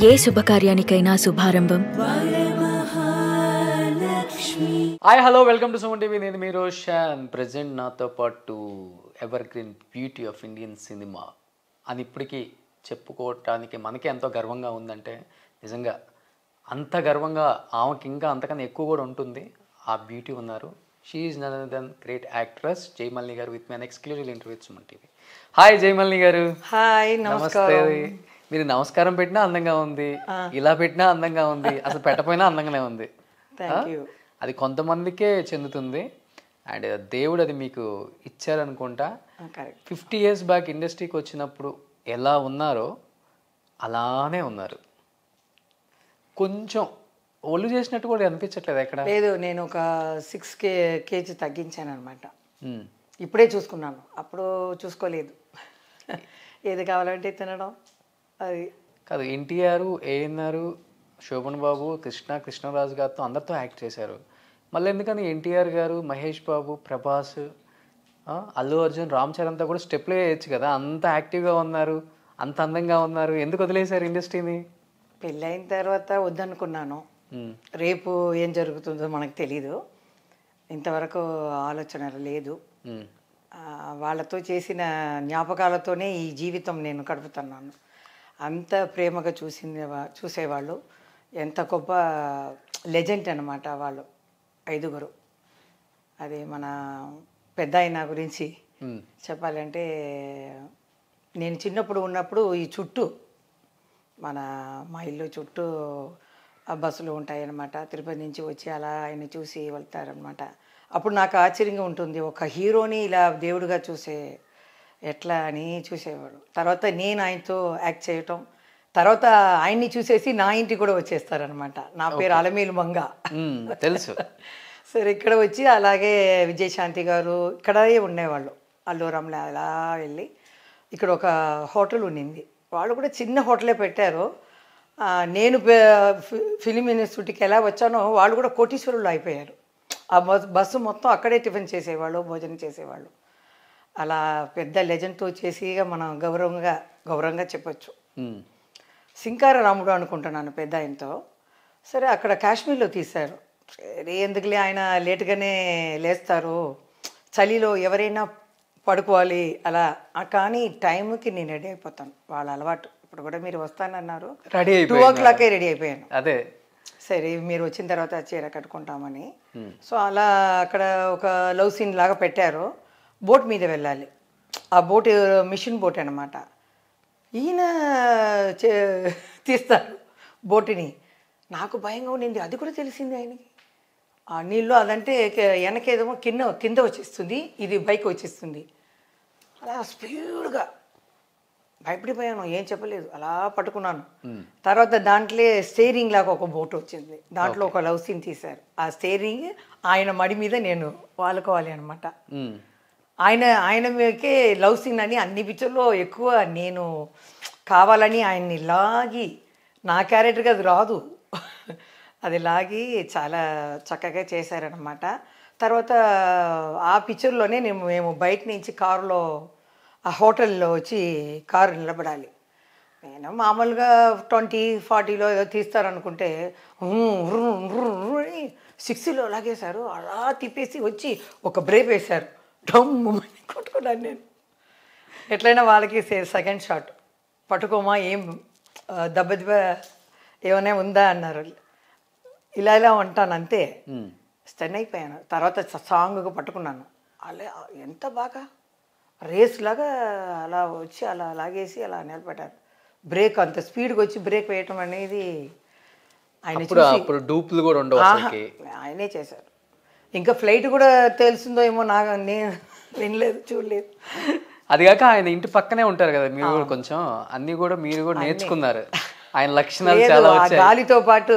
ఏ శుభకార్యానికైనా శుభారంభం. Hi hello welcome to Suman TV. నేను మీ రోషన్. ప్రజెంట్ నాతో పాటు evergreen beauty of Indian cinema అని ఇప్పటికీ చెప్పుకోవటానికి మనకి ఎంతో గర్వంగా ఉందంటే నిజంగా అంత గర్వంగా ఆమెకి ఇంకా అంతకన్నా ఎక్కువ కూడా ఉంటుంది. ఆ బ్యూటీ ఉన్నారు. She is none other than great actress Jayamalini garu with my exclusive interview with Suman TV. Hi Jayamalini garu. Hi, నమస్తే. మీరు నమస్కారం పెట్టినా అందంగా ఉంది, ఇలా పెట్టినా అందంగా ఉంది, అసలు పెట్టపోయినా అందంగానే ఉంది. అది కొంతమందికే చెందుతుంది అండ్ దేవుడు అది మీకు ఇచ్చారనుకుంటా. 50 years బ్యాక్ ఇండస్ట్రీకి వచ్చినప్పుడు ఎలా ఉన్నారో అలానే ఉన్నారు. కొంచెం ఒళ్ళు చేసినట్టు కూడా అనిపించట్లేదు ఎక్కడ. లేదు, నేను ఒక 6 kg తగ్గించాను అనమాట. ఇప్పుడే చూసుకున్నాను, అప్పుడు చూసుకోలేదు. ఏది కావాలంటే తినడం. అది కాదు, ఎన్టీఆర్, ఏఎన్ఆర్, శోభన్ బాబు, కృష్ణరాజు గారితో అందరితో యాక్ట్ చేశారు. మళ్ళీ ఎందుకని ఎన్టీఆర్ గారు, మహేష్ బాబు, ప్రభాస్, అల్లు అర్జున్, రామ్ చరణ్తో కూడా స్టెప్లే వేయచ్చు కదా. అంత యాక్టివ్గా ఉన్నారు, అంత అందంగా ఉన్నారు, ఎందుకు వదిలేశారు ఇండస్ట్రీని? పెళ్ళైన తర్వాత వద్దనుకున్నాను. రేపు ఏం జరుగుతుందో మనకు తెలీదు. ఇంతవరకు ఆలోచన లేదు. వాళ్ళతో చేసిన జ్ఞాపకాలతోనే ఈ జీవితం నేను గడుపుతున్నాను. అంత ప్రేమగా చూసేవాళ్ళు. ఎంత గొప్ప లెజెండ్ అనమాట వాళ్ళు 5. అది మన పెద్ద ఆయన గురించి చెప్పాలంటే, నేను చిన్నప్పుడు ఉన్నప్పుడు ఈ చుట్టూ మా ఇల్లు చుట్టూ బస్సులు ఉంటాయన్నమాట. తిరుపతి నుంచి వచ్చి అలా ఆయన చూసి వెళ్తారనమాట. అప్పుడు నాకు ఆశ్చర్యంగా ఉంటుంది, ఒక హీరోని ఇలా దేవుడిగా చూసే ఎట్లా అని చూసేవాడు. తర్వాత నేను ఆయనతో యాక్ట్ చేయటం, తర్వాత ఆయన్ని చూసేసి నా ఇంటికి కూడా వచ్చేస్తారనమాట. నా పేరు అలమేలు మంగ, తెలుసు. సరే, ఇక్కడ వచ్చి అలాగే విజయశాంతి గారు ఇక్కడే ఉండేవాళ్ళు. అల్లూరంలో అలా వెళ్ళి ఇక్కడ ఒక హోటల్ ఉండింది. వాళ్ళు కూడా చిన్న హోటలే పెట్టారు. నేను ఫిలిం ఇన్స్టిట్యూట్కి ఎలా వచ్చానో వాళ్ళు కూడా కోటీశ్వరులు అయిపోయారు. ఆ బస్సు మొత్తం అక్కడే టిఫిన్ చేసేవాళ్ళు, భోజనం చేసేవాళ్ళు. అలా పెద్ద లెజెండ్తో చేసి మనం గౌరవంగా చెప్పచ్చు. సింకార రాముడు అనుకుంటున్నాను పెద్ద ఆయనతో. సరే, అక్కడ కాశ్మీర్లో తీశారు. సరే, ఎందుకులే, ఆయన లేటుగానే లేస్తారు, చలిలో ఎవరైనా పడుకోవాలి అలా. కానీ టైంకి నేను రెడీ అయిపోతాను. వాళ్ళ అలవాటు. ఇప్పుడు కూడా మీరు వస్తానన్నారు, 2 o'clock రెడీ అయిపోయాను. అదే, సరే మీరు వచ్చిన తర్వాత చీర కట్టుకుంటామని. సో అలా అక్కడ ఒక లవ్ సీన్ లాగా పెట్టారు. బోట్ మీద వెళ్ళాలి. ఆ బోట్ మిషన్ బోట్ అనమాట. ఈయన తీస్తారు బోటుని. నాకు భయంగా ఉండింది. అది కూడా తెలిసింది ఆయనకి. ఆ నీళ్ళు అదంటే వెనకేదేమో కింద వచ్చేస్తుంది, ఇది బైక్ వచ్చేస్తుంది. అలా స్పీడ్గా భయపడిపోయాను, ఏం చెప్పలేదు, అలా పట్టుకున్నాను. తర్వాత దాంట్లో స్టీరింగ్ లాగా ఒక బోట్ వచ్చింది. దాంట్లో ఒక లవ్ సీన్ తీశారు. ఆ స్టీరింగ్ ఆయన మడి మీద నేను వాలుకోవాలి అనమాట. ఆయన మీకే లవ్ సీన్ అని అన్ని పిక్చర్లో ఎక్కువ నేను కావాలని ఆయన్ని లాగి, నా క్యారెక్టర్కి అది రాదు, అది లాగి చాలా చక్కగా చేశారనమాట. తర్వాత ఆ పిక్చర్లోనే మేము బయట నుంచి కారులో ఆ హోటల్లో వచ్చి కారు నిలబడాలి. నేను మామూలుగా 20-40లో ఏదో తీస్తారనుకుంటే 60లో లాగేశారు. అలా తిప్పేసి వచ్చి ఒక బ్రేక్ వేశారు. డమ్మని కొట్టుకున్నాను నేను. ఎట్లయినా వాళ్ళకి సెకండ్ షాట్ పట్టుకోమా, ఏం దెబ్బ ఏమైనా ఉందా అన్నారు. ఇలా ఉంటాను అంతే. స్టన్ అయిపోయాను. తర్వాత సాంగ్గా పట్టుకున్నాను. అలా ఎంత బాగా రేస్ లాగా అలా వచ్చి అలా లాగేసి అలా నిలబెట్టారు. బ్రేక్ అంత స్పీడ్గా వచ్చి బ్రేక్ వేయటం అనేది ఆయనే చేశారు. ఇంకా ఫ్లైట్ కూడా తెలిసిందో ఏమో, నేను వినలేదు, చూడలేదు. అది కాక ఆయన ఇంటి పక్కనే ఉంటారు కదా మీరు కూడా, కొంచెం అన్ని కూడా మీరు కూడా నేర్చుకున్నారు. ఆయన లక్షణాలు చాలా వచ్చాయి. గాలితో పాటు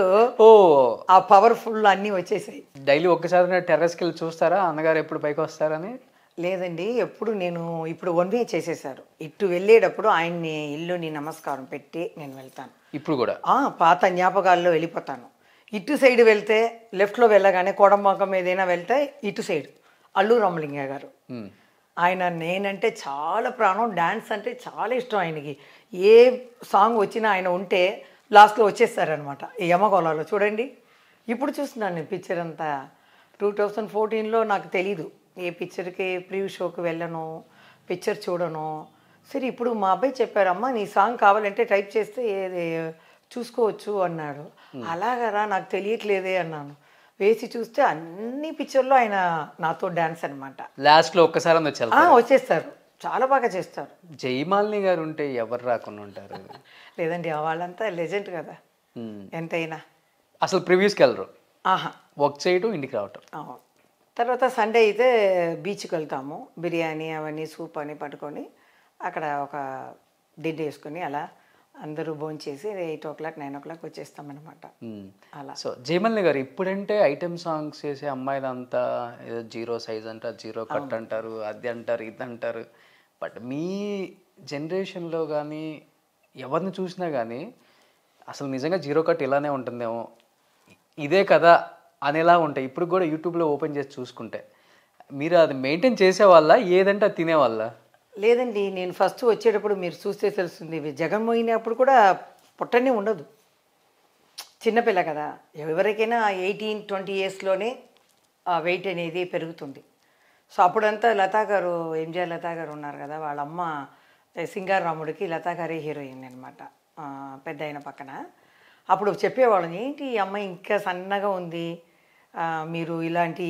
ఆ పవర్ఫుల్ అన్నీ వచ్చేసాయి. డైలీ ఒక్కసారి టెర్రస్కి వెళ్ళి చూస్తారా అన్నగారు ఎప్పుడు పైకి వస్తారని? లేదండి, ఎప్పుడు నేను ఇప్పుడు 1 way చేసేసారు. ఇటు వెళ్ళేటప్పుడు ఆయన్ని ఇల్లుని నమస్కారం పెట్టి నేను వెళ్తాను. ఇప్పుడు కూడా పాత జ్ఞాపకాల్లో వెళ్ళిపోతాను. ఇటు సైడ్ వెళ్తే లెఫ్ట్లో వెళ్ళగానే కోడంబాకం ఏదైనా వెళ్తే ఇటు సైడ్ అల్లు రామలింగ గారు. ఆయన నేనంటే చాలా ప్రాణం, డ్యాన్స్ అంటే చాలా ఇష్టం ఆయనకి. ఏ సాంగ్ వచ్చినా ఆయన ఉంటే లాస్ట్లో వచ్చేస్తారనమాట ఈ యమగోళాలో చూడండి. ఇప్పుడు చూస్తున్నాను నేను పిక్చర్ అంతా. 2014లో నాకు తెలీదు, ఏ పిక్చర్కి ప్రివ్యూ షోకి వెళ్ళను, పిక్చర్ చూడను. సరే ఇప్పుడు మా అబ్బాయి చెప్పారు, అమ్మ నీ సాంగ్ కావాలంటే టైప్ చేస్తే ఏది చూసుకోవచ్చు అన్నాడు. అలాగరా నాకు తెలియట్లేదే అన్నాను. వేసి చూస్తే అన్ని పిక్చర్లో ఆయన నాతో డాన్స్ అనమాట. లాస్ట్లో ఒక్కసారి వచ్చేస్తారు, చాలా బాగా చేస్తారు. జయమాలిని గారు ఉంటే ఎవరు రాకుండా ఉంటారు? లేదండి, వాళ్ళంతా లెజెండ్ కదా ఎంతైనా. అసలు ప్రివ్యూస్కి వెళ్ళరు, ఆహా, వర్క్ చేయడం ఇంటికి రావటం. తర్వాత సండే అయితే బీచ్కి వెళ్తాము, బిర్యానీ అవన్నీ సూప్ అని పట్టుకొని అక్కడ ఒక డిడ్ వేసుకొని అలా అందరూ భోంచేసి 8 o'clock 9 o'clock వచ్చేస్తామన్నమాట. అలా. సో జయమాలిని గారు ఇప్పుడంటే ఐటెం సాంగ్స్ చేసే అమ్మాయిలంతా ఏదో 0 size అంటారు, 0 cut అంటారు, అది అంటారు, ఇది అంటారు. బట్ మీ జనరేషన్లో కానీ ఎవరిని చూసినా కానీ అసలు నిజంగా 0 cut ఇలానే ఉంటుందేమో, ఇదే కదా అనేలా ఉంటాయి. ఇప్పుడు కూడా యూట్యూబ్లో ఓపెన్ చేసి చూసుకుంటే మీరు అది మెయింటైన్ చేసేవాళ్ళ, ఏదంటే అది తినేవాళ్ళ? లేదండి, నేను ఫస్ట్ వచ్చేటప్పుడు మీరు చూస్తే తెలుస్తుంది, జగన్మోహినప్పుడు కూడా పొట్టనే ఉండదు, చిన్నపిల్ల కదా. ఎవరికైనా 18-20 yearsలోనే వెయిట్ అనేది పెరుగుతుంది. సో అప్పుడంతా లతా గారు, ఎంజిఆర్ లతా గారు ఉన్నారు కదా, వాళ్ళ అమ్మ సింగార్ రాముడికి లతా గారే హీరోయిన్ అనమాట, పెద్ద అయిన పక్కన. అప్పుడు చెప్పేవాళ్ళని, ఏంటి ఈ అమ్మాయి ఇంకా సన్నగా ఉంది, మీరు ఇలాంటి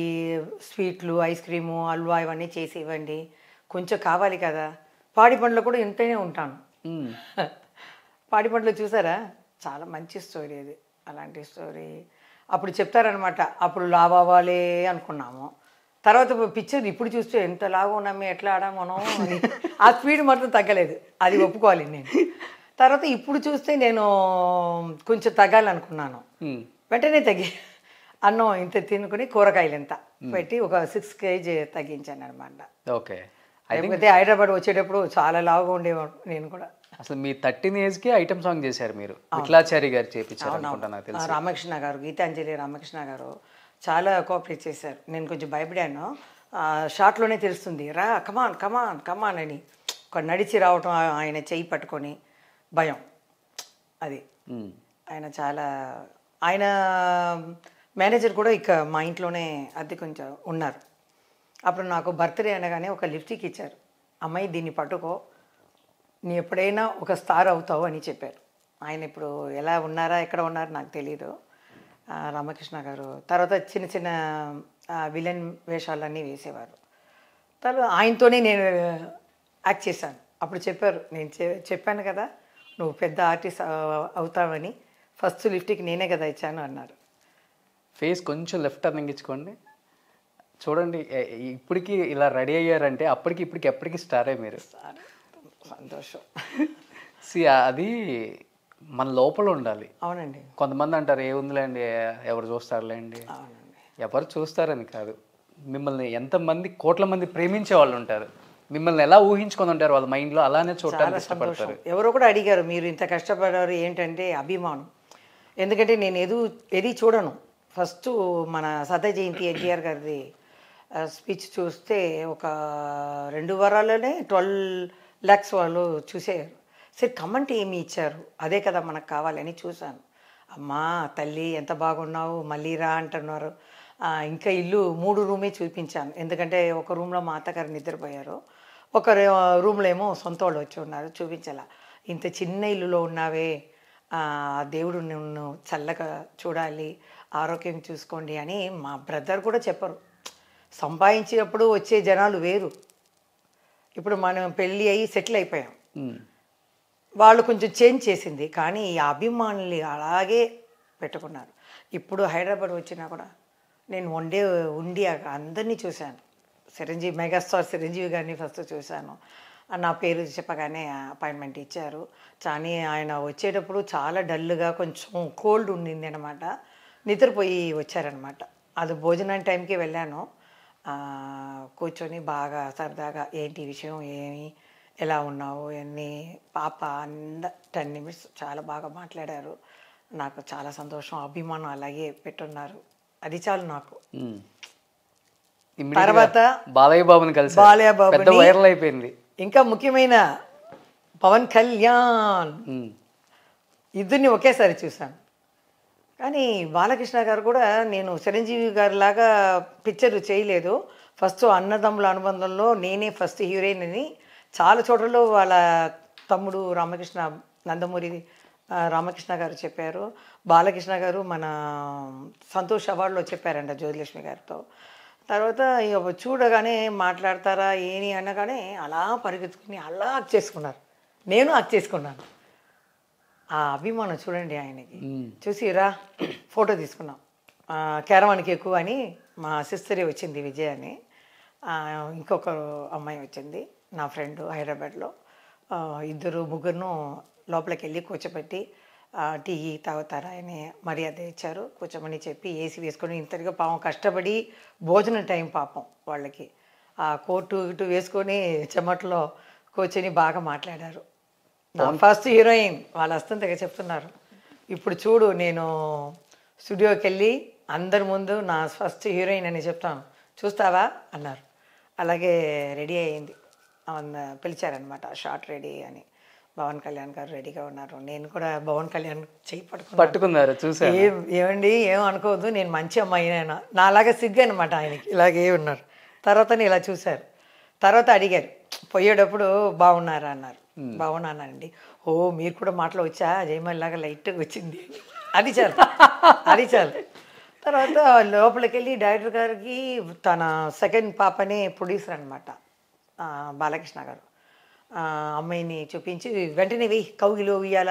స్వీట్లు, ఐస్ క్రీము, హల్వా ఇవన్నీ చేసి ఇవ్వండి, కొంచెం కావాలి కదా. పాడి పండ్లు కూడా ఇంతనే ఉంటాను. పాడి పండ్లు చూసారా, చాలా మంచి స్టోరీ అది, అలాంటి స్టోరీ. అప్పుడు చెప్తారనమాట, అప్పుడు లావ్ అవ్వాలి అనుకున్నాము, తర్వాత పిక్చర్ ఇప్పుడు చూస్తే ఎంత లాగా ఉన్నామే, ఎట్లా ఆడాము మనం అని. ఆ స్పీడ్ మాత్రం తగ్గలేదు, అది ఒప్పుకోవాలి నేను. తర్వాత ఇప్పుడు చూస్తే నేను కొంచెం తగ్గాలనుకున్నాను, వెంటనే తగ్గి అన్నం ఇంత తినుకుని కూరగాయలు ఎంత పెట్టి ఒక 6 kg తగ్గించాను అనమాట. ఓకే. లేకపోతే హైదరాబాద్ వచ్చేటప్పుడు చాలా లావుగా ఉండేవాడు నేను కూడా. అసలు మీ 13 yearsకి ఐటమ్ సాంగ్ చేశారు మీరు, విఠలాచారి గారు చేపించారు అనుకుంటా నాకు తెలిసి. రామకృష్ణ గారు, గీతాంజలి రామకృష్ణ గారు చాలా కోఆపరేట్ చేశారు. నేను కొంచెం భయపడాను, షార్ట్లోనే తెలుస్తుంది, రా కమాన్ కమాన్ కమాన్ అని. ఒక నడిచి రావటం, ఆయన చెయ్యి పట్టుకొని భయం, అది ఆయన చాలా. ఆయన మేనేజర్ కూడా ఇక మా ఇంట్లోనే అద్దె కొంచెం ఉన్నారు. అప్పుడు నాకు బర్త్డే అనగానే ఒక లిప్స్టిక్ ఇచ్చారు, అమ్మాయి దీన్ని పట్టుకో, నీ ఎప్పుడైనా ఒక స్టార్ అవుతావు అని చెప్పారు. ఆయన ఇప్పుడు ఎలా ఉన్నారా, ఎక్కడ ఉన్నారో నాకు తెలీదు, రామకృష్ణ గారు. తర్వాత చిన్న చిన్న విలన్ వేషాలన్నీ వేసేవారు. తర్వాత ఆయనతోనే నేను యాక్ట్ చేశాను. అప్పుడు చెప్పారు, నేను చెప్పాను కదా నువ్వు పెద్ద ఆర్టిస్ట్ అవుతావని, ఫస్ట్ లిఫ్ట్కి నేనే కదా ఇచ్చాను అన్నారు. ఫేస్ కొంచెం లెఫ్ట్ టర్నింగ్ ఇచ్చుకోండి, చూడండి. ఇప్పటికి ఇలా రెడీ అయ్యారంటే అప్పటికి ఇప్పటికి ఎప్పటికీ స్టారే మీరు. సంతోషం. అది మన లోపల ఉండాలి. అవునండి. కొంతమంది అంటారు ఏముందిలేండి, ఎవరు చూస్తారులేండి. అవునండి. ఎవరు చూస్తారని కాదు, మిమ్మల్ని ఎంతమంది కోట్ల మంది ప్రేమించే వాళ్ళు ఉంటారు, మిమ్మల్ని ఎలా ఊహించుకొని ఉంటారు వాళ్ళ మైండ్లో, అలానే చూడటానికి ఇష్టపడతారు. ఎవరో కూడా అడిగారు, మీరు ఇంత కష్టపడారు ఏంటంటే అభిమానం. ఎందుకంటే నేను ఏది చూడను. ఫస్ట్ మన సత్య జయంతి ఎన్టీఆర్ గారిది స్పీచ్ చూస్తే ఒక 2 వారాల్లోనే 12 lakhs వాళ్ళు చూసేయారు. సరే కమెంట్ ఏమి ఇచ్చారు, అదే కదా మనకు కావాలని చూశాను. అమ్మా తల్లి ఎంత బాగున్నావు, మళ్ళీ రా అంటున్నారు. ఇంకా ఇల్లు 3 రూమే చూపించాను, ఎందుకంటే ఒక రూమ్లో మా అత్తగారు నిద్రపోయారు, ఒక రూమ్లో ఏమో సొంత వాళ్ళు వచ్చి ఉన్నారు, చూపించాల. ఇంత చిన్న ఇల్లులో ఉన్నావే, దేవుడు నిన్ను చల్లగా చూడాలి, ఆరోగ్యం చూసుకోండి అని మా బ్రదర్ కూడా చెప్పరు. సంపాదించినప్పుడు వచ్చే జనాలు వేరు, ఇప్పుడు మనం పెళ్ళి అయ్యి సెటిల్ అయిపోయాం, వాళ్ళు కొంచెం చేంజ్ చేసింది, కానీ ఈ అభిమానులు అలాగే పెట్టుకున్నారు. ఇప్పుడు హైదరాబాద్ వచ్చినా కూడా నేను ఉండి అందరినీ చూశాను. మెగాస్టార్ చిరంజీవి గారిని ఫస్ట్ చూశాను, నా పేరు చెప్పగానే అపాయింట్మెంట్ ఇచ్చారు. కానీ ఆయన వచ్చేటప్పుడు చాలా డల్గా కొంచెం కోల్డ్ ఉండింది అనమాట, నిద్రపోయి వచ్చారనమాట. అది భోజనం టైంకి వెళ్ళాను, కూర్చొని బాగా సరదాగా ఏంటి విషయం, ఏమి ఎలా ఉన్నావు అన్నీ, పాప 10 minutes చాలా బాగా మాట్లాడారు. నాకు చాలా సంతోషం, అభిమానం అలాగే పెట్టున్నారు, అది చాలు నాకు. తర్వాత బాలయ్య బాబుని కలిసి పెద్ద వైరల్ అయిపోయింది. ఇంకా ముఖ్యమైన పవన్ కళ్యాణ్ ఇద్దరిని ఒకేసారి చూశాను. కానీ బాలకృష్ణ గారు కూడా నేను చిరంజీవి గారి లాగా పిక్చర్ చేయలేదు. ఫస్ట్ అన్నదమ్ముల అనుబంధంలో నేనే ఫస్ట్ హీరోయిన్ అని చాలా చోట్లలో వాళ్ళ తమ్ముడు రామకృష్ణ నందమూరి రామకృష్ణ గారు చెప్పారు. బాలకృష్ణ గారు మన సంతోష్ అవార్డులో చెప్పారంట జ్యోతిలక్ష్మి గారితో. తర్వాత ఇక చూడగానే మాట్లాడతారా ఏని అనగానే అలా పరిగెత్తుకుని అలా యాక్ట్ చేసుకున్నారు. నేను యాక్ట్ చేసుకున్నాను. ఆ అభిమానం చూడండి ఆయనకి. చూసిరా ఫోటో తీసుకున్నాం. క్యారవాన్కి ఎక్కువ అని మా సిస్టరే వచ్చింది విజయ్ అని, ఇంకొక అమ్మాయి వచ్చింది నా ఫ్రెండ్ హైదరాబాద్లో. ఇద్దరు ముగ్గురును లోపలికి వెళ్ళి కూర్చోబెట్టి టీ తాగుతారా అని మర్యాద ఇచ్చారు. కూర్చోమని చెప్పి ఏసీ వేసుకొని ఇంతటిగా పాపం కష్టపడి భోజనం టైం పాపం వాళ్ళకి ఆ కోటు ఇటు వేసుకొని చెమట్లో కూర్చొని బాగా మాట్లాడారు. ఫస్ట్ హీరోయిన్ వాళ్ళు వస్తుందిగా చెప్తున్నారు. ఇప్పుడు చూడు నేను స్టూడియోకి వెళ్ళి అందరి ముందు నా ఫస్ట్ హీరోయిన్ అని చెప్తాను, చూస్తావా అన్నారు. అలాగే రెడీ అయ్యింది, పిలిచారనమాట షార్ట్ రెడీ అని. పవన్ కళ్యాణ్ గారు రెడీగా ఉన్నారు. నేను కూడా పవన్ కళ్యాణ్ చేయి పట్టుకున్నారు. చూసా ఏమండి ఏం అనుకోవద్దు, నేను మంచి అమ్మాయి అయినా నాలాగా సిగ్గు అనమాట ఆయనకి. ఇలాగే ఉన్నారు. తర్వాత ఇలా చూశారు. తర్వాత అడిగారు పోయేటప్పుడు బాగున్నారా అన్నారు. బాగున్నానండి. ఓ మీరు కూడా మాటలు వచ్చా, జయమల్లాగా లైట్గా వచ్చింది. అది చాలు, అది చాలు. తర్వాత లోపలికి వెళ్ళి డైరెక్టర్ గారికి తన సెకండ్ పాపనే ప్రొడ్యూసర్ అనమాట బాలకృష్ణ గారు. అమ్మాయిని చూపించి వెంటనే వెయ్యి కౌగిలో ఉయ్యాల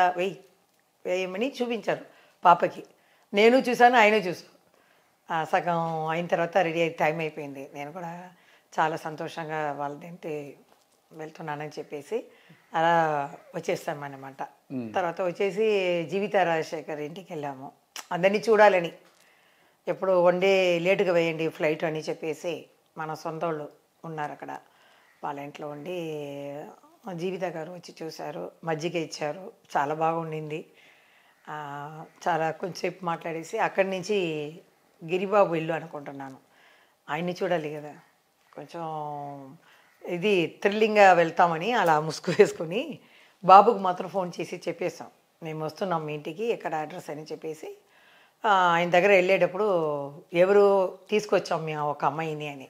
వేయమని చూపించారు పాపకి. నేను చూశాను, ఆయన చూసాను. సగం అయిన తర్వాత రెడీ అయ్యి టైం అయిపోయింది. నేను కూడా చాలా సంతోషంగా వాళ్ళదేంటి వెళ్తున్నానని చెప్పేసి అలా వచ్చేస్తామన్నమాట. తర్వాత వచ్చేసి జీవిత రాజశేఖర్ ఇంటికి వెళ్ళాము. అందరినీ చూడాలని, ఎప్పుడు వన్ డే లేటుగా వేయండి ఫ్లైట్ అని చెప్పేసి మన సొంత వాళ్ళు ఉన్నారు అక్కడ. వాళ్ళ ఇంట్లో ఉండి జీవిత గారు వచ్చి చూశారు, మజ్జిగ ఇచ్చారు, చాలా బాగుండింది. చాలా కొంచెంసేపు మాట్లాడేసి అక్కడి నుంచి గిరిబాబు ఇల్లు అనుకుంటున్నాను, ఆయన్ని చూడాలి కదా, కొంచెం ఇది థ్రిల్లింగ్గా వెళ్తామని అలా ముసుగు వేసుకొని బాబుకు మాత్రం ఫోన్ చేసి చెప్పేసాం, మేము వస్తున్నాం మీ ఇంటికి, ఎక్కడ అడ్రస్ అని చెప్పేసి. ఆయన దగ్గర వెళ్ళేటప్పుడు ఎవరు తీసుకొచ్చాం మేము ఒక అమ్మాయిని అని.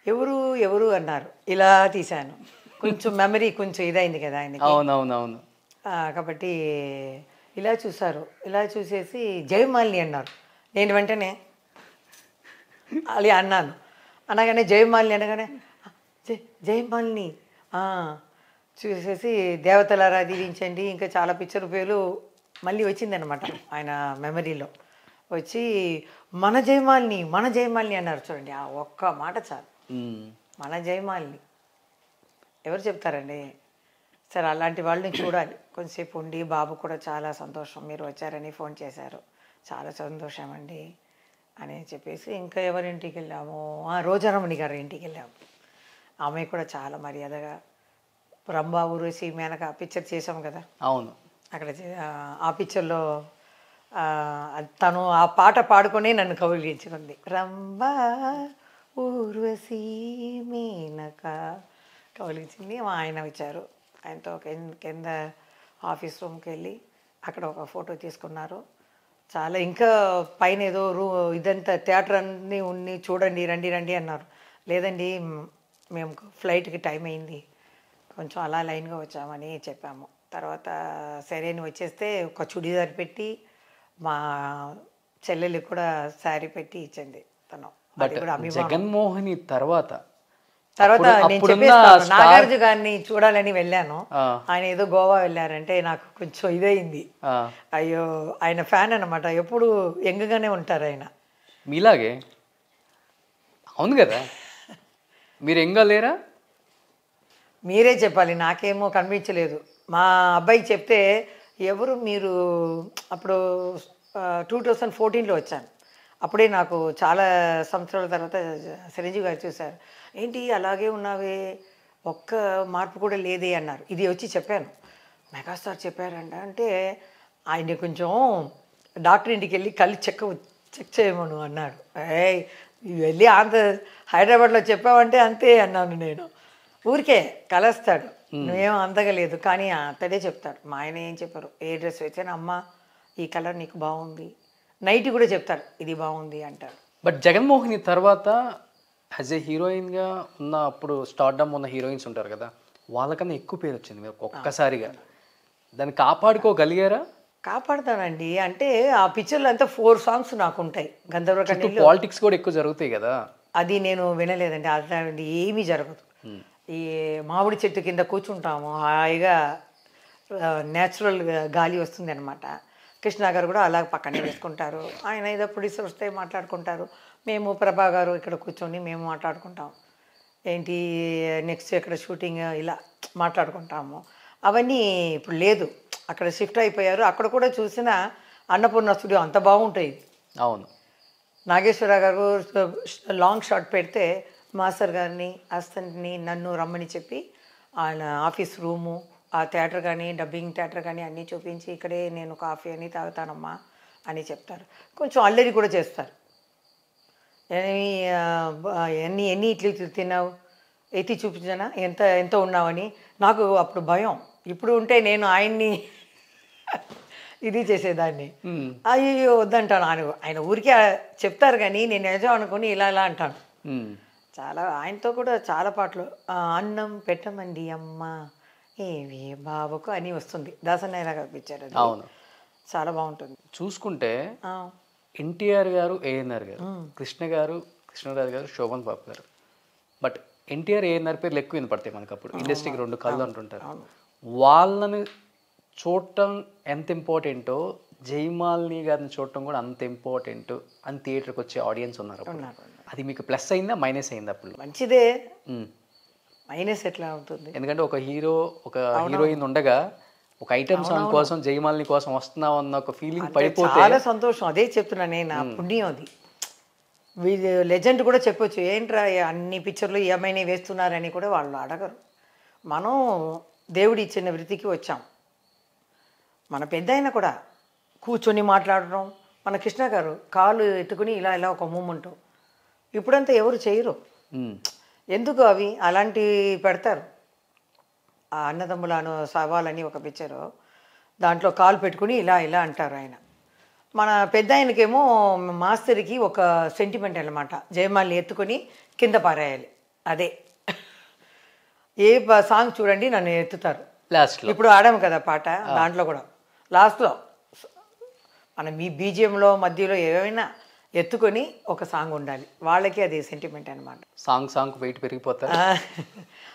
ఎవరు ఎవరు అన్నారు. ఇలా తీశాను, కొంచెం మెమరీ కొంచెం ఇదైంది కదా ఆయనకి. అవునవునవును. కాబట్టి ఇలా చూశారు. ఇలా చూసేసి జయమాలిని అన్నారు. నేను వెంటనే అలా అన్నాను. అనగానే జయమాలిని అనగానే జయమాలిని చూసేసి దేవతలారా దీవించండి ఇంకా చాలా పిక్చర్ పేరు మళ్ళీ వచ్చిందనమాట ఆయన మెమరీలో. వచ్చి మన జయమాలిని అన్నారు. చూడండి ఆ ఒక్క మాట చాలు, మన జయమాలిని ఎవరు చెప్తారండి. సరే అలాంటి వాళ్ళని చూడాలి. కొంచెంసేపు ఉండి బాబు కూడా చాలా సంతోషం మీరు వచ్చారని ఫోన్ చేశారు, చాలా సంతోషం అండి అని చెప్పేసి ఇంకా ఎవరింటికి వెళ్ళాము, రోజారమణి గారి ఇంటికి వెళ్ళాము. ఆమె కూడా చాలా మర్యాదగా రంభా ఊర్వశి మేనక పిక్చర్ చేసాం కదా. అవును, అక్కడ ఆ పిక్చర్లో తను ఆ పాట పాడుకొని నన్ను కౌగిలించుకుంది. రంభా ఊర్వశి మేనక కౌగిలించింది. ఆయన వచ్చారు, ఆయనతో కింద ఆఫీస్ రూమ్కి వెళ్ళి అక్కడ ఒక ఫోటో తీసుకున్నారు. చాలా ఇంకా పైన ఏదో ఇదంతా థియేటర్ అన్నీ ఉన్ని చూడండి రండి అన్నారు. లేదండి మేము ఫ్లైట్కి టైం అయింది, కొంచెం అలా లైన్గా వచ్చామని చెప్పాము. తర్వాత సరేని వచ్చేస్తే ఒక చుడీదార్ పెట్టి మా చెల్లెలికి కూడా శారీ పెట్టి ఇచ్చింది తను. జగన్మోహిని తర్వాత నేను చెప్పేస్తాను, నాగార్జున గారిని చూడాలని వెళ్ళాను. ఆయన ఏదో గోవా వెళ్ళారంటే నాకు కొంచెం ఇదయింది. అయ్యో ఆయన ఫ్యాన్ అనమాట, ఎప్పుడు యంగ్గానే ఉంటారు ఆయన మీలాగే. అవును కదా, మీరు ఎంగా లేరా? మీరే చెప్పాలి, నాకేమో కనిపించలేదు. మా అబ్బాయికి చెప్తే ఎవరు మీరు, అప్పుడు 2014లో వచ్చాను. అప్పుడే నాకు చాలా సంవత్సరాల తర్వాత చిరంజీవి గారు చూశారు. ఏంటి అలాగే ఉన్నావే, ఒక్క మార్పు కూడా లేదే అన్నారు. ఇది వచ్చి చెప్పాను, మెగాస్టార్ చెప్పారంట అంటే ఆయన కొంచెం డాక్టర్ ఇంటికి వెళ్ళి కళ్ళు చెక్ చేయమను అన్నాడు. వెళ్ళి హైదరాబాద్లో చెప్పావంటే అంతే అన్నాను నేను. ఊరికే కలుస్తాడు, నువ్వేం అందగలేదు, కానీ అతడే చెప్తాడు. మా ఆయన ఏం చెప్పారు, ఏ డ్రెస్ వేసాను అమ్మ ఈ కలర్ నీకు బాగుంది, నైట్ కూడా చెప్తారు ఇది బాగుంది అంటారు. బట్ జగన్మోహిని తర్వాత యాజ్ ఏ హీరోయిన్గా ఉన్న అప్పుడు స్టార్డమ్ ఉన్న హీరోయిన్స్ ఉంటారు కదా, వాళ్ళకన్నా ఎక్కువ పేరు వచ్చింది మీరు ఒక్కసారిగా. దాన్ని కాపాడుకోగలిగారా? కాపాడుతానండి. అంటే ఆ పిక్చర్లో అంతా 4 సాంగ్స్ నాకు ఉంటాయి. గంధర్వ కన్నీళ్ళు పాలిటిక్స్ కూడా ఎక్కువ జరుగుతాయి కదా. అది నేను వినలేదండి. అది ఏమీ జరగదు. ఈ మామిడి చెట్టు కింద కూర్చుంటాము హాయిగా, న్యాచురల్ గాలి వస్తుంది అనమాట. కృష్ణ గారు కూడా అలా పక్కనే వేసుకుంటారు. ఆయన ఏదో ప్రొడ్యూసర్ వస్తే మాట్లాడుకుంటారు. మేము ప్రభా గారు ఇక్కడ కూర్చొని మేము మాట్లాడుకుంటాం, ఏంటి నెక్స్ట్ ఎక్కడ షూటింగ్ ఇలా మాట్లాడుకుంటాము. అవన్నీ ఇప్పుడు లేదు, అక్కడ షిఫ్ట్ అయిపోయారు. అక్కడ కూడా చూసిన అన్నపూర్ణ స్టూడియో అంత బాగుంటాయి. అవును. నాగేశ్వర గారు లాంగ్ షాట్ పెడితే మాస్టర్ గారిని అసిస్టెంట్ని నన్ను రమ్మని చెప్పి ఆయన ఆఫీస్ రూము, ఆ థియేటర్ కానీ డబ్బింగ్ థియేటర్ కానీ అన్నీ చూపించి ఇక్కడే నేను కాఫీ అని తాగుతానమ్మా అని చెప్తారు. కొంచెం అల్లరి కూడా చేస్తారు. ఎన్ని ఎన్ని ఇడ్లీ తిన్నావు, ఎత్తి చూపించానా, ఎంత ఎంత ఉన్నావని. నాకు అప్పుడు భయం. ఇప్పుడు ఉంటే నేను ఆయన్ని ఇది చేసేదాన్ని. అయ్యో వద్దంటాను. ఆయన ఊరికే చెప్తారు కానీ నేను నిజం అనుకుని ఇలా ఇలా అంటాను. చాలా ఆయనతో కూడా చాలా పాటలు, అన్నం పెట్టమంది అమ్మ ఏవి బాబుకు అని వస్తుంది. దాసనాయన గారు పిచ్చారు అది. అవును, చాలా బాగుంటుంది. చూసుకుంటే ఎన్టీఆర్ గారు, ఏఎన్ఆర్ గారు, కృష్ణరాజు గారు, శోభన్ బాబు గారు. బట్ ఎన్టీఆర్, ఏఎన్ఆర్ పేర్లు ఎక్కువ వినపడతాయి మనకు. అప్పుడు ఇండస్ట్రీకి 2 కళ్ళు అంటుంటారు. వాళ్ళని చూడటం ఎంత ఇంపార్టెంటో జయమాలిని గారిని చూడటం కూడా అంత ఇంపార్టెంట్ అని థియేటర్కి వచ్చే ఆడియన్స్ ఉన్నారు. అది మీకు ప్లస్ అయిందా మైనస్ అయిందా? అప్పుడు మంచిదే. మైనస్ ఎట్లా అవుతుంది? ఎందుకంటే ఒక హీరోయిన్ ఉండగా ఒక ఐటమ్ సాంగ్ కోసం జయమాలిని కోసం వస్తున్నావు అన్న ఒక ఫీలింగ్ పడిపోతే చాలా సంతోషం. అదే చెప్తున్నా నేను, నా పుణ్యం అది. వీళ్ళు లెజెండ్ కూడా చెప్పొచ్చు, ఏంట్రా అన్ని పిక్చర్లు ఏమైనా వేస్తున్నారని కూడా వాళ్ళు అడగరు. మనం దేవుడి ఇచ్చిన వృత్తికి వచ్చాం. మన పెద్ద అయినా కూడా కూర్చొని మాట్లాడడం, మన కృష్ణ గారు కాలు ఎత్తుకుని ఇలా ఇలా ఒక మూమెంట్ ఇప్పుడంతా ఎవరు చేయరు. ఎందుకు అవి అలాంటివి పెడతారు. ఆ అన్నదమ్ములను సవాలని ఒక పిక్చరు, దాంట్లో కాలు పెట్టుకుని ఇలా ఇలా అంటారు ఆయన. మన పెద్ద ఆయనకేమో మాస్టర్కి ఒక సెంటిమెంట్ అన్నమాట, జయమాలిని ఎత్తుకొని కింద పారేయాలి. అదే ఏ సాంగ్ చూడండి నన్ను ఎత్తుతారు. లాస్ట్లో ఇప్పుడు ఆడాము కదా పాట, దాంట్లో కూడా లాస్ట్లో మనం మీ బీజిఎంలో మధ్యలో ఏమైనా ఎత్తుకొని ఒక సాంగ్ ఉండాలి. వాళ్ళకి అది సెంటిమెంట్ అనమాట. సాంగ్ వెయిట్ పెరిగిపోతారు.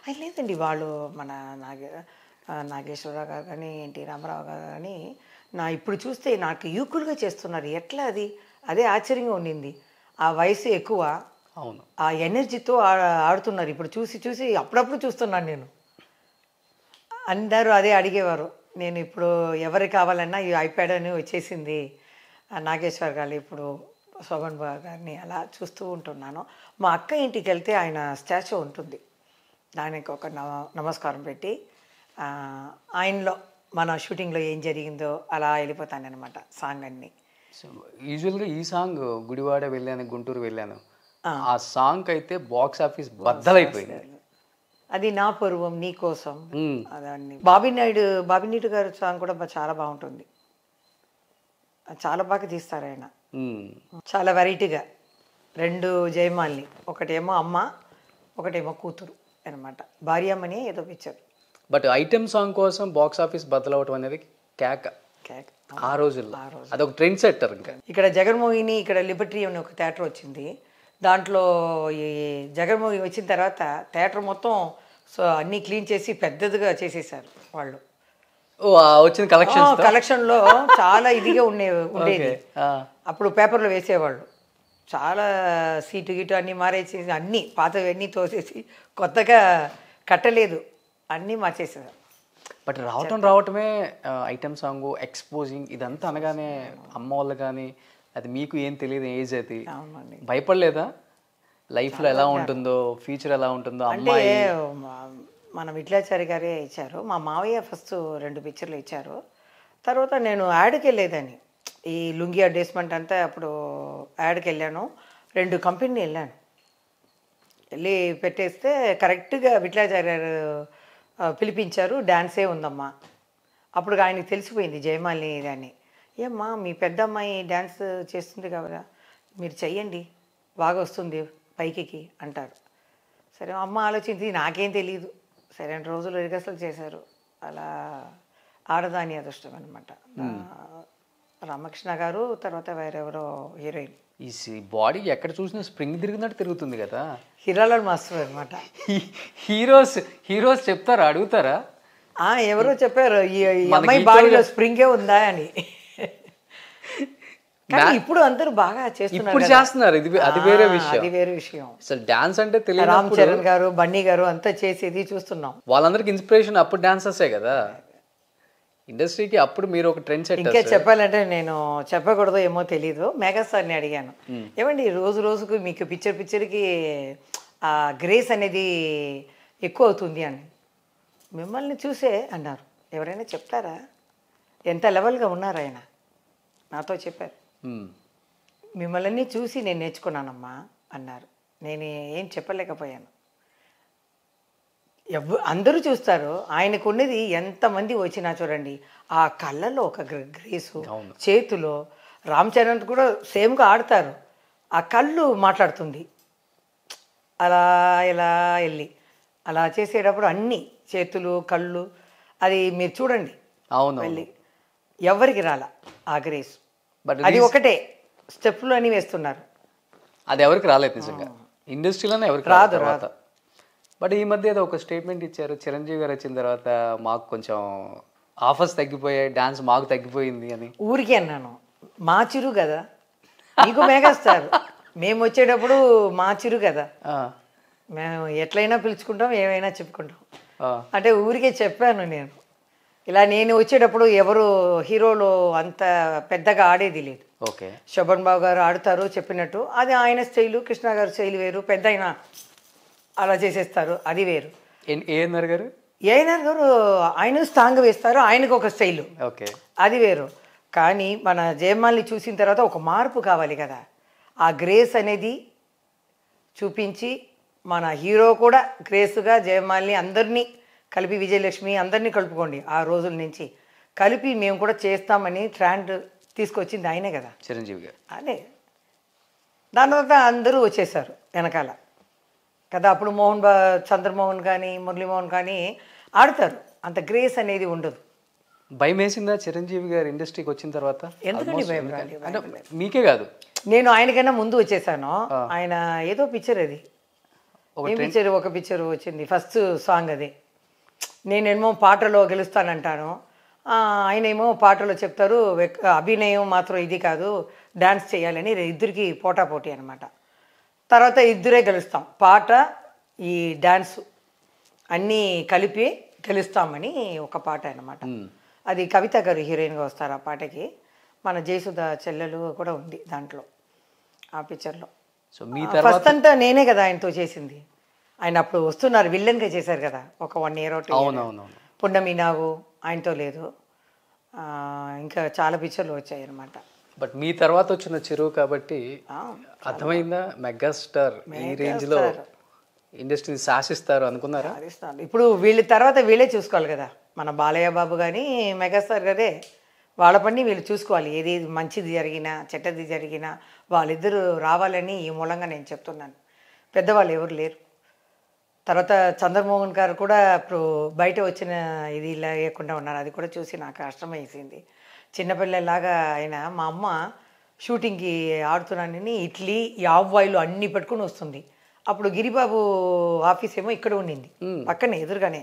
అది లేదండి, వాళ్ళు మన నాగేశ్వరరావు గారు కానీ ఎన్టీ రామారావు గారు కానీ ఇప్పుడు చూస్తే నాకు యూకుల్గా చేస్తున్నారు. ఎట్లా అది అదే ఆశ్చర్యంగా ఉండింది. ఆ వయసు ఎక్కువ, అవును, ఆ ఎనర్జీతో ఆడుతున్నారు. ఇప్పుడు చూసి అప్పుడప్పుడు చూస్తున్నాను నేను. అందరూ అదే అడిగేవారు. నేను ఇప్పుడు ఎవరికి కావాలన్నా ఈ ఐప్యాడ్ అని వచ్చేసింది. నాగేశ్వర్ గారు ఇప్పుడు శోభన్ బాబు గారిని అలా చూస్తూ ఉంటున్నాను. మా అక్క ఇంటికి వెళ్తే ఆయన స్టాచ్యూ ఉంటుంది, దానికి ఒక నమస్కారం పెట్టి ఆయనలో మన షూటింగ్లో ఏం జరిగిందో అలా వెళ్ళిపోతానన్నమాట సాంగ్ అన్నీ. యూజువల్గా ఈ సాంగ్ గుడివాడ వెళ్ళాను, గుంటూరు వెళ్ళాను, ఆ సాంగ్ అయితే బాక్స్ ఆఫీస్ బద్దలైపోయింది. అది నా పరువం నీ కోసం. అదాన్ని బాబినాయుడు గారు సాంగ్ కూడా చాలా బాగుంటుంది. చాలా బాగా తీస్తారు ఆయన, చాలా వెరైటీగా. 2 జయమాలిని, ఒకటేమో అమ్మ, ఒకటేమో కూతురు అనమాట. భార్యమ్మని ఏదో పిక్చర్. బట్ ఐటమ్ సాంగ్ కోసం బాక్స్ ఆఫీస్ బద్దలవటం అనేది కేక ఆ రోజుల్లో. అదొక ట్రెండ్ సెట్టర్. ఇంకా ఇక్కడ జగన్మోహిని, ఇక్కడ లిబర్టీ అని ఒక థియేటర్ వచ్చింది. దాంట్లో ఈ జగన్మోహిని వచ్చిన తర్వాత థియేటర్ మొత్తం అన్నీ క్లీన్ చేసి పెద్దదిగా చేసేసారు వాళ్ళు. వచ్చిన కలెక్షన్లో చాలా ఇదిగా ఉండేది. అప్పుడు పేపర్లో వేసేవాళ్ళు. చాలా సీటు గీటు అన్నీ మారేసేసి అన్నీ పాతవన్నీ తోసేసి కొత్తగా కట్టలేదు, అన్నీ మార్చేసారు. బట్ రావటమే ఐటమ్ సాంగ్ ఎక్స్పోజింగ్ ఇదంతా అనగానే అమ్మ వాళ్ళు కానీ అది మీకు ఏం తెలియదు ఏజ్ అది భయపడలేదా? లైఫ్లో ఎలా ఉంటుందో, ఫ్యూచర్ ఎలా ఉంటుందో? అంటే మన విఠలాచారి గారే ఇచ్చారు. మా మావయ్య ఫస్ట్ 2 పిక్చర్లు ఇచ్చారు. తర్వాత నేను యాడ్కి వెళ్ళేదాన్ని. ఈ లుంగి అడ్వర్టైజ్మెంట్ అంతా అప్పుడు యాడ్కి వెళ్ళాను. 2 కంపెనీలు వెళ్ళాను. వెళ్ళి పెట్టేస్తే కరెక్ట్గా విఠలాచారి గారు పిలిపించారు. డ్యాన్సే ఉందమ్మా. అప్పుడు ఆయనకి తెలిసిపోయింది జయమాలిని అని. ఏమ్మా మీ పెద్ద అమ్మాయి డ్యాన్స్ చేస్తుంది కదా, మీరు చెయ్యండి, బాగా వస్తుంది పైకి అంటారు. సరే అమ్మ ఆలోచించి నాకేం తెలియదు. సరే 2 రోజులు రిహర్సల్ చేశారు. అలా ఆడదాని అదృష్టం అనమాట. రామకృష్ణ గారు, తర్వాత వేరెవరో హీరోయిన్. ఈ బాడీ ఎక్కడ చూసినా స్ప్రింగ్ తిరిగినట్టు తిరుగుతుంది కదా. హిరాలాల్ మాస్టర్ అనమాట. హీరోస్ చెప్తారా, అడుగుతారా? ఎవరో చెప్పారు ఈ అమ్మాయి బాడీలో స్ప్రింగే ఉందా అని. కానీ ఇప్పుడు అందరూ బాగా చేస్తున్నారు. అది వేరే విషయం. అసలు డాన్స్ అంటే తెలియదు. రామ్ చరణ్ గారు, బన్నీ గారు అంతా చేసేది చూస్తున్నాం. వాళ్ళందరికి ఇన్స్పిరేషన్ అప్పుడు డాన్సర్సే కదా ఇండస్ట్రీకి. అప్పుడు మీరు ఒక ట్రెండ్ సెట్. ఇంకా చెప్పాలంటే నేను చెప్పకూడదో ఏమో తెలీదు. మెగాస్టార్ని అడిగాను, ఏమండి రోజు రోజుకు మీకు పిక్చర్కి ఆ గ్రేస్ అనేది ఎక్కువ అవుతుంది అని. మిమ్మల్ని చూసే అన్నారు. ఎవరైనా చెప్తారా? ఎంత లెవెల్గా ఉన్నారు ఆయన. నాతో చెప్పారు, మిమ్మల్ని చూసి నేను నేర్చుకున్నానమ్మా అన్నారు. నేను ఏం చెప్పలేకపోయాను. అందరూ చూస్తారు. ఆయనకు ఉన్నది ఎంతమంది వచ్చినా చూడండి, ఆ కళ్ళలో ఒక గ్రేసు, చేతిలో. రామ్ చరణ్ కూడా సేమ్గా ఆడతారు. ఆ కళ్ళు మాట్లాడుతుంది. అలా ఇలా వెళ్ళి అలా చేసేటప్పుడు అన్నీ చేతులు, కళ్ళు, అది మీరు చూడండి. అవును, వెళ్ళి ఎవరికి రాలా ఆ గ్రేస్. అది ఒకటే స్టెప్లు అని వేస్తున్నారు. అది ఎవరికి రాలేదు నిజంగా. ఇండస్ట్రీలోనే ఎవరికి రాదు. బట్ ఈ మధ్య ఏదో ఒక స్టేట్మెంట్ ఇచ్చారు, చిరంజీవి గారు వచ్చిన తర్వాత మాకు కొంచెం ఆఫర్స్ తగ్గిపోయాయి, డాన్స్ మాకు తగ్గిపోయింది అని. ఊరికే అన్నాను. మా చిరు కదా, మీకు మెగాస్టార్. మేము వచ్చేటప్పుడు మా చిరు కదా, మేము ఎట్లయినా పిలుచుకుంటాం, ఏమైనా చెప్పుకుంటాం అంటే ఊరికే చెప్పాను నేను. ఇలా నేను వచ్చేటప్పుడు ఎవరు హీరోలు అంత పెద్దగా ఆడేది లేదు. ఓకే, శోభన్ బాబు గారు ఆడుతారు చెప్పినట్టు, అది ఆయన స్టైలు. కృష్ణ గారు స్టైల్ వేరు, పెద్ద అయినా అలా చేసేస్తారు, అది వేరు. ఏఎన్ఆర్ గారు ఆయన స్ట్రాంగ్ వేస్తారు, ఆయనకు ఒక స్టైలు, ఓకే, అది వేరు. కానీ మన జయమాలిని చూసిన తర్వాత ఒక మార్పు కావాలి కదా, ఆ గ్రేస్ అనేది చూపించి మన హీరో కూడా గ్రేస్గా జయమాలిని అందరినీ కలిపి, విజయలక్ష్మి అందరినీ కలుపుకోండి. ఆ రోజుల నుంచి కలిపి మేము కూడా చేస్తామని ట్రెండ్ తీసుకొచ్చింది ఆయనే కదా, చిరంజీవి గారు. అదే దాని తర్వాత అందరూ వచ్చేసారు వెనకాల కదా. అప్పుడు చంద్రమోహన్ కానీ మురళీమోహన్ కానీ ఆడతారు, అంత గ్రేస్ అనేది ఉండదు. భయం వేసిందా చిరంజీవి గారు ఇండస్ట్రీకి వచ్చిన తర్వాత? ఎందుకండి భయం? మీకే కాదు, నేను ఆయనకైనా ముందు వచ్చేసాను. ఆయన ఏదో పిక్చర్, అది ఒక పిక్చర్ వచ్చింది, ఫస్ట్ సాంగ్ అది. నేనేమో పాటలో గెలుస్తానంటాను, ఆయనేమో పాటలో చెప్తారు అభినయం మాత్రం ఇది కాదు, డ్యాన్స్ చేయాలని. ఇద్దరికి పోటాపోటీ అనమాట. తర్వాత ఇద్దరే గెలుస్తాం, పాట ఈ డ్యాన్సు అన్నీ కలిపి గెలుస్తామని ఒక పాట అనమాట. అది కవిత గారు హీరోయిన్గా వస్తారు ఆ పాటకి. మన జయసుధ చెల్లెలు కూడా ఉంది దాంట్లో, ఆ పిక్చర్లో. సో మీ ఫస్ట్ అంతా నేనే కదా ఆయనతో చేసింది. ఆయన అప్పుడు వస్తున్నారు, విల్లన్గా చేశారు కదా ఒక 1 year అవుట్. పున్నమి నాగు ఆయనతో లేదు, ఇంకా చాలా పిక్చర్లు వచ్చాయి అనమాట. బట్ మీ తర్వాత వచ్చిన చిరు కాబట్టి అర్థమైందా, మెగాస్టార్ ఈ రేంజ్లో ఇండస్ట్రీని శాసిస్తారు అనుకున్నారా? ఇప్పుడు వీళ్ళ తర్వాత వీళ్ళే చూసుకోవాలి కదా, మన బాలయ్య బాబు కానీ మెగాస్టార్ గారే. వాళ్ళ పని వీళ్ళు చూసుకోవాలి. ఏది మంచిది జరిగినా చెడ్డది జరిగినా వాళ్ళిద్దరూ రావాలని ఈ మూలంగా నేను చెప్తున్నాను. పెద్దవాళ్ళు ఎవరు లేరు. తర్వాత చంద్రమోహన్ గారు కూడా ఇప్పుడు బయట వచ్చిన ఇది ఇలా లేకుండా ఉన్నారు. అది కూడా చూసి నాకు కష్టమేసింది. చిన్నపిల్లలాగా ఆయన, మా అమ్మ షూటింగ్కి ఆడుతున్నానని ఇడ్లీ యావ్వాయిలు అన్నీ పెట్టుకుని వస్తుంది. అప్పుడు గిరిబాబు ఆఫీస్ ఏమో ఇక్కడ ఉండింది, పక్కనే ఎదురుగానే.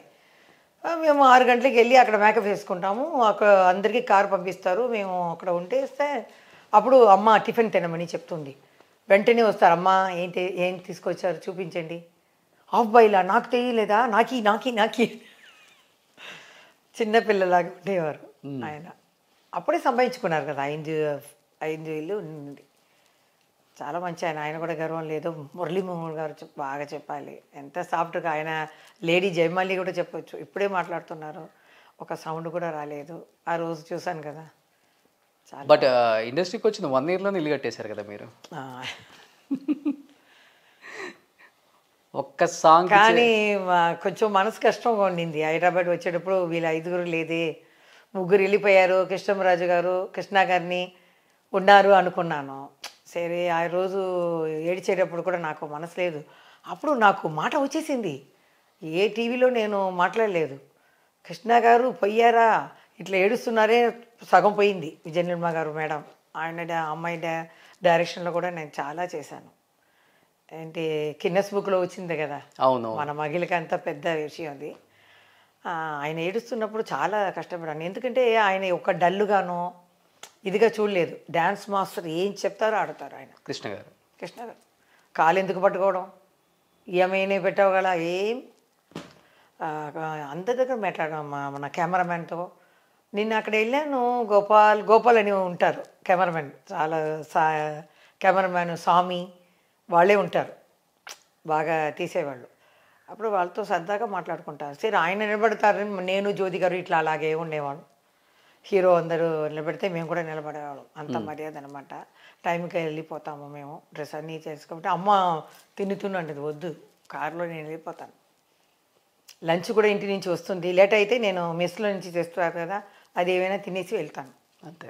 మేము 6 గంటలకు వెళ్ళి అక్కడ మేకప్ వేసుకుంటాము. అక్కడ అందరికీ కారు పంపిస్తారు, మేము అక్కడ ఉంటేస్తే అప్పుడు అమ్మ టిఫిన్ తినమని చెప్తుంది. వెంటనే వస్తారు, అమ్మ ఏం తీసుకొచ్చారు చూపించండి. హాఫ్ బాయిలా, నాకు తెలియలేదా, నాకి చిన్నపిల్లలాగా ఉండేవారు ఆయన. అప్పుడే సంపాదించుకున్నారు కదా, 5 ఇల్లు ఉంది. చాలా మంచి ఆయన కూడా గర్వం లేదు. మురళీమోహన్ గారు బాగా చెప్పాలి, ఎంత సాఫ్ట్గా. ఆయన లేడీ జయమాలి కూడా చెప్పొచ్చు. ఇప్పుడే మాట్లాడుతున్నారు, ఒక సౌండ్ కూడా రాలేదు. ఆ రోజు చూశాను కదా. బట్ ఇండస్ట్రీకి వచ్చిన 1 yearలోనే ఇల్లు కట్టేశారు కదా మీరు. ఒక్క సాంగ్ కానీ కొంచెం మనసు కష్టంగా ఉండింది. హైదరాబాద్ వచ్చేటప్పుడు వీళ్ళ 5గురు లేదే, 3 వెళ్ళిపోయారు. కృష్ణరాజు గారు, కృష్ణ గారిని ఉన్నారు అనుకున్నాను. సరే ఆ రోజు ఏడ్చేటప్పుడు కూడా నాకు మనసు లేదు. అప్పుడు నాకు మాట వచ్చేసింది. ఏ టీవీలో నేను మాట్లాడలేదు. కృష్ణ గారు పోయారా, ఇట్లా ఏడుస్తున్నారే, సగం పోయింది. విజయ నిర్మల గారు మేడం, అమ్మాయి డైరెక్షన్లో కూడా నేను చాలా చేశాను. ఏంటి గిన్నెస్ బుక్లో వచ్చింది కదా, అవును. మన మహిళకి అంత పెద్ద విషయం అది. ఆయన ఏడుస్తున్నప్పుడు చాలా కష్టపడాను. ఎందుకంటే ఆయన ఒక డల్లుగానో ఇదిగా చూడలేదు. డ్యాన్స్ మాస్టర్ ఏం చెప్తారో ఆడతారు ఆయన. కృష్ణ గారు కాలు ఎందుకు పట్టుకోవడం, ఈఎంఐనే పెట్టావు కదా, ఏం అందరి దగ్గర మాట్లాడాం. మన కెమెరామెన్తో నిన్న అక్కడ వెళ్ళాను. గోపాల్ అని ఉంటారు కెమెరామెన్, చాలా కెమెరామెన్ స్వామి వాళ్ళే ఉంటారు, బాగా తీసేవాళ్ళు. అప్పుడు వాళ్ళతో సరదాగా మాట్లాడుకుంటారు. సరే ఆయన నిలబడతారు, నేను జ్యోతి గారు ఇట్లా అలాగే ఉండేవాళ్ళం. హీరో అందరూ నిలబడితే మేము కూడా నిలబడేవాళ్ళం. అంత మర్యాద అనమాట. టైంకి వెళ్ళిపోతాము మేము, డ్రెస్ అన్నీ చేసుకోబట్టి. అమ్మ తిన్నుతున్నది, వద్దు కారులో నేను వెళ్ళిపోతాను. లంచ్ కూడా ఇంటి నుంచి వస్తుంది, లేట్ అయితే నేను మెస్లో నుంచి తెస్తారు కదా, అది ఏమైనా తినేసి వెళ్తాను అంతే.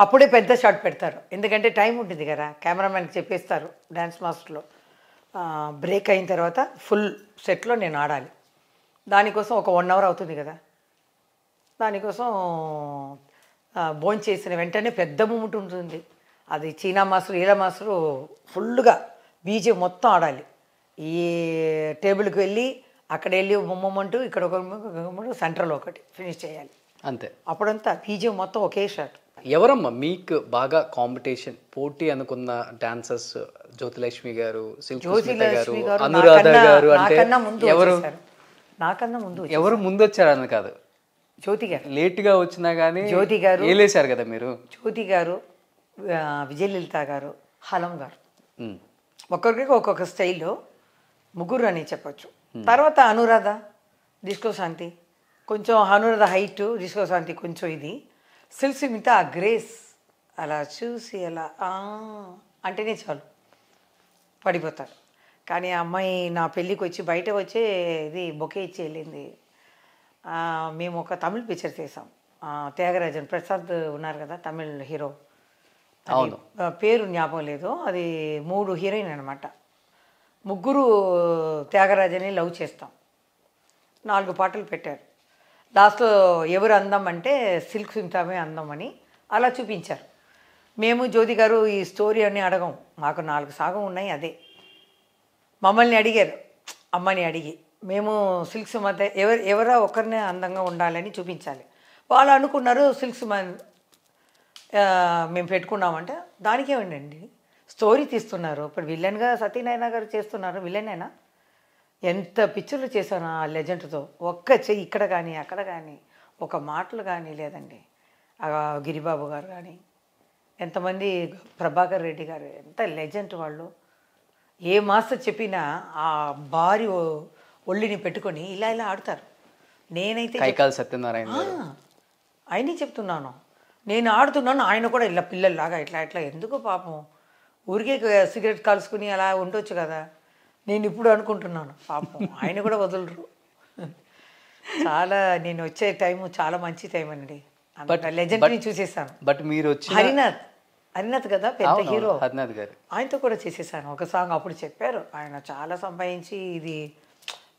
అప్పుడే పెద్ద షాట్ పెడతారు, ఎందుకంటే టైం ఉంటుంది కదా. కెమెరామెన్కి చెప్పేస్తారు డ్యాన్స్ మాస్టర్లో, బ్రేక్ అయిన తర్వాత ఫుల్ సెట్లో నేను ఆడాలి. దానికోసం ఒక 1 అవర్ అవుతుంది కదా. దానికోసం భోంచేసిన చేసిన వెంటనే పెద్ద మూమెంట్ ఉంటుంది. అది చీనా మాస్టర్, ఈల మాస్టరు ఫుల్గా బీజే మొత్తం ఆడాలి. ఈ టేబుల్కి వెళ్ళి అక్కడ వెళ్ళి బొమ్మంటూ ఇక్కడ ఒక సెంటర్లో ఒకటి ఫినిష్ చేయాలి అంతే. అప్పుడంతా బీజే మొత్తం ఒకే షాట్. ఎవరమ్మా మీకు బాగా కాంపిటీషన్ పోటీ అనుకున్న డాన్సర్స్? జ్యోతిలక్ష్మి గారు, జ్యోతిలక్ష్మి గారు, అనురాధ గారు, అంటే ఎవరు? నాకన్నా ముందు ఎవరు ముందు వచ్చారని కాదు, జ్యోతి గారు లేట్గా వచ్చినా కానీ జ్యోతి గారు ఏలేశారు కదా మీరు. జ్యోతి గారు, విజయలలిత గారు, హలం గారు, ఒక్కొక్కరికి ఒక్కొక్క స్టైల్లో ముగ్గురు అని చెప్పచ్చు. తర్వాత అనురాధ, డిస్కో శాంతి, కొంచెం అనురాధ హైట్, డిస్కో శాంతి కొంచెం ఇది, సిల్సిమిత ఆ గ్రేస్ అలా చూసి అలా అంటేనే చాలు పడిపోతారు. కానీ ఆ అమ్మాయి నా పెళ్ళికి వచ్చి బయట వచ్చే ఇది బొకే ఇచ్చి వెళ్ళింది. మేము ఒక తమిళ్ పిక్చర్ చేసాం, త్యాగరాజన్ ప్రసాద్ ఉన్నారు కదా తమిళ్ హీరో, పేరు జ్ఞాపకం లేదు. అది 3 హీరోయిన్ అనమాట. ముగ్గురు త్యాగరాజని లవ్ చేస్తాం. 4 పాటలు పెట్టారు. లాస్ట్లో ఎవరు అందం అంటే సిల్క్ సింతామే అందం అని అలా చూపించారు. మేము జ్యోతి గారు ఈ స్టోరీ అని అడగం, మాకు 4 సాగం ఉన్నాయి. అదే మమ్మల్ని అడిగారు, అమ్మని అడిగి, మేము సిల్క్ సుమత ఎవరో ఒకరినే అందంగా ఉండాలని చూపించాలి. వాళ్ళు అనుకున్నారు సిల్క్ సుమ మేము పెట్టుకున్నామంటే దానికేమండి స్టోరీ తీస్తున్నారు. ఇప్పుడు విలన్గా సత్యనారాయణ గారు చేస్తున్నారు, విలనేనా? ఎంత పిక్చర్లు చేశాను ఆ లెజెండ్తో. ఒక్క చెయ్యి ఇక్కడ కానీ అక్కడ కానీ ఒక మాటలు కానీ లేదండి. గిరిబాబు గారు కానీ ఎంతమంది, ప్రభాకర్ రెడ్డి గారు, ఎంత లెజెండ్ వాళ్ళు. ఏ మాస్టర్ చెప్పినా ఆ భారీ ఒళ్ళిని పెట్టుకొని ఇలా ఇలా ఆడతారు. నేనైతే సత్యనారాయణ ఆయనే చెప్తున్నాను, నేను ఆడుతున్నాను, ఆయన కూడా ఇలా పిల్లల్లాగా ఇట్లా ఇట్లా ఎందుకు పాపం, ఊరికే సిగరెట్ కాల్చుకుని అలా ఉండొచ్చు కదా. నేను ఇప్పుడు అనుకుంటున్నాను పాపం ఆయన కూడా వదలరు. చాలా నేను వచ్చే టైము చాలా మంచి టైం అండి. లెజెండ్ని చూసేసాను. బట్ మీరు వచ్చి హరినాథ్ కదా పెద్ద హీరో, హరినాథ్ గారు, ఆయనతో కూడా చేసేసాను ఒక సాంగ్. అప్పుడు చెప్పారు ఆయన చాలా సంపాదించి ఇది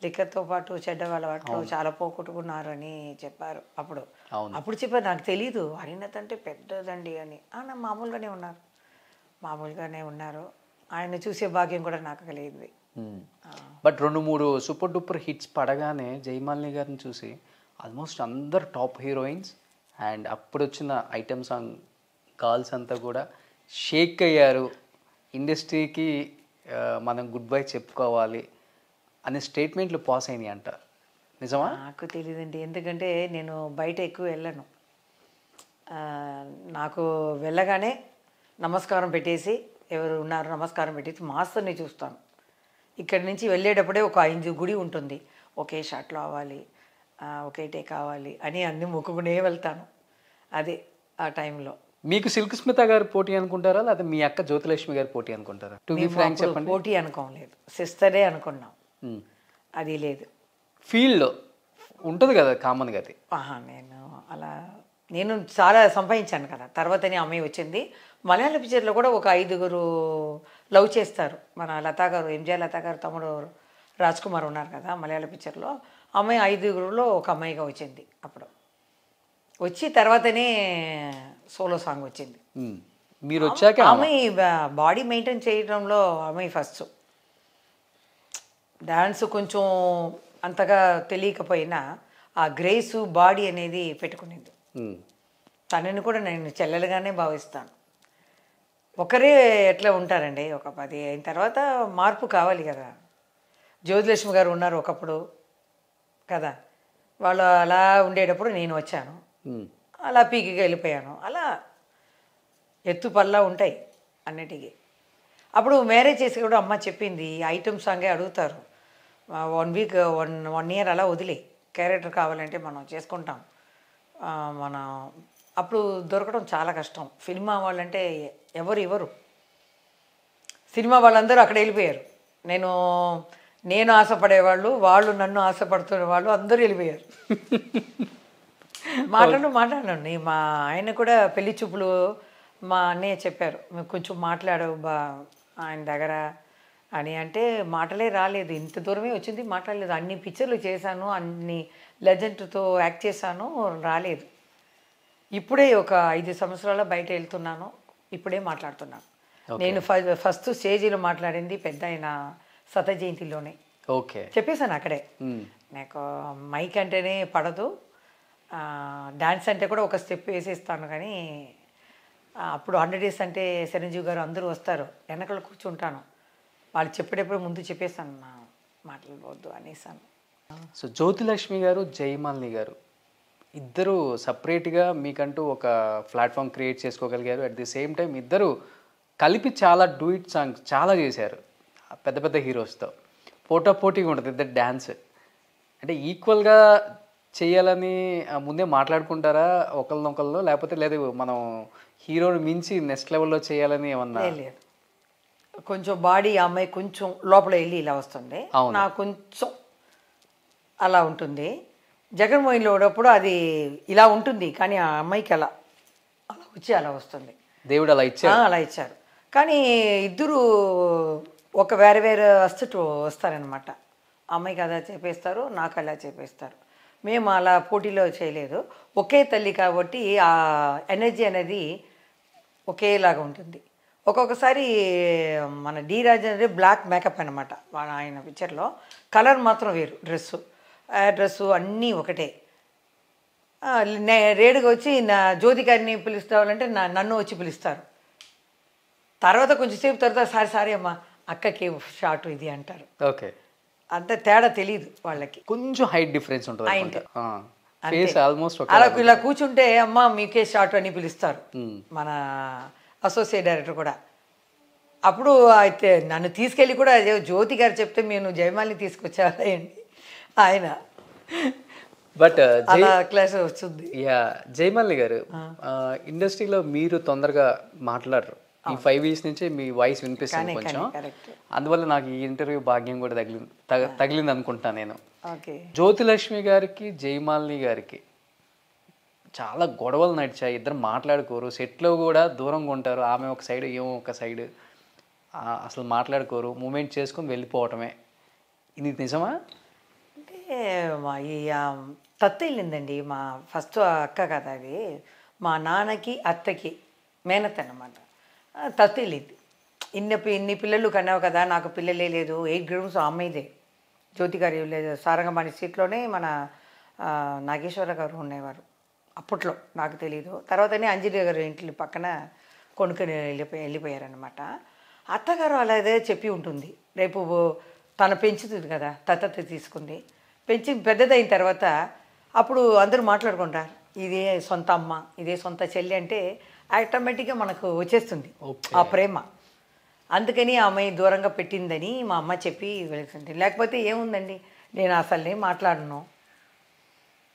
లిక్కర్తో పాటు చెడ్డ వాళ్ళ వాటిలో చాలా పోగొట్టుకున్నారని చెప్పారు. అప్పుడు చెప్పారు, నాకు తెలీదు హరినాథ్ అంటే పెద్దదండి అని. మామూలుగానే ఉన్నారు. ఆయన చూసే భాగ్యం కూడా నాకు కలిగింది. బట్ 2-3 సూపర్ డూపర్ హిట్స్ పడగానే జయమాలిని గారిని చూసి ఆల్మోస్ట్ అందరు టాప్ హీరోయిన్స్ అండ్ అప్పుడు వచ్చిన ఐటమ్ సాంగ్ గర్ల్స్ అంతా కూడా షేక్ అయ్యారు. ఇండస్ట్రీకి మనం గుడ్ బై చెప్పుకోవాలి అనే స్టేట్మెంట్లు పాస్ అయినాయి అంట, నిజమా? నాకు తెలియదండి, ఎందుకంటే నేను బయట ఎక్కువ వెళ్ళను. నాకు వెళ్ళగానే నమస్కారం పెట్టేసి ఎవరు ఉన్నారు నమస్కారం పెట్టేసి మాస్టర్ని చూస్తాను. ఇక్కడి నుంచి వెళ్ళేటప్పుడే ఒక 5 గుడి ఉంటుంది, ఒకే షాట్లో అవ్వాలి, ఒకే టేక్ కావాలి అని అన్ని మొక్కుకునే వెళ్తాను. అదే ఆ టైంలో. మీకు సిల్క్ స్మిత గారు పోటీ అనుకుంటారా, లేదా మీ అక్క జ్యోతిలక్ష్మి గారు పోటీ అనుకుంటారా? టు బి ఫ్రాంక్ చెప్పండి. పోటీ అనుకోలేదు, సిస్టరే అనుకున్నాం. అది లేదు. ఫీల్డ్లో ఉంటుంది కదా కామన్గా అది. నేను చాలా సంపాదించాను కదా. తర్వాతనే అమ్మాయి వచ్చింది. మలయాళ పిక్చర్లో కూడా ఒక 5గురు లవ్ చేస్తారు. మన లతా గారు, ఎంజే లతా గారు తమ్ముడు రాజ్ కుమార్ ఉన్నారు కదా మలయాళ పిక్చర్లో. అమ్మాయి 5గురులో ఒక అమ్మాయిగా వచ్చింది. అప్పుడు వచ్చి తర్వాతనే సోలో సాంగ్ వచ్చింది. మీరు వచ్చాక అమ్మాయి బాడీ మెయింటైన్ చేయడంలో అమ్మాయి ఫస్ట్. డాన్స్ కొంచెం అంతగా తెలియకపోయినా ఆ గ్రేసు బాడీ అనేది పెట్టుకునేది. తనని కూడా నేను చెల్లెలుగానే భావిస్తాను. ఒకరే ఎట్లా ఉంటారండి, ఒక 10 అయిన తర్వాత మార్పు కావాలి కదా. జ్యోతిలక్ష్మి గారు ఉన్నారు ఒకప్పుడు కదా, వాళ్ళు అలా ఉండేటప్పుడు నేను వచ్చాను, అలా పీకిగా వెళ్ళిపోయాను. అలా ఎత్తు పల్లా ఉంటాయి అన్నిటికీ. అప్పుడు మ్యారేజ్ చేసి కూడా అమ్మ చెప్పింది, ఐటమ్ సాంగే అడుగుతారు, 1 వీక్ 1 ఇయర్ అలా వదిలే, క్యారెక్టర్ కావాలంటే మనం చేసుకుంటాం. మన అప్పుడు దొరకడం చాలా కష్టం. సినిమా వాళ్ళంటే ఎవరు ఇవ్వరు. సినిమా వాళ్ళందరూ అక్కడ వెళ్ళిపోయారు. నేను ఆశపడేవాళ్ళు, వాళ్ళు నన్ను ఆశపడుతున్న వాళ్ళు అందరూ వెళ్ళిపోయారు. మాట్లాడండి. మా ఆయన కూడా పెళ్లి చూపులు మా అన్నయ్య చెప్పారు, మీరు కొంచెం మాట్లాడవు ఆయన దగ్గర అని. అంటే మాటలే రాలేదు. ఇంత దూరమే వచ్చింది, మాట్లాడలేదు. అన్ని పిక్చర్లు చేశాను, అన్ని లెజెండ్తో యాక్ట్ చేశాను, రాలేదు. ఇప్పుడే ఒక 5 సంవత్సరాల బయట వెళ్తున్నాను, ఇప్పుడే మాట్లాడుతున్నాను. నేను ఫస్ట్ స్టేజీలో మాట్లాడింది పెద్ద ఆయన శత జయంతిలోనే. ఓకే, చెప్పేశాను అక్కడే. నాకు మైక్ అంటేనే పడదు, డాన్స్ అంటే కూడా ఒక స్టెప్ వేసేస్తాను. కానీ అప్పుడు 100 డేస్ అంటే చిరంజీవి గారు అందరూ వస్తారు, వెనకలు కూర్చుంటాను. వాళ్ళు చెప్పేటప్పుడు ముందు చెప్పేశాను, మాట్లాడవద్దు అనేసాను. సో జ్యోతిలక్ష్మి గారు, జయమాలిని గారు ఇద్దరు సపరేట్గా మీకంటూ ఒక ప్లాట్ఫామ్ క్రియేట్ చేసుకోగలిగారు. అట్ ది సేమ్ టైం ఇద్దరు కలిపి చాలా డూయిట్ సాంగ్స్ చాలా చేశారు పెద్ద పెద్ద హీరోస్తో. పోటీగా ఉంటుంది ఇద్దరు డ్యాన్స్. అంటే ఈక్వల్గా చేయాలని ముందే మాట్లాడుకుంటారా ఒకరినొకళ్ళు, లేకపోతే లేదు మనం హీరోని మించి నెక్స్ట్ లెవెల్లో చేయాలని ఏమన్నా? లేదు, కొంచెం బాడీ అమ్మాయి కొంచెం లోపల వెళ్ళి ఇలా వస్తుంది, నాకు కొంచెం అలా ఉంటుంది. జగన్మోహన్లో ఉన్నప్పుడు అది ఇలా ఉంటుంది, కానీ ఆ అమ్మాయికి అలా వచ్చి అలా వస్తుంది. దేవుడు అలా ఇచ్చారు, అలా ఇచ్చారు. కానీ ఇద్దరు ఒక వేరే వస్తారనమాట. అమ్మాయికి అలా చెప్పేస్తారు, నాకు అలా చెప్పేస్తారు. మేము అలా పోటీలో చేయలేదు. ఒకే తల్లి కాబట్టి ఆ ఎనర్జీ అనేది ఒకేలాగా ఉంటుంది. ఒక్కొక్కసారి మన డి రాజు అనేది బ్లాక్ మేకప్ అనమాట ఆయన పిక్చర్లో, కలర్ మాత్రం వేరు, డ్రెస్సు అన్నీ ఒకటే. రేడుగా వచ్చి నా జ్యోతి గారిని పిలుస్తావాలంటే నన్ను వచ్చి పిలుస్తారు. తర్వాత కొంచెం సేపు తర్వాత సారీ అమ్మా అక్కకి షార్ట్ ఇది అంటారు. ఓకే, అంత తేడా తెలియదు వాళ్ళకి, కొంచెం హైట్ డిఫరెన్స్ ఉంటుంది. అలా ఇలా కూర్చుంటే అమ్మ మీకే షార్ట్ అని పిలుస్తారు మన అసోసియేట్ డైరెక్టర్ కూడా. అప్పుడు అయితే నన్ను తీసుకెళ్ళి కూడా జ్యోతి గారు చెప్తే నేను జయమాలిని తీసుకొచ్చేవాళ్ళండి ఆయన. బట్ అలా క్లాస్ వస్తుంది. జయమాలిని గారు, ఇండస్ట్రీలో మీరు తొందరగా మాట్లాడరు. ఈ 5 years నుంచి మీ వాయిస్ వినిపిస్తుంది కొంచెం, అందువల్ల నాకు ఈ ఇంటర్వ్యూ భాగ్యం కూడా తగిలింది అనుకుంటాను నేను. జ్యోతిలక్ష్మి గారికి, జయమాలిని గారికి చాలా గొడవలు నడిచాయి. ఇద్దరు మాట్లాడుకోరు, సెట్లో కూడా దూరంగా ఉంటారు. ఆమె ఒక సైడ్, ఏమో ఒక సైడ్, అసలు మాట్లాడుకోరు, మూమెంట్ చేసుకొని వెళ్ళిపోవటమే. ఇది నిజమా? అంటే ఈ తత్త వెళ్ళిందండి మా ఫస్ట్ అక్క కదా, అది మా నాన్నకి అత్తకి మేనత్ అన్నమాట. తత్త వెళ్ళింది. ఇన్ని పిల్లలు కన్నావు కదా, నాకు పిల్లలే లేదు. 8 గ్రూమ్స్ అమ్మాయిదే. జ్యోతి గారు లేదు, సారంగపాణి స్ట్రీట్లోనే మన నాగేశ్వర గారు ఉండేవారు అప్పట్లో, నాకు తెలీదు. తర్వాతనే అంజలి గారు ఇంటి పక్కన కొనుక్కొని వెళ్ళిపోయారనమాట. అత్తగారు అలాగే చెప్పి ఉంటుంది, రేపు తను పెంచుతుంది కదా, తత్త తీసుకుంది, పెంచి పెద్దదైన తర్వాత అప్పుడు అందరూ మాట్లాడుకుంటారు, ఇదే సొంత అమ్మ, ఇదే సొంత చెల్లి అంటే ఆటోమేటిక్గా మనకు వచ్చేస్తుంది ఆ ప్రేమ. అందుకని ఆ అమ్మాయి దూరంగా పెట్టిందని మా అమ్మ చెప్పి వెళ్తుంది. లేకపోతే ఏముందండి, నేను అసలు మాట్లాడను,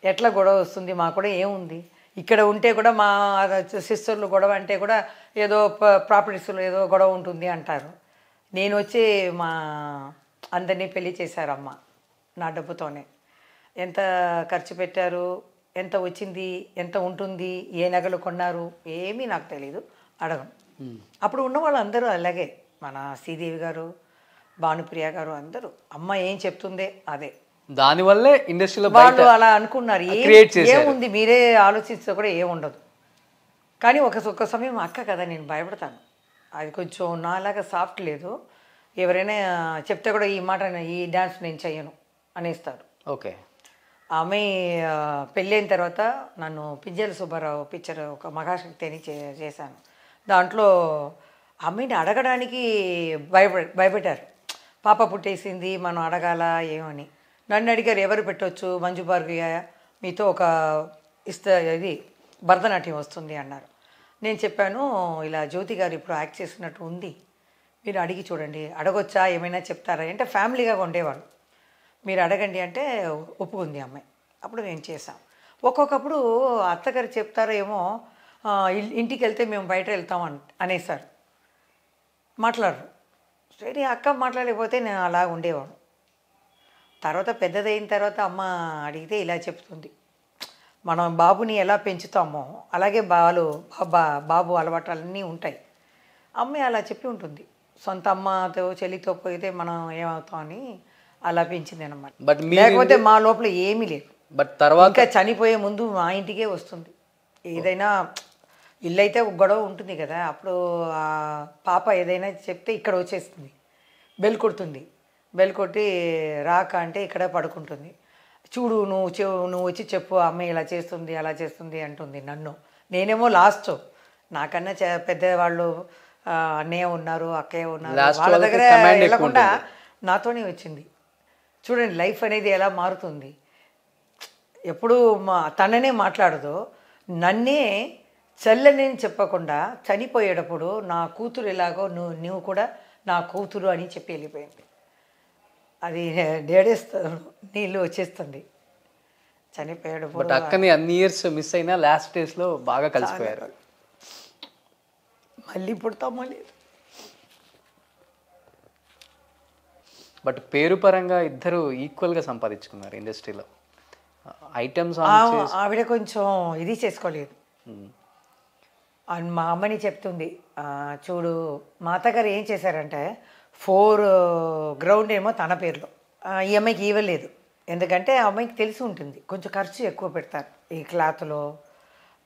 ఎట్లా గొడవ వస్తుంది, మా కూడా ఏముంది. ఇక్కడ ఉంటే కూడా మా సిస్టర్లు గొడవ అంటే కూడా ఏదో ప్రాపర్టీస్లో ఏదో గొడవ ఉంటుంది అంటారు. నేను వచ్చి మా అందరినీ పెళ్లి చేశారు అమ్మ నా డబ్బుతోనే. ఎంత ఖర్చు పెట్టారు, ఎంత వచ్చింది, ఎంత ఉంటుంది, ఏ నగలు కొన్నారు ఏమీ నాకు తెలీదు, అడగను. అప్పుడు ఉన్న వాళ్ళు అందరూ అలాగే, మన శ్రీదేవి గారు, భానుప్రియ గారు అందరూ అమ్మ ఏం చెప్తుందే అదే. దానివల్లే ఇండస్ట్రీలో వాళ్ళు అలా అనుకున్నారు. ఏముంది మీరే ఆలోచిస్తే కూడా ఏముండదు. కానీ ఒక సమయం అక్క కదా నేను భయపడతాను. అది కొంచెం నాలాగా సాఫ్ట్ లేదు. ఎవరైనా చెప్తే కూడా ఈ మాట ఈ డ్యాన్స్ నేను చెయ్యను అనేస్తారు. ఓకే. ఆమె పెళ్ళైన తర్వాత నన్ను పింజల సుబ్బారావు పిక్చర్ ఒక మహాశక్తి అని చేశాను. దాంట్లో అమ్మాయిని అడగడానికి భయపెట్టారు. పాప పుట్టేసింది మనం అడగాల ఏమని. నన్ను అడిగారు ఎవరు పెట్టవచ్చు, మంజు భార్గవ మీతో ఒక ఇది భరతనాట్యం వస్తుంది అన్నారు. నేను చెప్పాను ఇలా జ్యోతి గారు ఇప్పుడు యాక్ట్ చేసినట్టు ఉంది, మీరు అడిగి చూడండి, అడగొచ్చా ఏమైనా చెప్తారా అంటే ఫ్యామిలీగా ఉండేవాళ్ళు, మీరు అడగండి అంటే ఒప్పుకుంది అమ్మాయి. అప్పుడు మేము చేసాం. ఒక్కొక్కప్పుడు అత్తగారు చెప్తారో ఏమో ఇంటికి వెళ్తే మేము బయట వెళ్తాం అనేసారు, మాట్లాడరు. సరే అక్క మాట్లాడకపోతే నేను అలా ఉండేవాడు. తర్వాత పెద్దదైన తర్వాత అమ్మ అడిగితే ఇలా చెప్తుంది, మనం బాబుని ఎలా పెంచుతామో అలాగే బాబు అలవాట్లన్నీ ఉంటాయి. అమ్మాయి అలా చెప్పి ఉంటుంది. సొంత అమ్మతో చెల్లితో పోయితే మనం ఏమవుతామని అలా పెంచింది అనమాట. లేకపోతే మా లోపల ఏమీ లేదు. బట్ తర్వాత ఇంకా చనిపోయే ముందు మా ఇంటికే వస్తుంది. ఏదైనా ఇల్లు అయితే ఒక గొడవ ఉంటుంది కదా, అప్పుడు ఆ పాప ఏదైనా చెప్తే ఇక్కడ వచ్చేస్తుంది, బెల్ కొడుతుంది. బెల్ కొట్టి రాక అంటే ఇక్కడ పడుకుంటుంది. చూడు నువ్వు వచ్చి చెప్పు అమ్మాయి ఇలా చేస్తుంది అలా చేస్తుంది అంటుంది నన్ను. నేనేమో లాస్ట్, నాకన్నా పెద్దవాళ్ళు అన్నయ్య ఉన్నారు, అక్కయ్య ఉన్నారు, వాళ్ళ దగ్గర వెళ్ళకుండా నాతోనే వచ్చింది. చూడండి లైఫ్ అనేది ఎలా మారుతుంది. ఎప్పుడు తననే మాట్లాడదు, నన్నే చెల్లెని చెప్పకుండా చనిపోయేటప్పుడు నా కూతురు ఎలాగో నువ్వు కూడా నా కూతురు అని చెప్పి వెళ్ళిపోయింది. అది నీళ్ళు వచ్చేస్తుంది చనిపోయేటప్పుడు. బట్ అక్కని అన్ని ఇయర్స్ మిస్ అయినా లాస్ట్ డేస్లో బాగా కలిసిపోయారు. మళ్ళీ పుడతామో లేదు. బట్ పేరు పరంగా ఇద్దరు ఈక్వల్గా సంపాదించుకున్నారు ఇండస్ట్రీలో. ఐటమ్స్ ఆవిడ కొంచెం ఇది చేసుకోలేదు. మా అమ్మని చెప్తుంది, చూడు మా అత్తగారు ఏం చేశారంటే 4 గ్రౌండ్ ఏమో తన పేరులో, ఈ అమ్మాయికి ఇవ్వలేదు. ఎందుకంటే ఆ అమ్మాయికి తెలిసి ఉంటుంది కొంచెం ఖర్చు ఎక్కువ పెడతారు. ఈ క్లాత్లో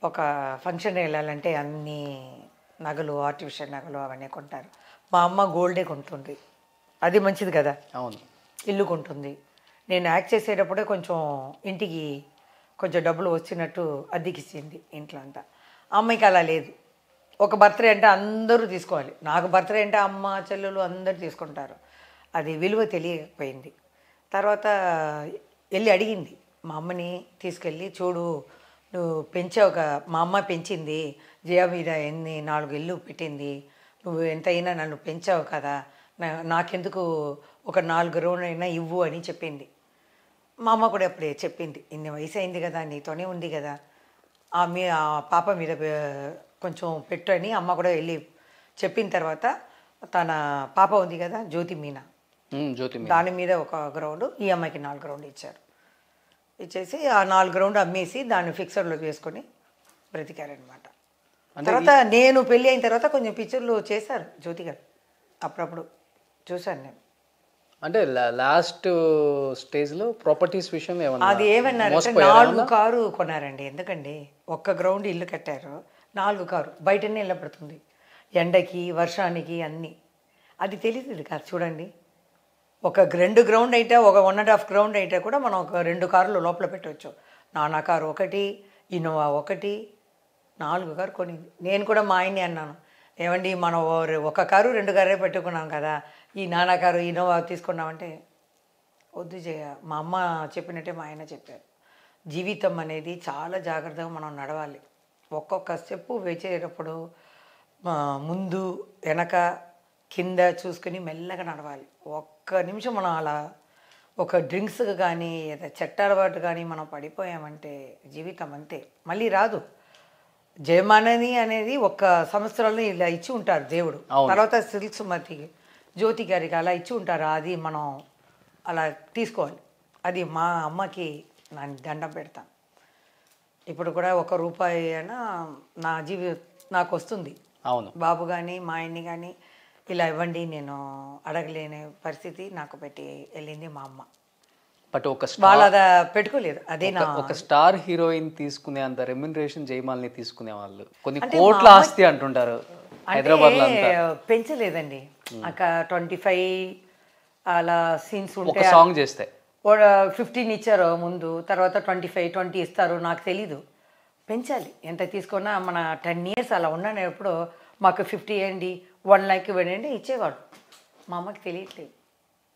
ఒక ఫంక్షన్ వెళ్ళాలంటే అన్ని నగలు, ఆర్టిఫిషియల్ నగలు అవన్నీ కొంటారు. మా అమ్మ గోల్డే కొంటుంది, అది మంచిది కదా. అవును, ఇల్లు కొంటుంది. నేను యాక్ట్ చేసేటప్పుడే కొంచెం ఇంటికి కొంచెం డబ్బులు వచ్చినట్టు అద్దెకిచ్చింది ఇంట్లో అంతా. అమ్మాయికి అలా లేదు. ఒక బర్త్డే అంటే అందరూ తీసుకోవాలి, నాకు బర్త్డే అంటే అమ్మ చెల్లెలు అందరూ తీసుకుంటారు. అది విలువ తెలియకపోయింది. తర్వాత వెళ్ళి అడిగింది మా అమ్మని తీసుకెళ్ళి, చూడు నువ్వు పెంచావు, మా అమ్మ పెంచింది, జయ మీద 4 ఇల్లు పెట్టింది, నువ్వు ఎంతైనా నన్ను పెంచావు కదా, నాకెందుకు ఒక 4 గ్రౌండ్ అయినా ఇవ్వు అని చెప్పింది. మా అమ్మ కూడా అప్పుడే చెప్పింది, ఇన్ని వయసు అయింది కదా, నీతోనే ఉంది కదా, ఆ పాప మీద కొంచెం పెట్టు అని అమ్మ కూడా వెళ్ళి చెప్పిన తర్వాత తన పాప ఉంది కదా జ్యోతి మీనా, దాని మీద ఒక గ్రౌండ్, ఈ అమ్మాయికి 4 గ్రౌండ్ ఇచ్చారు. ఇచ్చేసి ఆ 4 గ్రౌండ్ అమ్మేసి దాన్ని ఫిక్సర్లో వేసుకొని బ్రతికారనమాట. తర్వాత నేను పెళ్ళి అయిన తర్వాత కొంచెం పిక్చర్లు చేశారు జ్యోతి గారు, అప్పుడప్పుడు చూశాను నేను. అంటే లాస్ట్ స్టేజ్లో ప్రాపర్టీస్ విషయం అది ఏమన్నారంటే 4 కారు కొన్నారండి. ఎందుకండి 1 గ్రౌండ్ ఇల్లు కట్టారు, 4 కారు బయటనే నిలబడుతుంది, ఎండకి వర్షానికి అన్నీ. అది తెలియదు కాదు. చూడండి, ఒక 2 గ్రౌండ్ అయితే, ఒక 1.5 గ్రౌండ్ అయితే కూడా మనం ఒక 2 కార్లు లోపల పెట్టవచ్చు. నానా కారు 1, ఇన్నోవా 1, 4 కారు కొనింది. నేను కూడా మా ఆయన్ని అన్నాను, ఏమండి మనం 1 కారు 2 కారే పెట్టుకున్నాం కదా, ఈ నానా కారు ఇన్నోవా తీసుకున్నామంటే వద్దు జయ. మా అమ్మ చెప్పినట్టే మా ఆయన చెప్పారు, జీవితం అనేది చాలా జాగ్రత్తగా మనం నడవాలి. ఒక్కొక్క స్టెప్పు వేసేటప్పుడు ముందు వెనక కింద చూసుకుని మెల్లగా నడవాలి. ఒక్క నిమిషం మనం అలా ఒక డ్రింక్స్ కానీ చెట్ట అలవాటు కానీ మనం పడిపోయామంటే జీవితం అంతే, మళ్ళీ రాదు. జయమానని అనేది 1 సంవత్సరంలో ఇలా ఇచ్చి ఉంటారు దేవుడు. తర్వాత సిల్క్ సుమతి జ్యోతి గారికి అలా ఇచ్చి ఉంటారు. అది మనం అలా తీసుకోవాలి. అది మా అమ్మకి నేను దండం పెడతాను. ఇప్పుడు కూడా ₹1 అయినా నాకు వస్తుంది. అవును. బాబు కానీ మా ఆయన్ని కానీ ఇలా ఇవ్వండి, నేను అడగలేని పరిస్థితి నాకు పెట్టి వెళ్ళింది మా అమ్మ. బట్ వాళ్ళు అది పెట్టుకోలేదు. అదే ఒక స్టార్ హీరోయిన్ తీసుకునే అంత రెమ్యునరేషన్ జయమాలిని తీసుకునే వాళ్ళు కొన్ని అంటే కోట్ల ఆస్తి అంటుంటారు హైదరాబాద్ లో. పెంచలేదండి. అక్కడ 25 అలా సీన్స్ ఒక ఉంటే సాంగ్ చేస్తే 15 ఇచ్చారు ముందు, తర్వాత 25, 20 ఇస్తారు. నాకు తెలీదు. పెంచాలి. ఎంత తీసుకున్నా మన 10 years అలా ఉన్నాను ఎప్పుడు మాకు 50 ఇవ్వండి, 1 lakh ఇవ్వండి ఇచ్చేవాడు. మా అమ్మకి తెలియట్లేదు.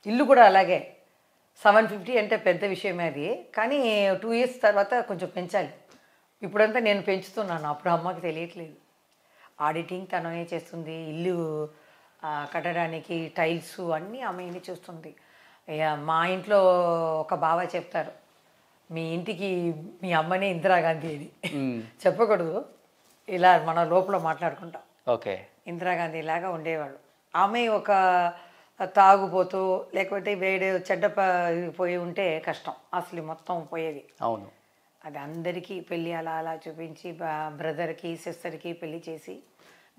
ఇల్లు కూడా అలాగే 750 అంటే పెద్ద విషయమే అది. కానీ 2 years తర్వాత కొంచెం పెంచాలి. ఇప్పుడంతా నేను పెంచుతున్నాను, అప్పుడు అమ్మకి తెలియట్లేదు. ఆడిటింగ్ తనమే చేస్తుంది, ఇల్లు కట్టడానికి టైల్స్ అన్నీ ఆమె చూస్తుంది. మా ఇంట్లో ఒక బావ చెప్తారు, మీ ఇంటికి మీ అమ్మనే ఇందిరాగాంధీ అని. చెప్పకూడదు, ఇలా మన లోపల మాట్లాడుకుంటాం. ఓకే. ఇందిరాగాంధీ లాగా ఉండేవాళ్ళు. ఆమె ఒక తాగుపోతూ లేకపోతే వేడి చెడ్డ పోయి ఉంటే కష్టం, అసలు మొత్తం పోయేది. అవును. అది అందరికీ పెళ్ళి అలా అలా చూపించి బ్రదర్కి సిస్టర్కి పెళ్ళి చేసి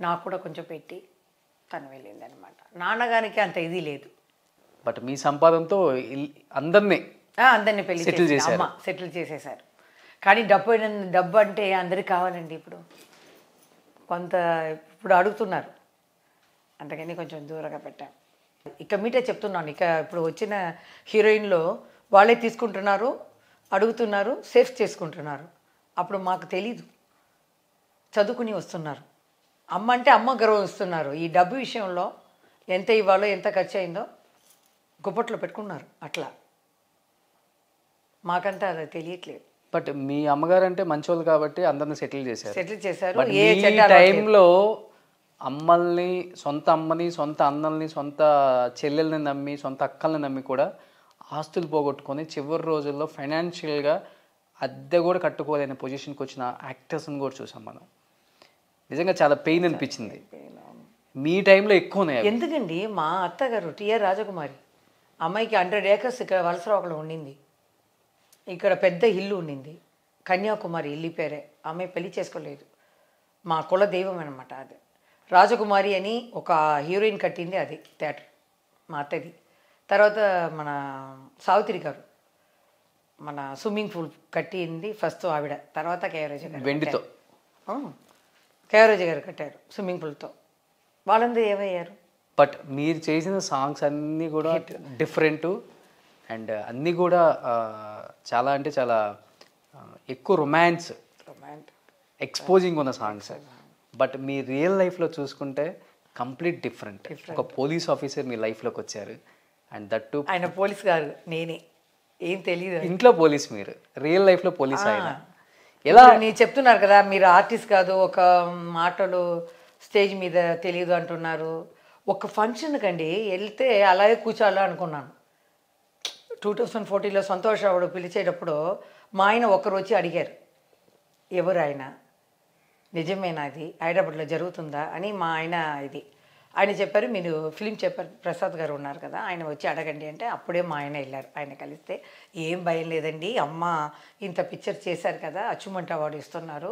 నాకు కూడా కొంచెం పెట్టి తను వెళ్ళింది అనమాట. నాన్నగారికి అంత ఇది లేదు. బట్ మీ సంపాదనతో అందరినీ పెళ్లి సెటిల్ చేశారు. అమ్మ సెటిల్ చేసేసారు. కానీ డబ్బు అంటే అందరికి కావాలండి. ఇప్పుడు అడుగుతున్నారు, అందుకని కొంచెం దూరంగా పెట్టాం. ఇక మీటే చెప్తున్నాను. ఇప్పుడు వచ్చిన హీరోయిన్లో వాళ్ళే తీసుకుంటున్నారు, అడుగుతున్నారు, సేఫ్ చేసుకుంటున్నారు. అప్పుడు మాకు తెలీదు, చదువుకుని వస్తున్నారు. అమ్మ అంటే అమ్మ గౌరవిస్తున్నారు. ఈ డబ్బు విషయంలో ఎంత ఇవ్వాలో ఎంత ఖర్చు అయిందో గుప్పట్లో పెట్టుకున్నారు. అట్లా మాకంతా అది తెలియట్లేదు. బట్ మీ అమ్మగారు అంటే మంచోళ్ళు కాబట్టి అందరిని సెటిల్ చేశారు. ఏ టైంలో అమ్మల్ని, సొంత అమ్మని, సొంత అన్నల్ని, సొంత చెల్లెల్ని నమ్మి, సొంత అక్కల్ని నమ్మి కూడా ఆస్తులు పోగొట్టుకొని చివరి రోజుల్లో ఫైనాన్షియల్గా అద్దె కూడా కట్టుకోలేని పొజిషన్కి వచ్చిన యాక్టర్స్ని కూడా చూసాం మనం. నిజంగా చాలా పెయిన్ అనిపించింది. మీ టైంలో ఎక్కువ ఉన్నాయి. ఎందుకండి, మా అత్తగారు టిఆర్ రాజకుమారి అమ్మాయికి 100 acres ఇక్కడ వలసరావులో ఉండింది. ఇక్కడ పెద్ద ఇల్లు ఉండింది, కన్యాకుమారి ఇల్లు పేరే. అమ్మాయి పెళ్లి చేసుకోలేదు. మా కుల దైవం అనమాట అది. రాజకుమారి అని ఒక హీరోయిన్ కట్టింది, అది థియేటర్ మా అత్తది. తర్వాత మన సావిత్రి గారు మన స్విమ్మింగ్ పూల్ కట్టింది ఫస్ట్ ఆవిడ. తర్వాత కేఆర్ఎజ్ గారు వెండితో కేఆర్ఎజ్ గారు కట్టారు స్విమ్మింగ్ పూల్తో. వాళ్ళందరూ ఏమయ్యారు? బట్ మీరు చేసిన సాంగ్స్ అన్నీ కూడా డిఫరెంట్ అండ్ అన్నీ కూడా చాలా అంటే చాలా ఎక్కువ రొమాన్స్ ఎక్స్పోజింగ్ ఉన్న సాంగ్స్. బట్ మీ రియల్ లైఫ్లో చూసుకుంటే కంప్లీట్ డిఫరెంట్. ఒక పోలీస్ ఆఫీసర్ మీ లైఫ్లోకి వచ్చారు అండ్ దట్టు ఆయన పోలీస్ గారు, నేనే ఏం తెలియదు. ఇంట్లో పోలీస్, మీరు రియల్ లైఫ్లో పోలీస్. ఆయన ఎలా నేను చెప్తున్నారు కదా, మీరు ఆర్టిస్ట్ కాదు, ఒక మాటలు స్టేజ్ మీద తెలియదు అంటున్నారు. ఒక ఫంక్షన్కి అండి వెళ్తే అలాగే కూర్చోాలి అనుకున్నాను. 2014లో సంతోష్ రావుడు పిలిచేటప్పుడు మా ఆయన ఒకరు వచ్చి అడిగారు, ఎవరు ఆయన, నిజమేనా అది హైదరాబాద్లో జరుగుతుందా అని. మా ఆయన చెప్పారు, మీరు ఫిలిం చెప్పారు, ప్రసాద్ గారు ఉన్నారు కదా, ఆయన వచ్చి అడగండి అంటే అప్పుడే మా ఆయన వెళ్ళారు. ఆయన కలిస్తే ఏం భయం లేదండి, అమ్మ ఇంత పిక్చర్ చేశారు కదా, అచీవ్మెంట్ అవార్డు ఇస్తున్నారు,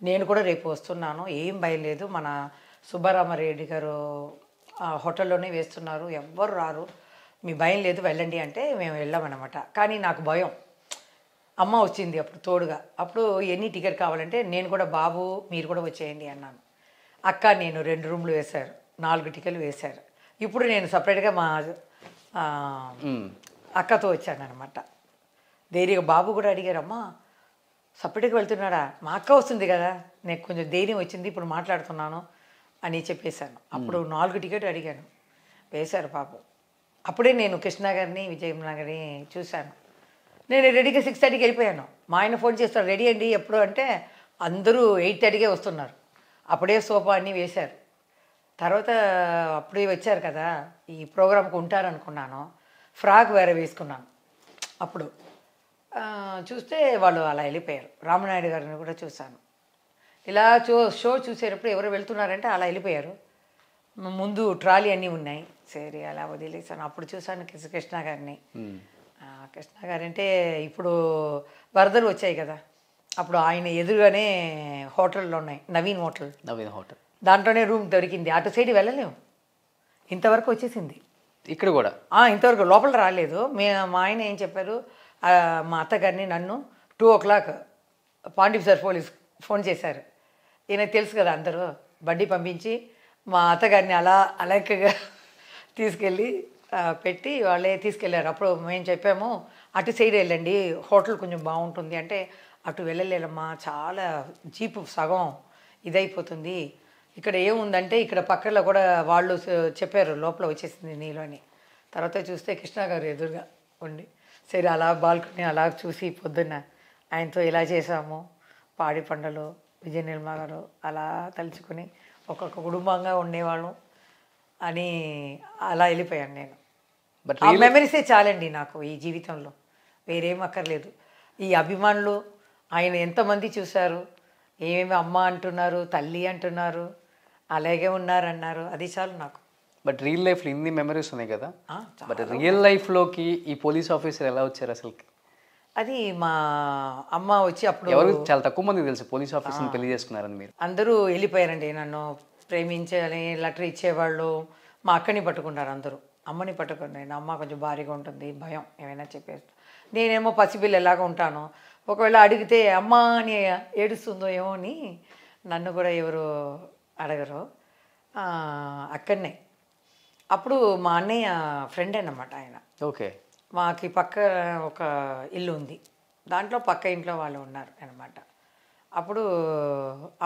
నేను కూడా రేపు వస్తున్నాను, ఏం భయం లేదు, మన సుబ్బారామరెడ్డి గారు హోటల్లోనే వేస్తున్నారు, ఎవ్వరు రారు, మీ భయం లేదు వెళ్ళండి అంటే మేము వెళ్ళామన్నమాట. కానీ నాకు భయం, అమ్మ వచ్చింది అప్పుడు తోడుగా. అప్పుడు ఎన్ని టికెట్ కావాలంటే నేను కూడా బాబు మీరు కూడా వచ్చేయండి అన్నాను. అక్క నేను 2 రూమ్లు వేశారు, 4 టికెట్లు వేశారు. ఇప్పుడు నేను సపరేట్గా మా అక్కతో వచ్చాను అనమాట. ధైర్యంగా బాబు కూడా అడిగారు, అమ్మ సపరేట్గా వెళ్తున్నాడా, మా అక్క వస్తుంది కదా, నేను కొంచెం ధైర్యం వచ్చింది ఇప్పుడు మాట్లాడుతున్నాను అని చెప్పేశాను. అప్పుడు 4 టికెట్ అడిగాను, వేశారు బాబు. అప్పుడే నేను కృష్ణ గారిని విజయనగర్ని చూశాను. నేను రెడీగా 6:30కి వెళ్ళిపోయాను. మా ఆయన ఫోన్ చేస్తాను, రెడీ అండి ఎప్పుడు అంటే అందరూ 8:30కే వస్తున్నారు. అప్పుడే సోఫా అన్నీ వేశారు. తర్వాత అప్పుడే వచ్చారు కదా, ఈ ప్రోగ్రామ్కి ఉంటారనుకున్నాను, ఫ్రాక్ వేరే వేసుకున్నాను. అప్పుడు చూస్తే వాళ్ళు అలా వెళ్ళిపోయారు. రామనాయుడు గారిని కూడా చూశాను. ఇలా షో చూసేటప్పుడు ఎవరు వెళ్తున్నారంటే అలా వెళ్ళిపోయారు. ముందు ట్రాలీ అన్నీ ఉన్నాయి, సరే అలా వదిలేసాను. అప్పుడు చూశాను కృష్ణ గారిని. కృష్ణ గారు అంటే ఇప్పుడు వరదలు వచ్చాయి కదా, అప్పుడు ఆయన ఎదురుగానే హోటళ్ళు ఉన్నాయి, నవీన్ హోటల్. దాంట్లోనే రూమ్ దొరికింది. అటు సైడ్ వెళ్ళలేము, ఇంతవరకు వచ్చేసింది. ఇక్కడ కూడా ఇంతవరకు లోపల రాలేదు. మా ఆయన ఏం చెప్పారు, మా అత్తగారిని నన్ను 2 o'clock పాండిప్సర్ పోలీస్ ఫోన్ చేశారు. ఈయనకు తెలుసు కదా, అందరూ బండి పంపించి మా అత్తగారిని అలా అలెక్కగా తీసుకెళ్ళి పెట్టి వాళ్ళే తీసుకెళ్ళారు. అప్పుడు మేము చెప్పాము అటు సైడ్ వెళ్ళండి, హోటల్ కొంచెం బాగుంటుంది అంటే, అటు వెళ్ళలేదమ్మా, చాలా జీపు సగం ఇదైపోతుంది, ఇక్కడ ఏముందంటే ఇక్కడ పక్కలో కూడా వాళ్ళు చెప్పారు లోపల వచ్చేసింది నీళ్ళు అని. తర్వాత చూస్తే కృష్ణ గారు ఎదురుగా ఉండి, సరే అలా బాల్కనీ అలా చూసి పొద్దున్న ఆయనతో ఇలా చేసాము, పాడి పంటలు విజయ నిర్మల గారు అలా తలుచుకుని ఒక్కొక్క కుటుంబంగా ఉండేవాళ్ళం అని అలా వెళ్ళిపోయాను నేను. ఆ మెమరీసే చాలండి నాకు ఈ జీవితంలో, వేరేం అక్కర్లేదు. ఈ అభిమానులు ఆయన ఎంతమంది చూశారు, ఏమేమి అమ్మ అంటున్నారు, తల్లి అంటున్నారు, అలాగే ఉన్నారన్నారు, అది చాలు నాకు. బట్ రియల్ లైఫ్లో ఇన్ని మెమరీస్ ఉన్నాయి కదా, బట్ రియల్ లైఫ్లోకి ఈ పోలీస్ ఆఫీసర్ ఎలా వచ్చారు అసలుకి? అది మా అమ్మ వచ్చి అప్పుడు ఎవరు చాలా తక్కువ మంది తెలుసు పోలీస్ ఆఫీసర్ని పెళ్లి చేసుకున్నారని. మీరు అందరూ వెళ్ళిపోయారండి, నన్ను ప్రేమించాలని లెటర్ ఇచ్చేవాళ్ళు. మా అక్కని పట్టుకున్నారు అందరూ, అమ్మని పట్టుకున్నారు. అమ్మ కొంచెం భారీగా ఉంటుంది, భయం ఏమైనా చెప్పేస్తా. నేనేమో పసిపిల్ల ఎలాగా ఉంటాను, ఒకవేళ అడిగితే అమ్మ అని ఏడుస్తుందో ఏమో అని నన్ను కూడా ఎవరు అడగరు. అక్కడనే అప్పుడు మా అన్నయ్య ఫ్రెండ్ అన్నమాట ఆయన. ఓకే. మాకు పక్క ఒక ఇల్లు ఉంది, దాంట్లో పక్క ఇంట్లో వాళ్ళు ఉన్నారు అనమాట. అప్పుడు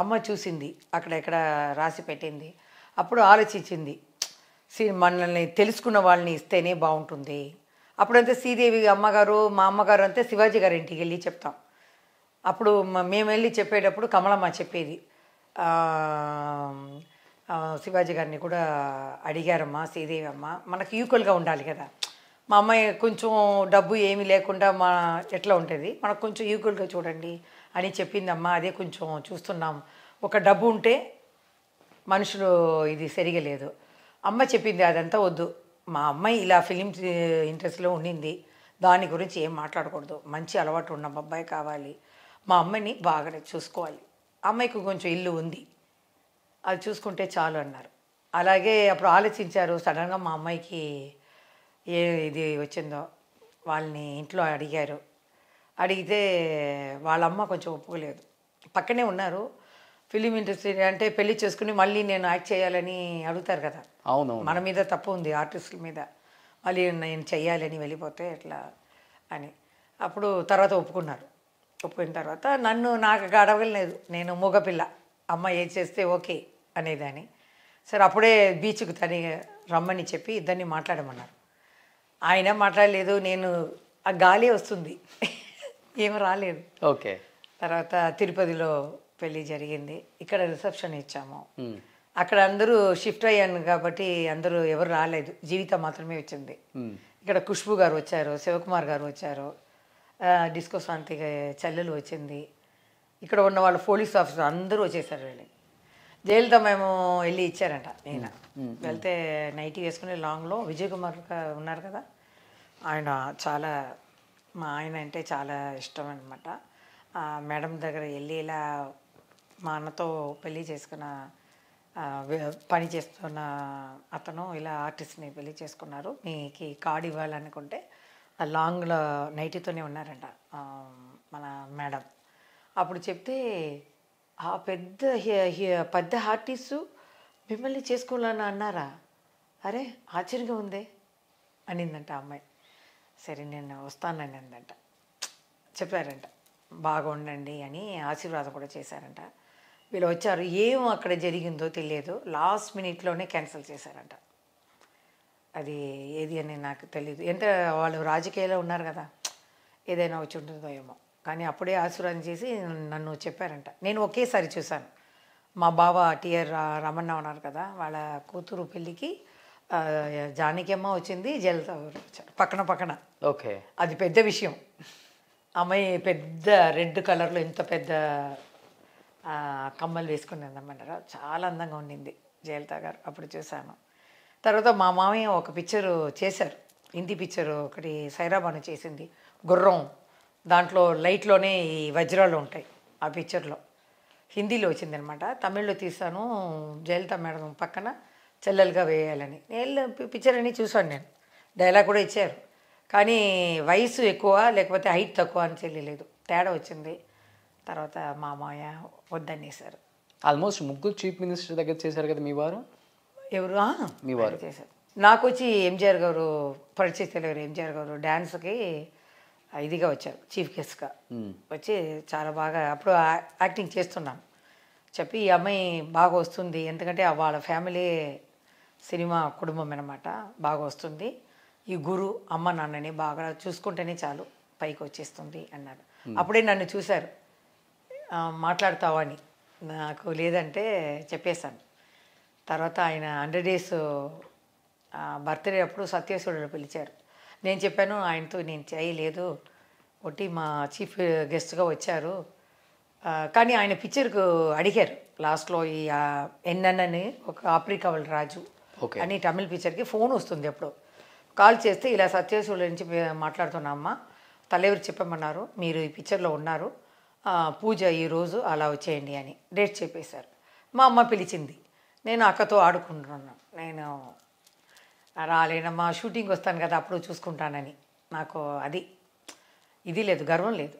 అమ్మ చూసింది, అక్కడెక్కడ రాసి పెట్టింది. అప్పుడు ఆలోచించింది, మనల్ని తెలుసుకున్న వాళ్ళని ఇస్తేనే బాగుంటుంది. అప్పుడంతే శ్రీదేవి అమ్మగారు, మా అమ్మగారు అంతే శివాజీ గారి ఇంటికి వెళ్ళి చెప్తాం. అప్పుడు మేము వెళ్ళి చెప్పేటప్పుడు కమలమ్మ చెప్పేది, శివాజీ గారిని కూడా అడిగారమ్మా శ్రీదేవి అమ్మ, మనకు ఈక్వల్గా ఉండాలి కదా. మా అమ్మాయి కొంచెం డబ్బు ఏమీ లేకుండా ఎట్లా ఉంటుంది, మనకు కొంచెం ఈక్వల్గా చూడండి అని చెప్పిందమ్మా. అదే కొంచెం చూస్తున్నాం, ఒక డబ్బు ఉంటే మనుషులు ఇది సరిగా లేదు. అమ్మ చెప్పింది అదంతా వద్దు, మా అమ్మాయి ఇలా ఫిలిం ఇంట్రెస్ట్లో ఉండింది, దాని గురించి ఏం మాట్లాడకూడదు, మంచి అలవాటు ఉన్న అబ్బాయి కావాలి, మా అమ్మాయిని బాగా చూసుకోవాలి, అమ్మాయికి కొంచెం ఇల్లు ఉంది, అది చూసుకుంటే చాలు అన్నారు. అలాగే అప్పుడు ఆలోచించారు. సడన్గా మా అమ్మాయికి ఇది వచ్చిందో వాళ్ళని ఇంట్లో అడిగారు. అడిగితే వాళ్ళమ్మ కొంచెం ఒప్పుకోలేదు. పక్కనే ఉన్నారు, ఫిలిం ఇండస్ట్రీ అంటే పెళ్లి చేసుకుని మళ్ళీ నేను యాక్ట్ చేయాలని అడుగుతారు కదా. అవును, మన మీద తప్పు ఉంది ఆర్టిస్టుల మీద, మళ్ళీ నేను చెయ్యాలని వెళ్ళిపోతే ఎట్లా అని. అప్పుడు తర్వాత ఒప్పుకున్నారు. ఒప్పుకున్న తర్వాత నాకు అడగలేదు, నేను మూగపిల్ల, అమ్మ ఏం చేస్తే ఓకే అనేదాన్ని. సరే అప్పుడే బీచ్కు తని రమ్మని చెప్పి ఇద్దరిని మాట్లాడమన్నారు. ఆయన మాట్లాడలేదు, నేను ఆ గాలి వస్తుంది ఏమో రాలేదు. ఓకే. తర్వాత తిరుపతిలో పెళ్ళి జరిగింది, ఇక్కడ రిసెప్షన్ ఇచ్చాము. అక్కడ అందరూ షిఫ్ట్ అయ్యాను కాబట్టి అందరూ ఎవరు రాలేదు, జీవితం మాత్రమే వచ్చింది. ఇక్కడ ఖుష్బు గారు వచ్చారు, శివకుమార్ గారు వచ్చారు, డిస్కో శాంతి చెల్లెలు వచ్చింది, ఇక్కడ ఉన్న వాళ్ళు పోలీస్ ఆఫీసర్ అందరూ వచ్చేసారు. వెళ్ళి జైలుతో మేము వెళ్ళి ఇచ్చారంట. నేను వెళ్తే నైటీ వేసుకుని లాంగ్లో విజయ్ కుమార్ ఉన్నారు కదా, ఆయన చాలా, మా ఆయన అంటే చాలా ఇష్టం అనమాట. మేడం దగ్గర వెళ్ళి ఇలా మా అన్నతో పెళ్ళి చేసుకున్న పని చేస్తున్న అతను ఇలా ఆర్టిస్ట్ని పెళ్ళి చేసుకున్నారు, మీకు కార్డు ఇవ్వాలనుకుంటే ఆ లాంగ్లో నైటీతోనే ఉన్నారంట మన మేడం. అప్పుడు చెప్తే ఆ పెద్ద ఆర్టిస్టు మిమ్మల్ని చేసుకోవాలని అన్నారా, అరే ఆశ్చర్యంగా ఉందే అనిందంట అమ్మాయి. సరే నేను వస్తానని అందంట. చెప్పారంట బాగా ఉండండి అని ఆశీర్వాదం కూడా చేశారంట. వీళ్ళు వచ్చారు, ఏం అక్కడ జరిగిందో తెలియదు, లాస్ట్ మినిట్లోనే క్యాన్సిల్ చేశారంట. అది ఏది అని నాకు తెలియదు, ఎంత వాళ్ళు రాజకీయాల్లో ఉన్నారు కదా, ఏదైనా వచ్చి ఉంటుందో ఏమో. కానీ అప్పుడే ఆశీర్వాదం చేసి నన్ను చెప్పారంట. నేను ఒకేసారి చూశాను, మా బావ టిఆర్ రమణ ఉన్నారు కదా, వాళ్ళ కూతురు పెళ్ళికి జానకియమ్మ వచ్చింది, జలత వచ్చారు పక్కన. ఓకే. అది పెద్ద విషయం. అమ్మాయి పెద్ద రెడ్ కలర్లో ఎంత పెద్ద కమ్మలు వేసుకుని అందమంటారా, చాలా అందంగా ఉండింది జయలలిత గారు. అప్పుడు చూశాను. తర్వాత మా మామయ్య ఒక పిక్చరు చేశారు, హిందీ పిక్చరు ఒకటి సైరాబాను చేసింది, గుర్రం, దాంట్లో లైట్లోనే ఈ వజ్రాలు ఉంటాయి ఆ పిక్చర్లో. హిందీలో వచ్చిందనమాట. తమిళ్లో తీసాను, జయలలిత మేడం పక్కన చెల్లెలుగా వేయాలని. నేను పిక్చర్ అని చూసాను, నేను డైలాగ్ కూడా ఇచ్చారు. కానీ వయసు ఎక్కువ లేకపోతే హైట్ తక్కువ అని తెలియలేదు, తేడా వచ్చింది. తర్వాత మా మామయ్య వద్దనేసారు. ఆల్మోస్ట్ ముగ్గురు చీఫ్ మినిస్టర్ దగ్గర చేశారు కదా మీ వారు. ఎవరు? మీ వారు చేశారు. నాకు వచ్చి ఎంజిఆర్ గారు, పరిచయ తెలియరు ఎంజిఆర్ గారు డ్యాన్స్కి ఇదిగా వచ్చారు, చీఫ్ గెస్ట్గా వచ్చి చాలా బాగా, అప్పుడు యాక్టింగ్ చేస్తున్నాను చెప్పి, ఈ అమ్మాయి బాగా వస్తుంది, ఎందుకంటే వాళ్ళ ఫ్యామిలీ సినిమా కుటుంబం అనమాట, బాగా వస్తుంది, ఈ గురు అమ్మ నాన్నని బాగా చూసుకుంటేనే చాలు పైకి వచ్చేస్తుంది అన్నారు. అప్పుడే నన్ను చూశారు, మాట్లాడతావని. నాకు లేదంటే చెప్పేశాను. తర్వాత ఆయన 100 days బర్త్డే అప్పుడు సత్యేశ్వరుడు పిలిచారు. నేను చెప్పాను ఆయనతో, నేను చేయలేదు, ఒకటి మా చీఫ్ గెస్ట్గా వచ్చారు. కానీ ఆయన పిక్చర్కు అడిగారు లాస్ట్లో, ఈ ఎన్ఎన్ అని ఒక ఆప్రికావల్ రాజు అని తమిళ్ పిక్చర్కి ఫోన్ వస్తుంది. ఎప్పుడు కాల్ చేస్తే ఇలా సత్యేశ్వరుడు నుంచి మాట్లాడుతున్నామ్మా, తలెవరు చెప్పమన్నారు, మీరు ఈ పిక్చర్లో ఉన్నారు, పూజ ఈరోజు అలా వచ్చేయండి అని డేట్ చెప్పేశారు. మా అమ్మ పిలిచింది, నేను అక్కతో ఆడుకుంటున్నాను, నేను రాలేనమ్మా, షూటింగ్ వస్తాను కదా అప్పుడు చూసుకుంటానని. నాకు అది ఇది లేదు, గర్వం లేదు.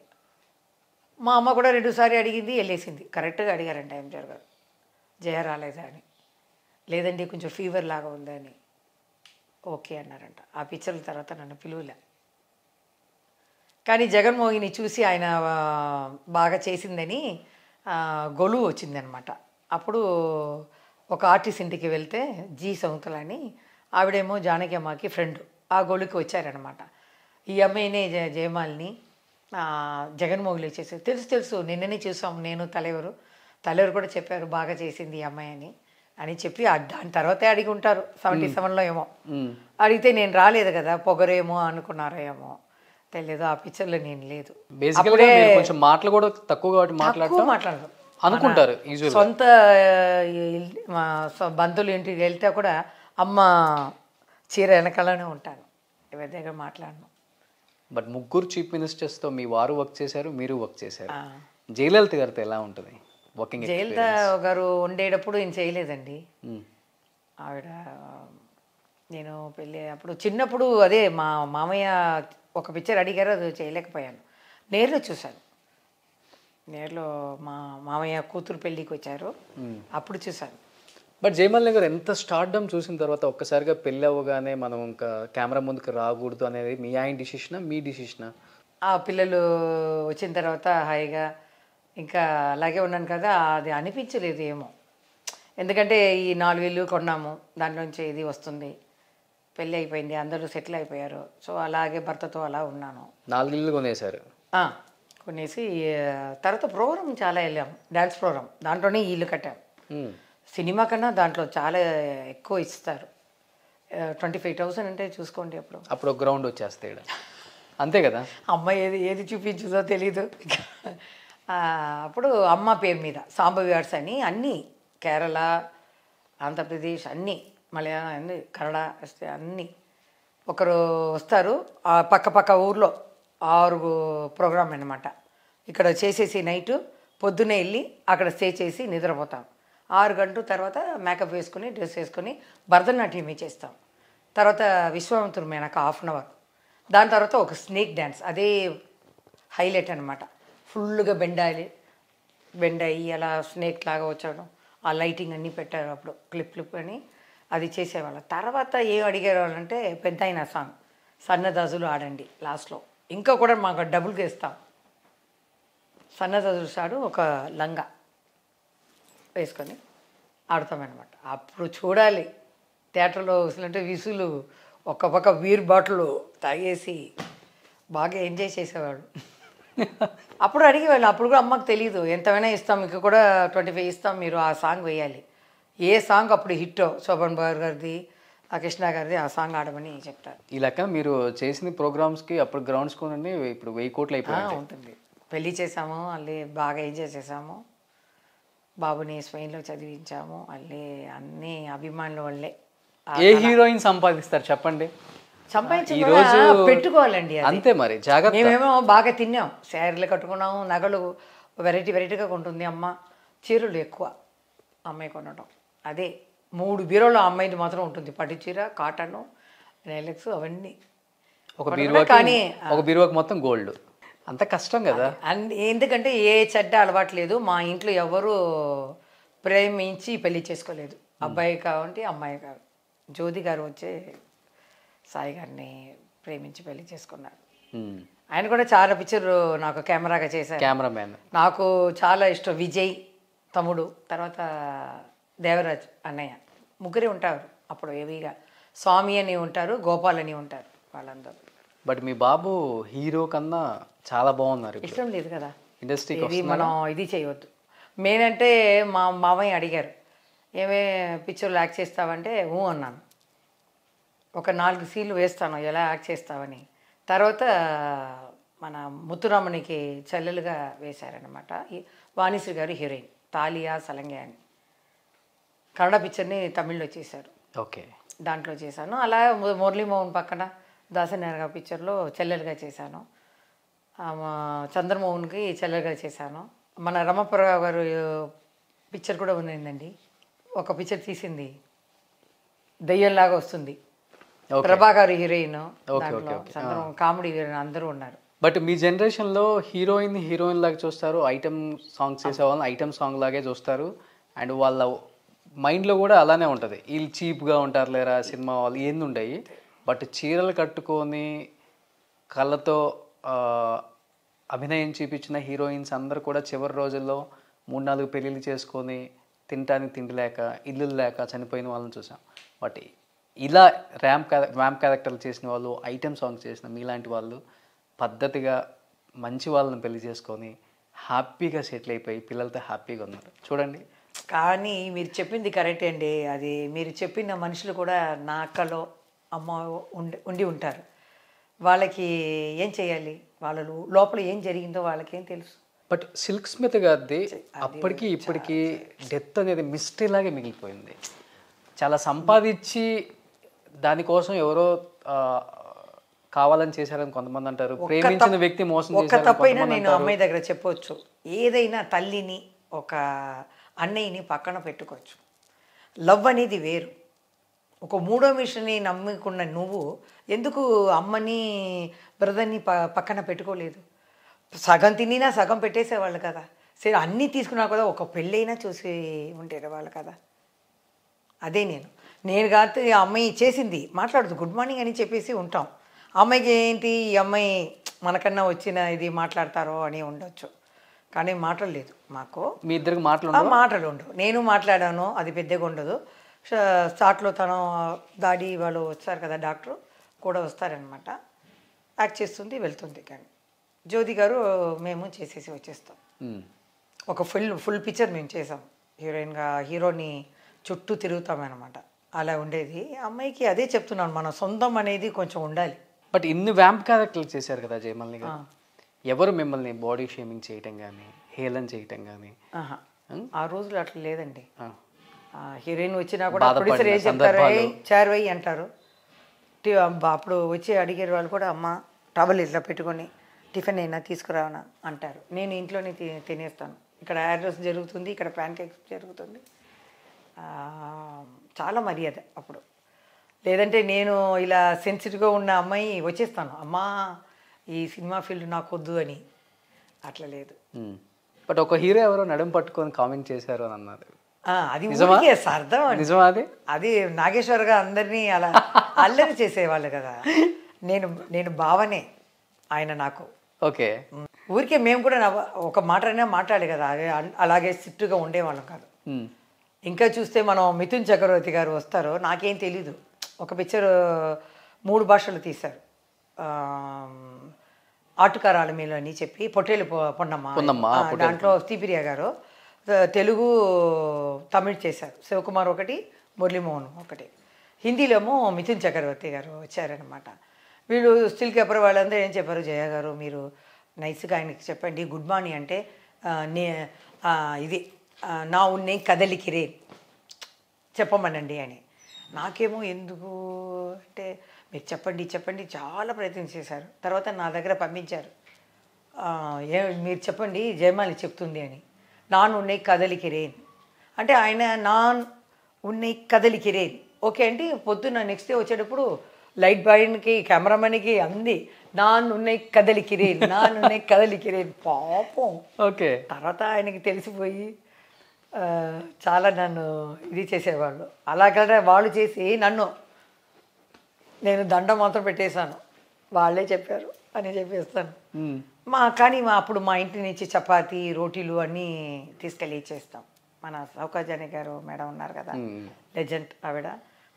మా అమ్మ కూడా 2 సార్లు అడిగింది, వెళ్ళేసింది. కరెక్ట్గా అడిగారంట ఎంజిఆర్ గారు, జయ రాలేదా అని. లేదండి కొంచెం ఫీవర్ లాగా ఉందని. ఓకే అన్నారంట. ఆ పిక్చర్ల తర్వాత నన్ను పిలువలే. కానీ జగన్మోహిని చూసి ఆయన బాగా చేసిందని గొలువు వచ్చిందనమాట. అప్పుడు ఒక ఆర్టిస్ట్ ఇంటికి వెళ్తే జీ సౌంతల అని, ఆవిడేమో జానకి అమ్మకి ఫ్రెండ్, ఆ గొలువుకి వచ్చారనమాట. ఈ అమ్మాయినే జయమాలిని జగన్మోహిని చేసేది, తెలుసు నిన్ననే చూసాం నేను తలెవరు కూడా చెప్పారు బాగా చేసింది ఈ అమ్మాయి అని చెప్పి, దాని తర్వాతే అడిగి ఉంటారు 77లో ఏమో. అడిగితే నేను రాలేదు కదా, పొగరేమో అనుకున్నారో ఏమో తెలియదు, ఆ పిక్చర్లో నేను లేదు. కొంచెం మాటలు కూడా తక్కువ కాబట్టి మాట్లాడరు అనుకుంటారు. సొంత బంధువులు ఇంటికి వెళ్తే కూడా అమ్మ చీర వెనకాలనే ఉంటాను, ఎవరి దగ్గర మాట్లాడను. బట్ ముగ్గురు చీఫ్ మినిస్టర్స్తో మీ వారు వర్క్ చేశారు, మీరు వర్క్ చేశారు. జయలలిత గారితో ఎలా ఉంటుంది వర్కింగ్? జయలలిత గారు ఉండేటప్పుడు నేను చేయలేదండి. ఆవిడ నేను పెళ్ళి అప్పుడు చిన్నప్పుడు అదే మా మామయ్య ఒక పిక్చర్ అడిగారు, అది చేయలేకపోయాను. నేరులో చూశాను, నేరులో మా మామయ్య కూతురు పెళ్ళికి వచ్చారు, అప్పుడు చూశాను. బట్ జయమాలిని గారు ఎంత స్టార్డమ్ చూసిన తర్వాత ఒక్కసారిగా పెళ్ళి అవ్వగానే మనం ఇంకా కెమెరా ముందుకు రాకూడదు అనేది మీ ఆయన డిసిషనా, మీ డిసిషనా? ఆ పిల్లలు వచ్చిన తర్వాత హాయిగా ఇంకా అలాగే ఉన్నాను కదా, అది అనిపించలేదు ఏమో. ఎందుకంటే ఈ 4 ఇల్లు కొన్నాము, దాంట్లోంచి ఇది వస్తుంది, పెళ్ళి అయిపోయింది, అందరూ సెటిల్ అయిపోయారు. సో అలాగే భర్తతో అలా ఉన్నాను. 4 ఇల్లు కొనేసారు. కొనేసి తర్వాత ప్రోగ్రామ్ చాలా వెళ్ళాము, డ్యాన్స్ ప్రోగ్రామ్, దాంట్లోనే ఇల్లు కట్టాము. సినిమా కన్నా దాంట్లో చాలా ఎక్కువ ఇస్తారు. 25,000 అంటే చూసుకోండి. అప్పుడు ఒక గ్రౌండ్ వచ్చేస్తాయి అంతే కదా. అమ్మ ఏది చూపించుదో తెలీదు. అప్పుడు అమ్మ పేరు మీద సాంబవి ఆర్ట్స్ అని అన్నీ, కేరళ, ఆంధ్రప్రదేశ్ అన్నీ, మలయాళం అన్నీ, కన్నడ అన్నీ ఒకరు వస్తారు. ఆ పక్క ఊర్లో 6 ప్రోగ్రామ్ అనమాట. ఇక్కడ చేసేసి నైటు పొద్దున్నే వెళ్ళి అక్కడ స్టే చేసి నిద్రపోతాం. 6 గంటల తర్వాత మేకప్ వేసుకుని డ్రెస్ వేసుకొని భరతనాట్యం చేస్తాం. తర్వాత విశ్వామిత్రుడు మేనక 1/2 hour, దాని తర్వాత ఒక స్నేక్ డ్యాన్స్, అదే హైలైట్ అనమాట. ఫుల్గా బెండ్ అయ్యి అలా స్నేక్ లాగా వచ్చాడు. ఆ లైటింగ్ అన్నీ పెట్టారు అప్పుడు, క్లిప్ అని అది చేసేవాళ్ళం. తర్వాత ఏం అడిగారు అంటే పెద్ద అయిన సాంగ్ సన్నదాజులు ఆడండి లాస్ట్లో, ఇంకా కూడా మాకు డబుల్గా ఇస్తాం. సన్నదాజులు సాడు ఒక లంగా వేసుకొని ఆడతామన్నమాట. అప్పుడు చూడాలి థియేటర్లో అంటే విసులు, ఒక్క పక్క బీర్ బాటిల్ తాగేసి బాగా ఎంజాయ్ చేసేవాడు. అప్పుడు అడిగేవాళ్ళు, అప్పుడు కూడా అమ్మకు తెలియదు, ఎంతైనా ఇస్తాం, మీకు కూడా 25 ఇస్తాం, మీరు ఆ సాంగ్ వేయాలి. ఏ సాంగ్ అప్పుడు హిట్టో, శోభన్ బాబు గారిది, కృష్ణ గారిది, ఆ సాంగ్ ఆడమని చెప్తారు. ఈ లెక్క మీరు చేసిన ప్రోగ్రామ్స్కి అప్పుడు గ్రౌండ్స్ కొనండి ఇప్పుడు 1000 కోట్లు అయిపోయి ఉంటుంది. పెళ్ళి చేసాము, మళ్ళీ బాగా ఎంజాయ్ చేసాము, బాబుని స్పెయిన్లో చదివించాము, మళ్ళీ అన్నీ అభిమానుల వల్లే. ఏ హీరోయిన్ సంపాదిస్తారు చెప్పండి? సంపాదించి ఈరోజు పెట్టుకోవాలండి. అంతే మరి జాగ్రత్త. మేమేమో బాగా తిన్నాం, శారీలు కట్టుకున్నాం, నగలు వెరైటీగా కొంటుంది అమ్మ. చీరలు ఎక్కువ అమ్మాయి కొనడం. అదే 3 బీరోలో అమ్మాయిది మాత్రం ఉంటుంది, పట్టు చీర, కాటన్, నైలెక్స్ అవన్నీ. ఒక బీరువాకి మొత్తం గోల్డ్. అంత కష్టం కదా. ఎందుకంటే ఏ చెడ్డ అలవాటు లేదు. మా ఇంట్లో ఎవరు ప్రేమించి పెళ్లి చేసుకోలేదు. అబ్బాయి కావంటే అమ్మాయి కాదు. జ్యోతి గారు వచ్చే సాయి గారిని ప్రేమించి పెళ్లి చేసుకున్నారు. ఆయన కూడా చాలా పిక్చర్ నాకు కెమెరాగా చేశారు. కెమెరామ్యాన్ నాకు చాలా ఇష్టం. విజయ్ తమ్ముడు, తర్వాత దేవరాజ్ అన్నయ్య, ముగ్గురే ఉంటారు అప్పుడు. హెవీగా స్వామి అని ఉంటారు, గోపాల్ అని ఉంటారు వాళ్ళందరూ. బట్ మీ బాబు హీరో కన్నా చాలా బాగున్నారు. ఇష్టం లేదు కదా ఇండస్ట్రీకి. ఇది మనం ఇది చేయవద్దు. మేనంటే మా మామయ్య అడిగారు, ఏమే పిక్చర్లు యాక్ట్ చేస్తావంటే అన్నాను. ఒక 4 సీన్లు వేస్తాను, ఎలా యాక్ట్ చేస్తావని. తర్వాత మన ముత్తురామణికి చెల్లెలుగా వేశారనమాట. వాణిశ్రీ గారు హీరోయిన్, తాలియా సలంగే అని. కన్నడ పిక్చర్ని తమిళ్లో చేశారు. ఓకే, దాంట్లో చేశాను. అలా మురళీమోహన్ పక్కన దాసనారాయణ పిక్చర్లో చెల్లెలుగా చేశాను. చంద్రమోహన్కి చెల్లెలుగా చేశాను. మన రమప్రభ గారు పిక్చర్ కూడా ఉందండి, ఒక పిక్చర్ తీసింది, దయ్యంలాగా వస్తుంది. ప్రభా గారు హీరోయిన్, కామెడీ హీరోయిన్ అందరూ ఉన్నారు. బట్ మీ జనరేషన్లో హీరోయిన్ లాగా చూస్తారు, ఐటమ్ సాంగ్స్ చేసే వాళ్ళని ఐటమ్ సాంగ్ లాగే చూస్తారు. అండ్ వాళ్ళ మైండ్లో కూడా అలానే ఉంటుంది, వీళ్ళు చీప్గా ఉంటారు లేరా సినిమా వాళ్ళు ఏంది ఉండయి. బట్ చీరలు కట్టుకొని కళ్ళతో అభినయం చూపించిన హీరోయిన్స్ అందరు కూడా చివరి రోజుల్లో 3-4 పెళ్ళిళ్ళు చేసుకొని తినటానికి తిండి లేక, ఇల్లు లేక చనిపోయిన వాళ్ళని చూసాం. బట్ ఇలా ర్యాంప్ క్యారెక్టర్లు చేసిన వాళ్ళు, ఐటమ్ సాంగ్స్ చేసిన మీలాంటి వాళ్ళు పద్ధతిగా మంచి వాళ్ళని పెళ్లి చేసుకొని హ్యాపీగా సెటిల్ అయిపోయి పిల్లలతో హ్యాపీగా ఉన్నారు చూడండి. కానీ మీరు చెప్పింది కరెక్టే అండి. అది మీరు చెప్పిన మనుషులు కూడా నా అక్కలో అమ్మ ఉండి ఉంటారు. వాళ్ళకి ఏం చేయాలి, వాళ్ళ లోపల ఏం జరిగిందో వాళ్ళకేం తెలుసు. బట్ సిల్క్ స్మిత్ గారిది అప్పటికి ఇప్పటికీ డెత్ అనేది మిస్టరీ లాగే మిగిలిపోయింది. చాలా సంపాదించి దానికోసం ఎవరో కావాలని చేశారని కొంతమంది అంటారు, ప్రేమించిన వ్యక్తి మోసం చేశారు. ఒక తప్పైనా నేను అమ్మాయి దగ్గర చెప్పవచ్చు, ఏదైనా తల్లిని ఒక అన్నయ్యని పక్కన పెట్టుకోవచ్చు. లవ్ అనేది వేరు. ఒక మూడో మిషన్ని నమ్ముకున్న నువ్వు ఎందుకు అమ్మని బ్రదర్ని పక్కన పెట్టుకోలేదు? సగం తినినా సగం పెట్టేసేవాళ్ళు కదా. సరే అన్నీ తీసుకున్నా కూడా ఒక పెళ్ళైనా చూసి ఉండేవాళ్ళు కదా. అదే నేను కాదు, ఈ అమ్మాయి చేసింది మాట్లాడదు, గుడ్ మార్నింగ్ అని చెప్పేసి ఉంటాం. అమ్మాయికి ఏంటి, ఈ అమ్మాయి మనకన్నా వచ్చిన ఇది మాట్లాడతారో అని ఉండొచ్చు, కానీ మాట్లాడలేదు. మాకు మీ ఇద్దరికి మాటలు ఉండవు. నేను మాట్లాడాను, అది పెద్దగా ఉండదు. స్టార్ట్లో తను దాడి వాళ్ళు వచ్చారు కదా, డాక్టర్ కూడా వస్తారనమాట, యాక్ట్ చేస్తుంది వెళ్తుంది. కానీ జ్యోతి గారు మేము చేసేసి వచ్చేస్తాం. ఒక ఫుల్ పిక్చర్ మేము చేసాం. హీరోయిన్గా హీరోని చుట్టూ తిరుగుతామన్నమాట. అలా ఉండేది. అమ్మాయికి అదే చెప్తున్నాను, మన సొంతం అనేది కొంచెం ఉండాలి. బట్ ఇన్ని వ్యాంప్ క్యారెక్టర్లు చేశారు కదా జయమాలిని గారు, ఎవరు మిమ్మల్ని బాడీ షేమింగ్ చేయటం కానీ హేళన చేయటం కానీ? ఆ రోజులు అట్లా లేదండి. హీరోయిన్ వచ్చినా కూడా ప్రొడ్యూసర్ ఏం చెప్తారు, చార్వై అంటారు. అప్పుడు వచ్చి అడిగే వాళ్ళు కూడా, అమ్మ టవల్ ఇట్లా పెట్టుకొని టిఫిన్ అయినా తీసుకురావనా అంటారు. నేను ఇంట్లోనే తినేస్తాను. ఇక్కడ యాడ్రస్ జరుగుతుంది, ఇక్కడ ప్యాన్ కేక్స్ జరుగుతుంది. చాలా మర్యాద అప్పుడు. లేదంటే నేను ఇలా సెన్సిటివ్గా ఉన్న అమ్మాయి వచ్చేస్తాను, అమ్మా ఈ సినిమా ఫీల్డ్ నాకు వద్దు అని. అట్లా లేదు. బట్ ఒక హీరో ఎవరో నడుము పట్టుకొని కామెంట్ చేశారు అని అన్నారు, అది ఊరికే సరదా. నిజమా? అది నాగేశ్వరగా అందరినీ అలా అల్లరి చేసేవాళ్ళు కదా. నేను భావనే ఆయన నాకు. ఓకే, ఊరికే మేము కూడా ఒక మాట అయినా మాట్లాడాలి కదా, అలాగే స్ట్రిక్ట్గా ఉండేవాళ్ళం కాదు. ఇంకా చూస్తే మనం మిథున్ చక్రవర్తి గారు వస్తారు, నాకేం తెలీదు. ఒక పిక్చర్ 3 భాషలు తీశారు, ఆటుకారాల మీలో అని చెప్పి, పొట్టేలు పొన్నమ్మ. దాంట్లో తీపిరియా గారు తెలుగు తమిళ్ చేశారు. శివకుమార్ ఒకటి, మురళీమోహన్ ఒకటి. హిందీలోమో మిథున్ చక్రవర్తి గారు వచ్చారనమాట. వీళ్ళు స్టిల్ కీపర్ వాళ్ళందరూ ఏం చెప్పారు, జయ గారు మీరు నైస్గా ఆయనకి చెప్పండి, గుడ్ మార్నింగ్ అంటే ఇది నా ఉన్నే కదలికిరే చెప్పమనండి అని. నాకేమో ఎందుకు అంటే మీరు చెప్పండి చెప్పండి చాలా ప్రయత్నం చేశారు. తర్వాత నా దగ్గర పంపించారు. మీరు చెప్పండి జయమాలి చెప్తుంది అని. నాన్ ఉన్నే కదలికిరేన్ అంటే ఆయన నాన్ ఉన్నే కదలికిరేన్ ఓకే అంటే పొద్దున్న నెక్స్ట్ డే వచ్చేటప్పుడు లైట్ బాయ్కి కెమెరామెన్కి అంది నాన్ ఉన్నే కదలికిరేన్ నాన్ ఉన్నే కదలికిరేన్ పాపం. ఓకే. తర్వాత ఆయనకి తెలిసిపోయి చాలా నన్ను ఇది చేసేవాళ్ళు. అలాగే వాళ్ళు చేసి నన్ను నేను దండం మాత్రం పెట్టేశాను. వాళ్ళే చెప్పారు అని చెప్పేస్తాను. కానీ అప్పుడు మా ఇంటి నుంచి చపాతీ రోటీలు అన్నీ తీసుకెళ్ళి ఇచ్చేస్తాం. మన సౌకర్యాని గారు మేడం ఉన్నారు కదా, లెజెండ్ ఆవిడ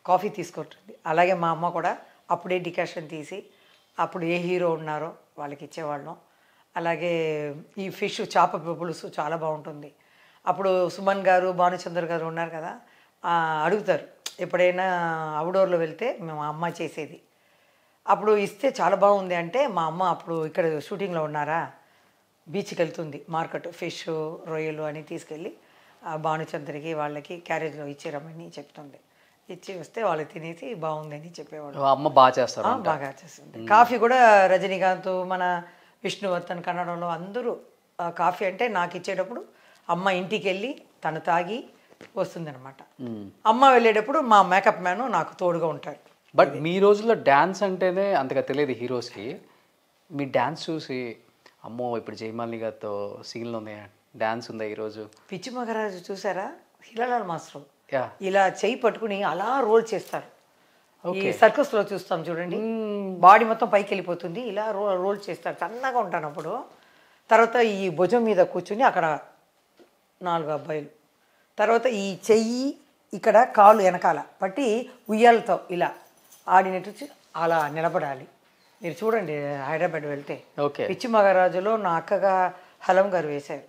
కాఫీ తీసుకుంటుంది. అలాగే మా అమ్మ కూడా అప్పుడే డికాషన్ తీసి అప్పుడు ఏ హీరో ఉన్నారో వాళ్ళకి ఇచ్చేవాళ్ళం. అలాగే ఈ ఫిష్ చేప పులుసు చాలా బాగుంటుంది. అప్పుడు సుమన్ గారు భానుచంద్ర గారు ఉన్నారు కదా, అడుగుతారు ఎప్పుడైనా అవుట్డోర్లో వెళ్తే మేము అమ్మ చేసేది. అప్పుడు ఇస్తే చాలా బాగుంది అంటే మా అమ్మ అప్పుడు ఇక్కడ షూటింగ్లో ఉన్నారా, బీచ్కి వెళ్తుంది, మార్కెట్ ఫిష్ రొయ్యలు అని తీసుకెళ్ళి భానుచంద్రకి వాళ్ళకి క్యారేజ్లో ఇచ్చేరమ్మని చెప్తుంది. ఇచ్చి వస్తే వాళ్ళు తినేసి బాగుందని చెప్పేవాళ్ళు. అమ్మ బాగా చేస్తారు, బాగా చేస్తుంది. కాఫీ కూడా రజనీకాంత్ మన విష్ణువర్ధన్ కన్నడంలో అందరూ కాఫీ అంటే నాకు ఇచ్చేటప్పుడు అమ్మ ఇంటికి వెళ్ళి తను తాగి వస్తుందన్నమాట. అమ్మ వెళ్ళేటప్పుడు మా మేకప్ మ్యాన్ నాకు తోడుగా ఉంటారు. బట్ మీ రోజుల్లో డ్యాన్స్ అంటేనే అంతగా తెలియదు హీరోస్కి. మీ డ్యాన్స్ చూసి అమ్మో ఇప్పుడు జయమాలిని గారితో సీన్లు ఉన్నాయా, డ్యాన్స్ ఉందా ఈరోజు? పిచ్చి మగరాజు చూసారా, హిలాలాల్ మాస్టర్ ఇలా చెయ్యి పట్టుకుని అలా రోల్ చేస్తారు. ఈ సర్కస్లో చూస్తాం చూడండి, బాడీ మొత్తం పైకి వెళ్ళిపోతుంది, ఇలా రోల్ చేస్తారు. సన్నగా ఉంటాను అప్పుడు. తర్వాత ఈ భుజం మీద కూర్చుని అక్కడ 4 అబ్బాయిలు, తర్వాత ఈ చెయ్యి ఇక్కడ కాలు వెనకాల పట్టి ఉయ్యాలతో ఇలా ఆడినట్టు అలా నిలబడాలి. మీరు చూడండి హైదరాబాద్ వెళ్తే పిచ్చి మహారాజులో నా అక్కగా హలం గారు వేశారు.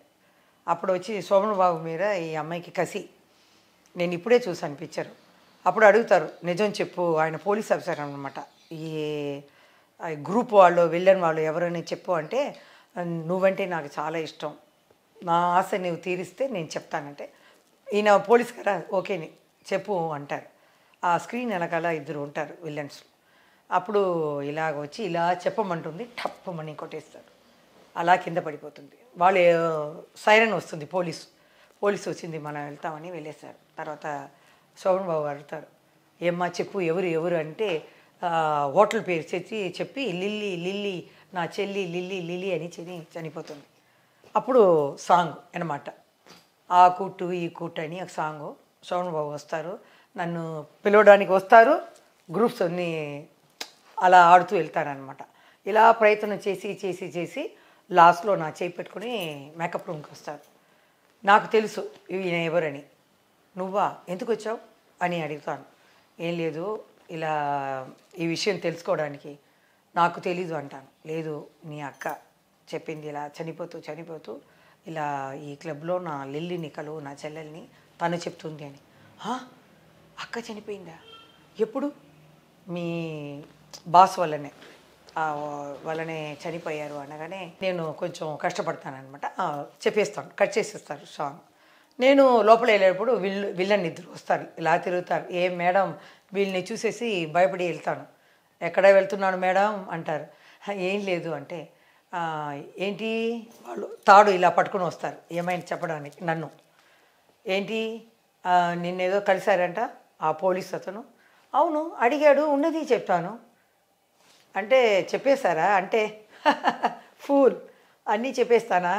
అప్పుడు వచ్చి శోభన్ బాబు మీద ఈ అమ్మాయికి కసి, నేను ఇప్పుడే చూసాను పిక్చర్. అప్పుడు అడుగుతారు నిజం చెప్పు, ఆయన పోలీస్ ఆఫీసర్ అనమాట, ఈ గ్రూప్ వాళ్ళు విల్లన్ వాళ్ళు ఎవరైనా చెప్పు అంటే నువ్వంటే నాకు చాలా ఇష్టం, నా ఆశ నువ్వు తీరిస్తే నేను చెప్తానంటే ఈయన పోలీస్ కదా ఓకే చెప్పు అంటారు. ఆ స్క్రీన్ వెనకాల 2 ఉంటారు విల్లన్స్. అప్పుడు ఇలాగ వచ్చి ఇలా చెప్పమంటుంది, టప్పమని కొట్టేస్తారు, అలా కింద పడిపోతుంది. వాళ్ళు సైరన్ వస్తుంది, పోలీసు వచ్చింది మనం వెళ్తామని వెళ్ళేస్తారు. తర్వాత శోభన్ బాబు అడుగుతారు ఏమ్మా చెప్పు ఎవరు అంటే హోటల్ పేరు చెప్పి లిల్లీ నా చెల్లి లిల్లీ అని చనిపోతుంది. అప్పుడు సాంగ్ అనమాట, ఆ కూటు ఈ కూటు అని ఒక సాంగు. శోభన్ బాబు వస్తారు, నన్ను పిలవడానికి వస్తారు, గ్రూప్స్ అన్నీ అలా ఆడుతూ వెళ్తారనమాట. ఇలా ప్రయత్నం చేసి లాస్ట్లో నా చేయి పెట్టుకుని మేకప్ రూమ్కి వస్తారు. నాకు తెలుసు ఈయన ఎవరని. నువ్వా, ఎందుకు వచ్చావు అని అడుగుతాను. ఏం లేదు ఇలా ఈ విషయం తెలుసుకోవడానికి. నాకు తెలీదు అంటాను. లేదు నీ అక్క చెప్పింది, ఇలా చనిపోతూ ఇలా ఈ క్లబ్లో నా లిల్లీని కలువు, నా చెల్లెల్ని, తను చెప్తుంది అని. అక్క చనిపోయిందా, ఎప్పుడు? మీ బాస్ వాళ్ళనే చనిపోయారు అనగానే నేను కొంచెం కష్టపడతానమాట. చెప్పేస్తాను, కట్ చేసేస్తారు సాంగ్. నేను లోపల వెళ్ళేటప్పుడు విల్లన్ 2 వస్తారు, ఇలా తిరుగుతారు. ఏం మేడం, వీళ్ళని చూసేసి భయపడి వెళ్తాను. ఎక్కడ వెళ్తున్నాను మేడం అంటారు. ఏం లేదు అంటే ఏంటి, వాళ్ళు తాడు ఇలా పట్టుకుని వస్తారు ఏమైనా చెప్పడానికి. నన్ను ఏంటి నిన్నేదో కలిశారంట ఆ పోలీస్ అతను. అవును అడిగాడు, ఉన్నది చెప్తాను అంటే చెప్పేశారా అంటే ఫూల్ అన్నీ చెప్పేస్తానా,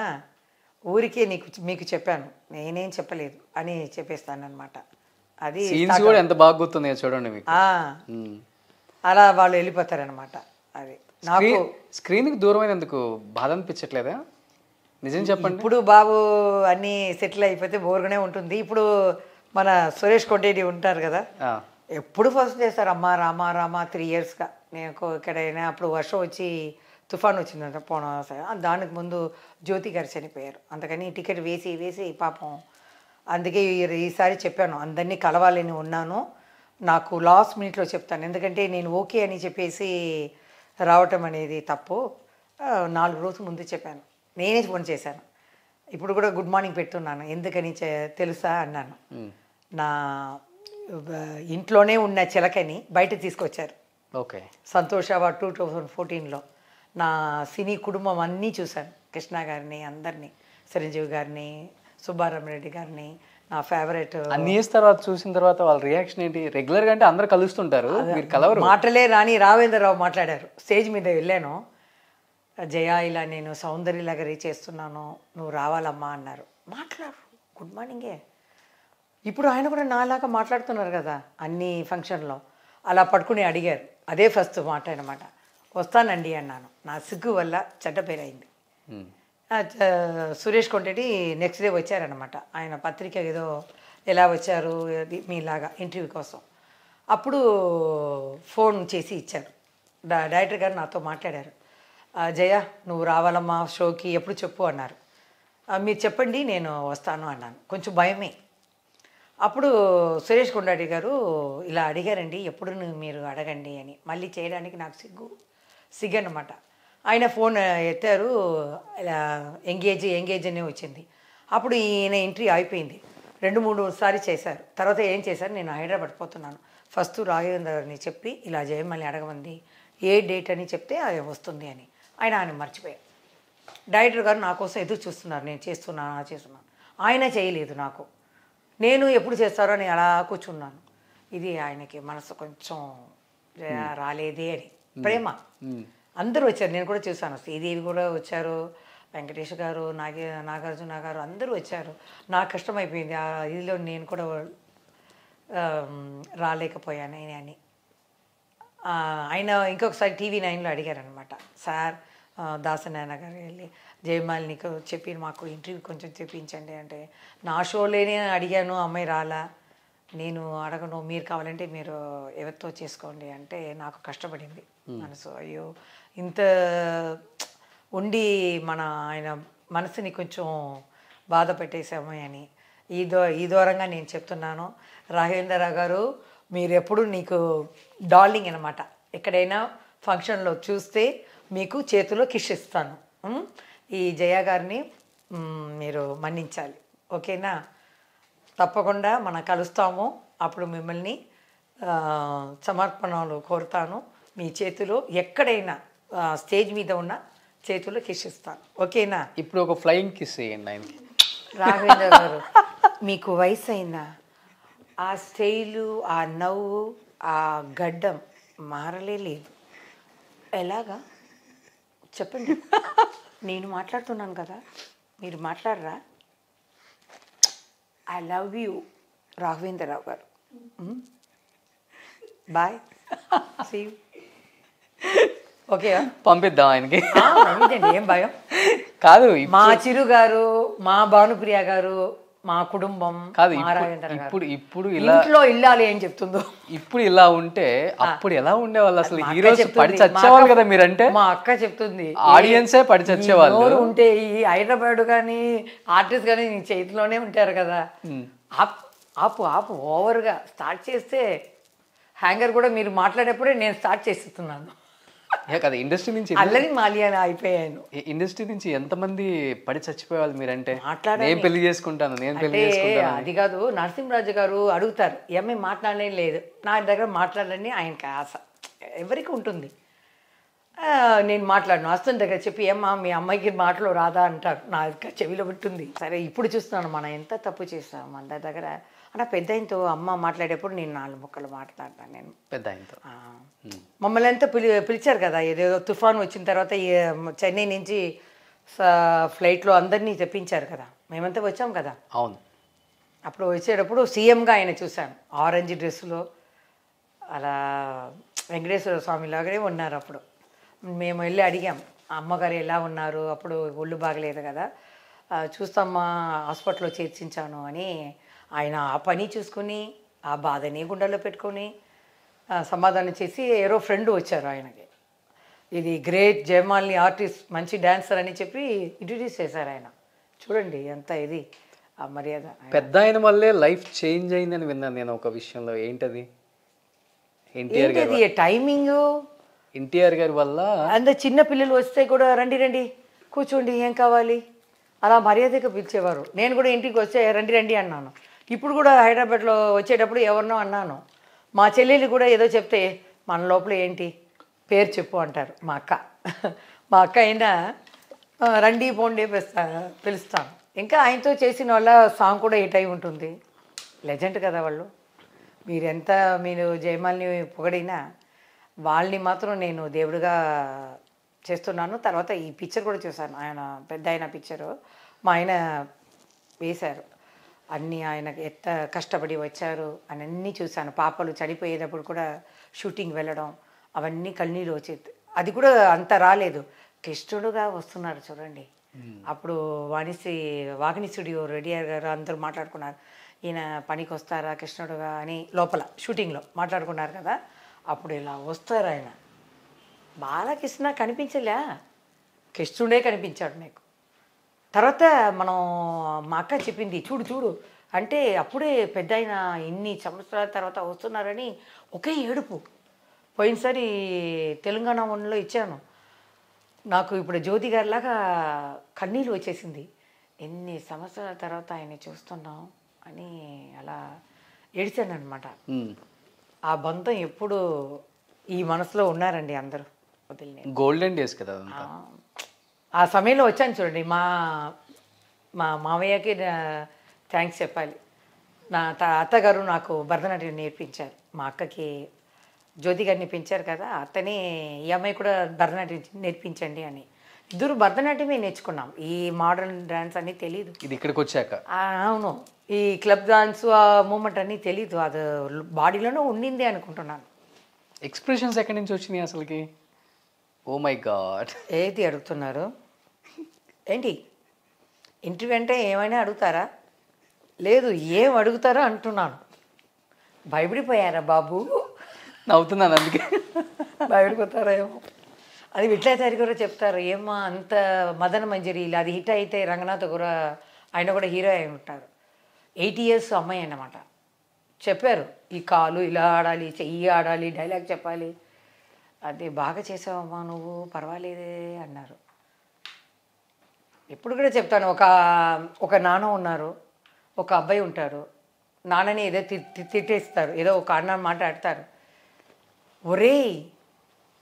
ఊరికే మీకు చెప్పాను, నేనేం చెప్పలేదు అని చెప్పేస్తానమాట. అది ఎంత బాగా గుర్తుంది చూడండి మీకు. అలా వాళ్ళు వెళ్ళిపోతారనమాట. అది నాకు స్క్రీన్కి దూరమైనందుకు బాధ అనిపించట్లేదా? నిజం చెప్పండి. ఇప్పుడు బాబు అన్నీ సెటిల్ అయిపోతే బోర్గానే ఉంటుంది. ఇప్పుడు మన సురేష్ కొట్టేటి ఉంటారు కదా, ఎప్పుడు ఫస్ట్ చేస్తారు అమ్మ రామా 3 ఇయర్స్గా. నేను ఎక్కడైనా అప్పుడు వర్షం వచ్చి తుఫాన్ వచ్చిందంట దానికి ముందు జ్యోతి గారు చనిపోయారు. అందుకని టికెట్ వేసి పాపం. అందుకే ఈసారి చెప్పాను అందరినీ కలవాలని ఉన్నాను, నాకు లాస్ట్ మినిట్లో చెప్తాను, ఎందుకంటే నేను ఓకే అని చెప్పేసి రావటం అనేది తప్పు. 4 రోజుల ముందు చెప్పాను, నేనే ఫోన్ చేశాను. ఇప్పుడు కూడా గుడ్ మార్నింగ్ పెడుతున్నాను, ఎందుకని తెలుసా అన్నాను. నా ఇంట్లోనే ఉన్న చిలకని బయట తీసుకొచ్చారు. ఓకే. సంతోష్ అవార్డ్ 2014లో నా సినీ కుటుంబం అన్నీ చూశాను. కృష్ణ గారిని, అందరినీ, చిరంజీవి గారిని, సుబ్బారామరెడ్డి గారిని, నా ఫేవరెట్. అన్ని ఇయర్స్ తర్వాత చూసిన తర్వాత వాళ్ళ రియాక్షన్ ఏంటి? రెగ్యులర్గా అంటే అందరు కలుస్తుంటారు, మీరు కలవరు. మాటలే రాని రాఘవేంద్రరావు మాట్లాడారు. స్టేజ్ మీద వెళ్ళాను, జయ ఇలా నేను సౌందర్యలహరి చేస్తున్నాను, నువ్వు రావాలమ్మా అన్నారు. మాట్లాడు, గుడ్ మార్నింగే. ఇప్పుడు ఆయన కూడా నాలాగా మాట్లాడుతున్నారు కదా అన్ని ఫంక్షన్లో. అలా పట్టుకుని అడిగారు. అదే ఫస్ట్ మాట అనమాట. వస్తానండి అన్నాను. నా సిగ్గు వల్ల చెడ్డ పేరైంది. సురేష్ కొంటెటి నెక్స్ట్ డే వచ్చారనమాట. ఆయన పత్రిక ఏదో ఎలా వచ్చారు అది మీలాగా ఇంటర్వ్యూ కోసం. అప్పుడు ఫోన్ చేసి ఇచ్చారు. డైరెక్టర్ గారు నాతో మాట్లాడారు. జయ నువ్వు రావాలమ్మా షోకి, ఎప్పుడు చెప్పు అన్నారు. మీరు చెప్పండి నేను వస్తాను అన్నాను. కొంచెం భయమే. అప్పుడు సురేష్ కొండాడి గారు ఇలా అడిగారండి, ఎప్పుడు మీరు అడగండి అని. మళ్ళీ చేయడానికి నాకు సిగ్గు అనమాట. ఆయన ఫోన్ ఎత్తారు, ఇలా ఎంగేజ్ అనే వచ్చింది. అప్పుడు ఈయన ఎంట్రీ అయిపోయింది. 2-3 సార్లు చేశారు. తర్వాత ఏం చేశారు, నేను హైదరాబాద్ పోతున్నాను, ఫస్ట్ రాఘవేంద్ర గారిని చెప్పి ఇలా జయమల్ని అడగమంది, ఏ డేట్ అని చెప్తే అది వస్తుంది అని. ఆయన మర్చిపోయారు. డైరెక్టర్ గారు నా కోసం ఎదురు చూస్తున్నారు, నేను చేస్తున్నాను. ఆయన చేయలేదు నాకు. నేను ఎప్పుడు చేస్తారో అని అలా కూర్చున్నాను. ఇది ఆయనకి మనసు కొంచెం రాలేదే అని. ప్రేమ. అందరూ వచ్చారు, నేను కూడా చూశాను. శ్రీదేవి కూడా వచ్చారు, వెంకటేష్ గారు, నాగార్జున గారు అందరూ వచ్చారు. నాకు కష్టమైపోయింది ఆ ఇదిలో, నేను కూడా రాలేకపోయాను అని. ఆయన ఇంకొకసారి TV9లో అడిగారనమాట, సార్ దాసనారాయణ గారు వెళ్ళి జయమాలినికి చెప్పి మాకు ఇంటర్వ్యూ కొంచెం చెప్పించండి అంటే, నా షోలోనే అడిగాను, అమ్మాయి రాలా, నేను అడగను, మీరు కావాలంటే మీరు ఎవరితో చేసుకోండి అంటే నాకు కష్టపడింది మనసు. అయ్యో ఇంత ఉండి మన ఆయన మనసుని కొంచెం బాధ పెట్టేసాము అని. ఈ దూరంగా నేను చెప్తున్నాను, రాఘవేంద్రరావు గారు మీరు ఎప్పుడు నీకు డార్లింగ్ అనమాట. ఎక్కడైనా ఫంక్షన్లో చూస్తే మీకు చేతిలో కిస్ ఇస్తాను. ఈ జయ గారిని మీరు మన్నించాలి, ఓకేనా? తప్పకుండా మనం కలుస్తాము. అప్పుడు మిమ్మల్ని సమర్పణలు కోరుతాను. మీ చేతిలో ఎక్కడైనా స్టేజ్ మీద ఉన్న చేతిలో కిస్ ఇస్తాను, ఓకేనా? ఇప్పుడు ఒక ఫ్లయింగ్ కిస్ చేయండి ఆయనకి. రాఘవేంద్ర గారు మీకు వయసు అయినా ఆ స్టైలు, ఆ నవ్వు, ఆ గడ్డం మారలేదు. ఎలాగా చెప్పండి. నేను మాట్లాడుతున్నాను కదా, మీరు మాట్లాడరా? ఐ లవ్ యూ రాఘవేంద్రరావు గారు. Bye, see you. ఓకే, పంపిద్దాం ఆయనకి. ఏం భయం కాదు. మా చిరు గారు, మా భానుప్రియ గారు, మా కుటుంబం కాదు. ఇప్పుడు ఇలా ఇంట్లో ఇల్లాలి ఏం చెప్తుందో. ఇప్పుడు ఇలా ఉంటే అప్పుడు ఎలా ఉండేవాళ్ళు అసలు? హీరోస్ పడి చచ్చేవాళ్ళు కదా మీరంటే. మా అక్క చెప్తుంది, ఆడియన్సే పడి చచ్చేవాళ్ళు ఉంటే ఈ హైదరాబాద్ కానీ ఆర్టిస్ట్ కానీ నీ చేతిలోనే ఉంటారు కదా. ఆపు ఆపు ఓవర్గా స్టార్ట్ చేస్తే హ్యాంగర్ కూడా మీరు మాట్లాడేప్పుడే నేను స్టార్ట్ చేస్తున్నాను కదా. ఇండస్ట్రీ నుంచి అల్లరి మాలియాని అయిపోయాను. ఇండస్ట్రీ నుంచి ఎంతమంది పడి చచ్చిపోయేవాళ్ళు మీరంటే. నేను పెళ్లి చేసుకుంటాను. అది కాదు, నరసింహరాజు గారు అడుగుతారు, ఏమీ మాట్లాడలే లేదు నా దగ్గర మాట్లాడాలని ఆయనకి ఆశ, ఎవరికి ఉంటుంది. నేను మాట్లాడను, అస్తన్ దగ్గర చెప్పి ఏమ్మా మీ అమ్మాయికి మాటలు రాదా అంటారు, నా చెవిలో పెట్టింది. సరే ఇప్పుడు చూస్తున్నాను మనం ఎంత తప్పు చేస్తాం మన దగ్గర. అంటే పెద్ద ఆయనతో అమ్మ మాట్లాడేప్పుడు నేను 4 ముక్కలు మాట్లాడతాను. నేను పెద్ద ఆయనతో మమ్మల్ని అంతా పిలిచారు కదా, ఏదేదో తుఫాను వచ్చిన తర్వాత చెన్నై నుంచి ఫ్లైట్లో అందరినీ తెప్పించారు కదా, మేమంతా వచ్చాం కదా. అవును. అప్పుడు వచ్చేటప్పుడు సీఎంగా ఆయన చూశాను, ఆరెంజ్ డ్రెస్సులో అలా వెంకటేశ్వర స్వామి లాగానే ఉన్నారు. అప్పుడు మేము వెళ్ళి అడిగాం, అమ్మగారు ఎలా ఉన్నారు, అప్పుడు ఒళ్ళు బాగలేదు కదా, చూస్తామ్మా హాస్పిటల్లో చేర్చించాను అని. ఆయన ఆ పని చూసుకుని ఆ బాధని గుండెల్లో పెట్టుకొని సమాధానం చేసి ఎవరో ఫ్రెండ్ వచ్చారు ఆయనకి, ఇది గ్రేట్ జయమాలిని ఆర్టిస్ట్, మంచి డాన్సర్ అని చెప్పి ఇంట్రడ్యూస్ చేశారు ఆయన. చూడండి ఎంత ఇది ఆ మర్యాద. పెద్ద ఆయన వల్లే లైఫ్ చేంజ్ అయిందని విన్నాను నేను ఒక విషయంలో. ఏంటది? టైమింగ్. ఎన్టీఆర్ గారి వల్ల అందరు చిన్న పిల్లలు వస్తే కూడా రండి రండి కూర్చోండి ఏం కావాలి అలా మర్యాదగా పిలిచేవారు. నేను కూడా ఇంటికి వస్తే రండి రండి అన్నాను. ఇప్పుడు కూడా హైదరాబాద్లో వచ్చేటప్పుడు ఎవరినో అన్నాను, మా చెల్లెలు కూడా ఏదో చెప్తే మన లోపల ఏంటి పేరు చెప్పు అంటారు మా అక్క. మా అక్క అయినా రండి పోండి పిలుస్తాను. ఇంకా ఆయనతో చేసిన వాళ్ళ సాంగ్ కూడా హిట్ అయి ఉంటుంది. లెజెండ్ కదా వాళ్ళు. మీరు జయమాల్ని పొగడినా వాళ్ళని మాత్రం నేను దేవుడిగా చేస్తున్నాను. తర్వాత ఈ పిక్చర్ కూడా చూశాను, ఆయన పెద్ద ఆయన పిక్చరు మా ఆయన వేశారు. అన్నీ ఆయనకి ఎంత కష్టపడి వచ్చారు అని అన్నీ చూశాను. పాపలు చనిపోయేటప్పుడు కూడా షూటింగ్ వెళ్ళడం అవన్నీ కన్నీళ్ళు వచ్చేది. అది కూడా అంత రాలేదు, కృష్ణుడుగా వస్తున్నారు చూడండి. అప్పుడు వాగిని స్టూడియో రెడ్డి గారు అందరూ మాట్లాడుకున్నారు, ఈయన పనికి వస్తారా కృష్ణుడుగా అని లోపల షూటింగ్లో మాట్లాడుకున్నారు కదా. అప్పుడు ఇలా వస్తారు ఆయన. బాలకృష్ణ కనిపించలే, కృష్ణుడే కనిపించాడు నాకు. తర్వాత మనం మా అక్క చెప్పింది, చూడు చూడు అంటే అప్పుడే పెద్ద ఆయన ఇన్ని సంవత్సరాల తర్వాత వస్తున్నారని ఒకే ఏడుపు. పోయినసారి తెలంగాణ వన్లో ఇచ్చాను, నాకు ఇప్పుడు జ్యోతి గారిలాగా కన్నీళ్ళు వచ్చేసింది. ఎన్ని సంవత్సరాల తర్వాత ఆయన చూస్తున్నాం అని అలా ఏడిచాను అనమాట. ఆ బంధం ఎప్పుడు ఈ మనసులో ఉన్నారండి అందరూ. వదిలిన గోల్డెన్ డేస్ కదా. ఆ సమయంలో వచ్చాను చూడండి. మా మామయ్యకి థ్యాంక్స్ చెప్పాలి. నా అత్తగారు నాకు భరతనాట్యం నేర్పించారు, మా అక్కకి జ్యోతి గారిని పెంచారు కదా, అత్తని ఈ అమ్మాయి కూడా భరతనాట్యం నేర్పించండి అని. ఇద్దరు భరతనాట్యమే నేర్చుకున్నాం. ఈ మోడర్న్ డాన్స్ అన్నీ తెలీదు, ఇది ఇక్కడికి వచ్చాక. అవును, ఈ క్లబ్ డాన్స్ ఆ మూమెంట్ అన్నీ తెలీదు, అది బాడీలోనే ఉండింది అనుకుంటున్నాను. ఎక్స్ప్రెషన్స్ ఎక్కడి నుంచి వచ్చినాయి అసలుకి? Oh my God. ఏది అడుగుతున్నారు ఏంటి? ఇంటర్వ్యూ అంటే ఏమైనా అడుగుతారా? లేదు, ఏం అడుగుతారో అంటున్నాను. భయపడిపోయారా బాబు? నవ్వుతున్నాను అందుకే. భయపడిపోతారా ఏమో. అది విట్లయ్య కూడా చెప్తారు, ఏమో అంత మదన మంజరి ఇలా అది హిట్ అయితే రంగనాథ్ కూడా ఆయన కూడా హీరో అయి ఉంటారు. 8 years అమ్మాయి అన్నమాట. చెప్పారు, ఈ కాలు ఇలా ఆడాలి, చెయ్యి ఆడాలి, డైలాగ్ చెప్పాలి. అది బాగా చేసావమ్మా నువ్వు, పర్వాలేదే అన్నారు. ఇప్పుడు కూడా చెప్తాను, ఒక నాన్న ఉన్నారు, ఒక అబ్బాయి ఉంటారు. నాన్నని ఏదో తిట్టేస్తారు, ఏదో ఒక అన్న మాట్లాడతారు. ఒరేయ్,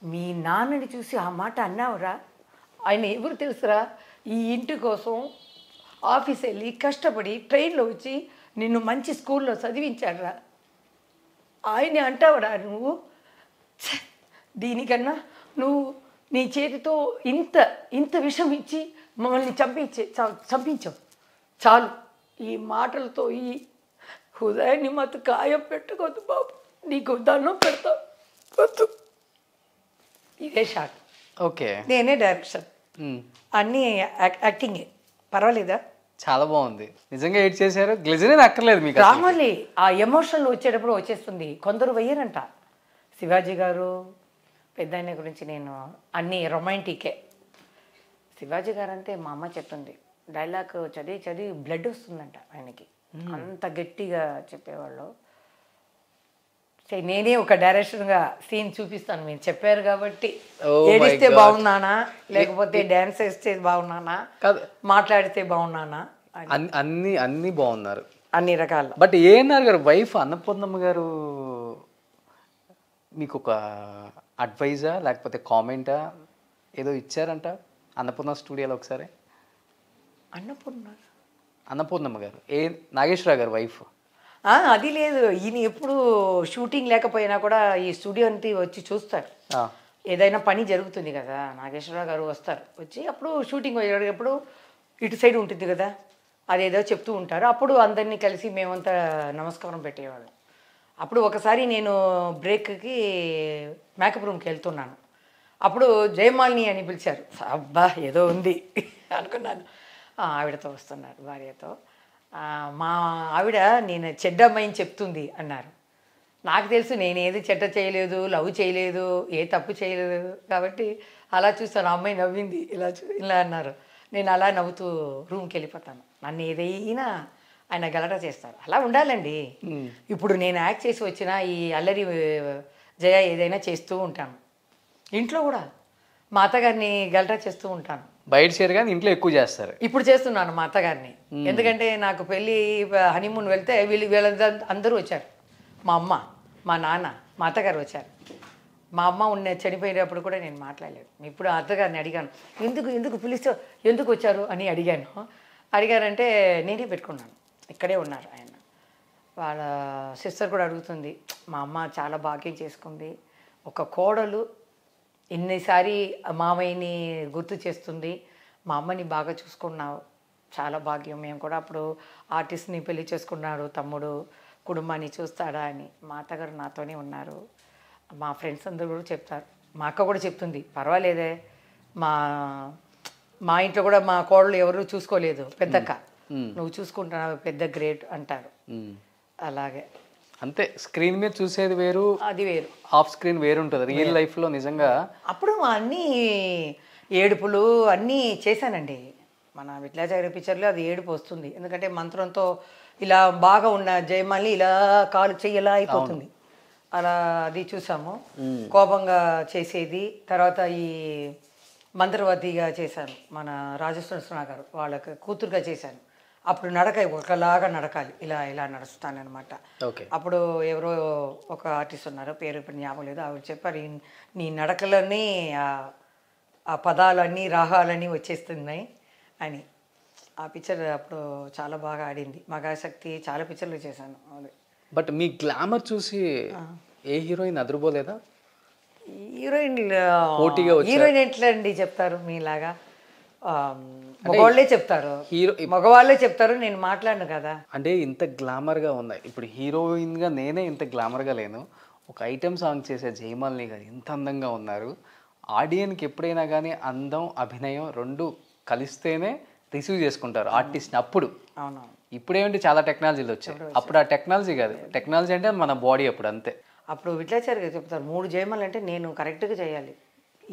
మీ నాన్నని చూసి ఆ మాట అన్నావురా, ఆయన ఎవరు తెలుసురా, ఈ ఇంటి కోసం ఆఫీస్ వెళ్ళి కష్టపడి ట్రైన్లో వచ్చి నిన్ను మంచి స్కూల్లో చదివించాడురా, ఆయన్ని అంటావురా నువ్వు? దీనికన్నా నువ్వు నీ చేతితో ఇంత విషం ఇచ్చి మమ్మల్ని చంపించావు చాలు. ఈ మాటలతో ఈ హృదయాన్ని మాత్రం గాయం పెట్టుకోవద్దు బాబు, నీకు దండం పెడతా వద్దు. ఇదే షాట్. ఓకే, నేనే డైరెక్షన్, అన్నీ యాక్టింగే. పర్వాలేదా? చాలా బాగుంది. నిజంగా ఎయిట్ చేశారు, గ్లిజరే అక్కర్లేదు మీకు. రామల్లి ఆ ఎమోషన్లో వచ్చేటప్పుడు వచ్చేస్తుంది. కొందరు వెయ్యరంట. శివాజీ గారు పెద్ద ఆయన గురించి నేను అన్నీ రొమాంటికే. శివాజీ గారు అంటే మా అమ్మ చెప్తుంది, డైలాగ్ చదివి బ్లడ్ వస్తుందంట ఆయనకి, అంత గట్టిగా చెప్పేవాళ్ళు. నేనే ఒక డైరెక్షన్గా సీన్ చూపిస్తాను, మీరు చెప్పారు కాబట్టి. ఏడిస్తే బాగున్నానా, లేకపోతే డ్యాన్స్ వేస్తే బాగున్నానా, మాట్లాడితే బాగున్నానా, అన్ని బాగున్నారు అన్ని రకాల. బట్ ఏఎన్ఆర్ గారు వైఫ్ అన్నపూర్ణమ్మ గారు మీకు ఒక అడ్వైజా లేకపోతే కామెంటా ఏదో ఇచ్చారంట అన్నపూర్ణ స్టూడియోలో ఒకసారి? అన్నపూర్ణమ్మ గారు నాగేశ్వరరావు గారు వైఫ్. అది లేదు, ఈయన ఎప్పుడు షూటింగ్ లేకపోయినా కూడా ఈ స్టూడియో అంతా వచ్చి చూస్తారు. ఏదైనా పని జరుగుతుంది కదా, నాగేశ్వరరావు గారు వస్తారు, వచ్చి అప్పుడు షూటింగ్ ఎప్పుడు ఇటు సైడ్ ఉంటుంది కదా, అదేదో చెప్తూ ఉంటారు. అప్పుడు అందరినీ కలిసి మేమంతా నమస్కారం పెట్టేవాళ్ళం. అప్పుడు ఒకసారి నేను బ్రేక్కి మేకప్ రూమ్కి వెళ్తున్నాను, అప్పుడు జయమాలిని అని పిలిచారు. అబ్బా ఏదో ఉంది అనుకున్నాను. ఆవిడతో వస్తున్నారు, భార్యతో. మా ఆవిడ నేను చెడ్డ అమ్మాయిని చెప్తుంది అన్నారు. నాకు తెలుసు నేను ఏది చెడ్డ చేయలేదు, లవ్ చేయలేదు, ఏ తప్పు చేయలేదు కాబట్టి అలా చూస్తాను. ఆ అమ్మాయి నవ్వింది, ఇలా అన్నారు. నేను అలా నవ్వుతూ రూమ్కి వెళ్ళిపోతాను. నన్ను ఏదైనా ఆయన గలట చేస్తారు. అలా ఉండాలండి. ఇప్పుడు నేను యాక్ట్ చేసి వచ్చిన ఈ అల్లరి జయ ఏదైనా చేస్తూ ఉంటాను. ఇంట్లో కూడా మా అత్తగారిని గలట చేస్తూ ఉంటాను. బయట చేయరు కానీ ఇంట్లో ఎక్కువ చేస్తారు. ఇప్పుడు చేస్తున్నాను మా అత్తగారిని. ఎందుకంటే నాకు పెళ్ళి హనీమూన్ వెళ్తే వీళ్ళందరూ అందరూ వచ్చారు. మా అమ్మ, మా నాన్న, మా అత్తగారు వచ్చారు. మా అమ్మ చనిపోయినప్పుడు కూడా నేను మాట్లాడలేదు. ఇప్పుడు అత్తగారిని అడిగాను, ఎందుకు పిలిస్తే ఎందుకు వచ్చారు అని అడిగారంటే నేనే పెట్టుకున్నాను. ఇక్కడే ఉన్నారు ఆయన. వాళ్ళ సిస్టర్ కూడా అడుగుతుంది, మా అమ్మ చాలా భాగ్యం చేసుకుంది, ఒక కోడలు ఎన్నిసారి మామయ్యని గుర్తు చేస్తుంది, మా అమ్మని బాగా చూసుకున్నావు, చాలా భాగ్యం. మేము కూడా అప్పుడు ఆర్టిస్ట్ని పెళ్లి చేసుకున్నాడు తమ్ముడు, కుటుంబాన్ని చూస్తాడా అని. మా అత్తగారు నాతోనే ఉన్నారు. మా ఫ్రెండ్స్ అందరూ కూడా చెప్తారు. మా అక్క కూడా చెప్తుంది, పర్వాలేదే, మా ఇంట్లో కూడా మా కోడలు ఎవరు చూసుకోలేదు, పెద్దక్క నువ్వు చూసుకుంటున్నావు, పెద్ద గ్రేట్ అంటారు. అలాగే అంతే, స్క్రీన్ మీద చూసేది వేరు, అది వేరు, ఆఫ్ స్క్రీన్ వేరు ఉంటుంది. రియల్ లైఫ్లో నిజంగా అప్పుడు అన్నీ ఏడుపులు అన్నీ చేశానండి. మన విట్లాచార్య పిక్చర్లో అది ఏడుపు వస్తుంది. ఎందుకంటే మంత్రంతో ఇలా బాగా ఉన్న జయమాలి ఇలా కాలు చెయ్యలా అయిపోతుంది. అలా అది చూసాము. కోపంగా చేసేది. తర్వాత ఈ మంత్రవతిగా చేశాను, మన రాజేశ్వర గారు వాళ్ళకి కూతురుగా చేశాను. అప్పుడు ఒకలాగా నడకాలి, ఇలా నడుస్తానమాట. అప్పుడు ఎవరో ఒక ఆర్టిస్ట్ ఉన్నారు, పేరు ఇప్పుడు జ్ఞాపకం లేదు, ఆవిడ చెప్పారు, నీ నడకలన్నీ ఆ పదాలన్నీ రాగాలన్నీ వచ్చేస్తున్నాయి అని. ఆ పిక్చర్ అప్పుడు చాలా బాగా ఆడింది. మగాశక్తి చాలా పిక్చర్లు చేశాను. అదే. బట్ మీ గ్లామర్ చూసి ఏ హీరోయిన్ అదరబోలేదా? హీరోయిన్ ఎట్లా అండి చెప్తారు మీలాగా? మగవాళ్ళే చెప్తారు, మగవాళ్ళే చెప్తారు, నేను మాట్లాడను కదా. అంటే ఇంత గ్లామర్గా ఉన్నాయి. ఇప్పుడు హీరోయిన్గా నేనే ఇంత గ్లామర్గా లేను. ఒక ఐటెం సాంగ్ చేసే జయమాలిని గారు ఎంత అందంగా ఉన్నారు. ఆడియన్కి ఎప్పుడైనా కానీ అందం అభినయం రెండు కలిస్తేనే రిసీవ్ చేసుకుంటారు ఆర్టిస్ట్ని. అప్పుడు ఇప్పుడేంటి చాలా టెక్నాలజీలు వచ్చాయి. అప్పుడు ఆ టెక్నాలజీ కాదు, టెక్నాలజీ అంటే మన బాడీ అప్పుడు అంతే. అప్పుడు విట్లాచారి గారు చెప్తారు, 3 జయమాలు అంటే నేను కరెక్ట్గా చేయాలి.